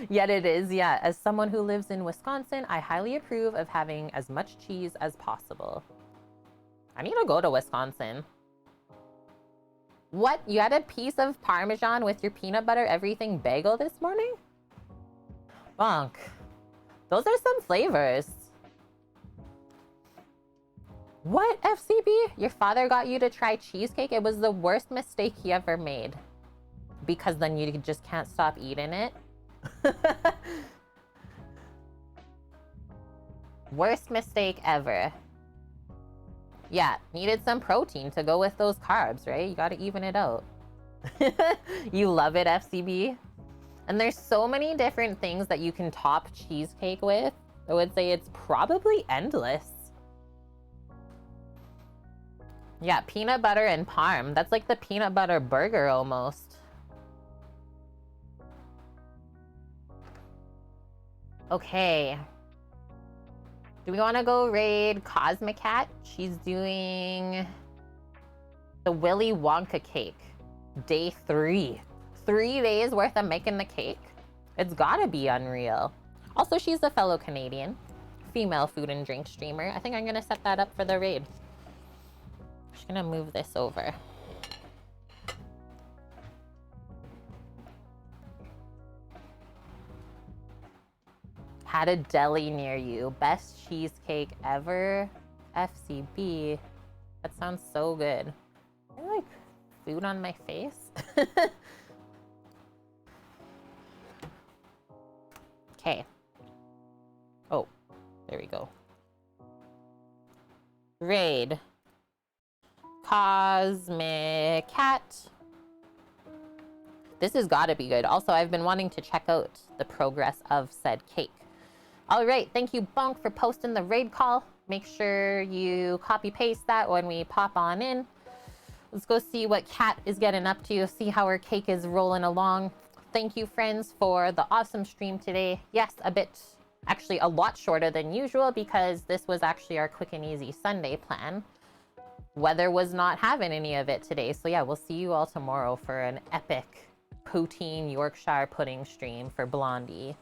Yet it is, yeah. As someone who lives in Wisconsin, I highly approve of having as much cheese as possible. I need to go to Wisconsin. What? You had a piece of Parmesan with your peanut butter everything bagel this morning? Bonk. Those are some flavors. What, FCB? Your father got you to try cheesecake? It was the worst mistake he ever made. Because then you just can't stop eating it. Worst mistake ever. Yeah, needed some protein to go with those carbs, right? You gotta even it out. You love it, FCB? And there's so many different things that you can top cheesecake with. I would say it's probably endless. Yeah, peanut butter and parm. That's like the peanut butter burger almost. Okay. Do we want to go raid Cosmic Cat? She's doing the Willy Wonka cake. Day 3. 3 days worth of making the cake. It's gotta be unreal. Also, she's a fellow Canadian, female food and drink streamer. I think I'm gonna set that up for the raid. Just gonna move this over. Had a deli near you. Best cheesecake ever. FCB. That sounds so good. I like food on my face. Okay. Oh, there we go. Raid. Cosmic Cat. This has got to be good. Also, I've been wanting to check out the progress of said cake. All right, thank you, Bonk, for posting the raid call. Make sure you copy paste that when we pop on in. Let's go see what Kat is getting up to, see how her cake is rolling along. Thank you, friends, for the awesome stream today. Yes, actually a lot shorter than usual because this was actually our quick and easy Sunday plan. Weather was not having any of it today. So yeah, we'll see you all tomorrow for an epic poutine Yorkshire pudding stream for Blondie.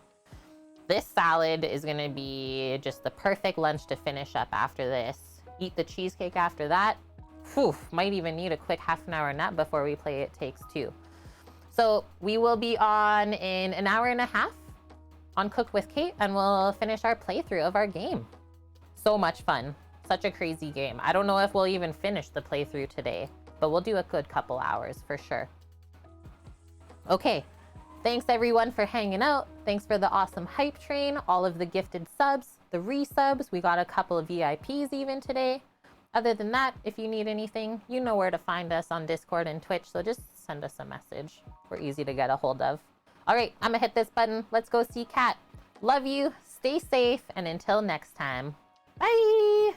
This salad is gonna be just the perfect lunch to finish up after this. eat the cheesecake after that. Phew, might even need a quick half an hour nap before we play It Takes Two. So we will be on in an hour and a half on Cook with Kate, and we'll finish our playthrough of our game. So much fun. Such a crazy game. I don't know if we'll even finish the playthrough today, but we'll do a good couple hours for sure. Okay, thanks everyone for hanging out. Thanks for the awesome hype train, all of the gifted subs, the resubs. We got a couple of VIPs even today. Other than that, if you need anything, you know where to find us on Discord and Twitch, so just send us a message. We're easy to get a hold of. All right, I'm gonna hit this button. Let's go see Kat. Love you, stay safe, and until next time, bye!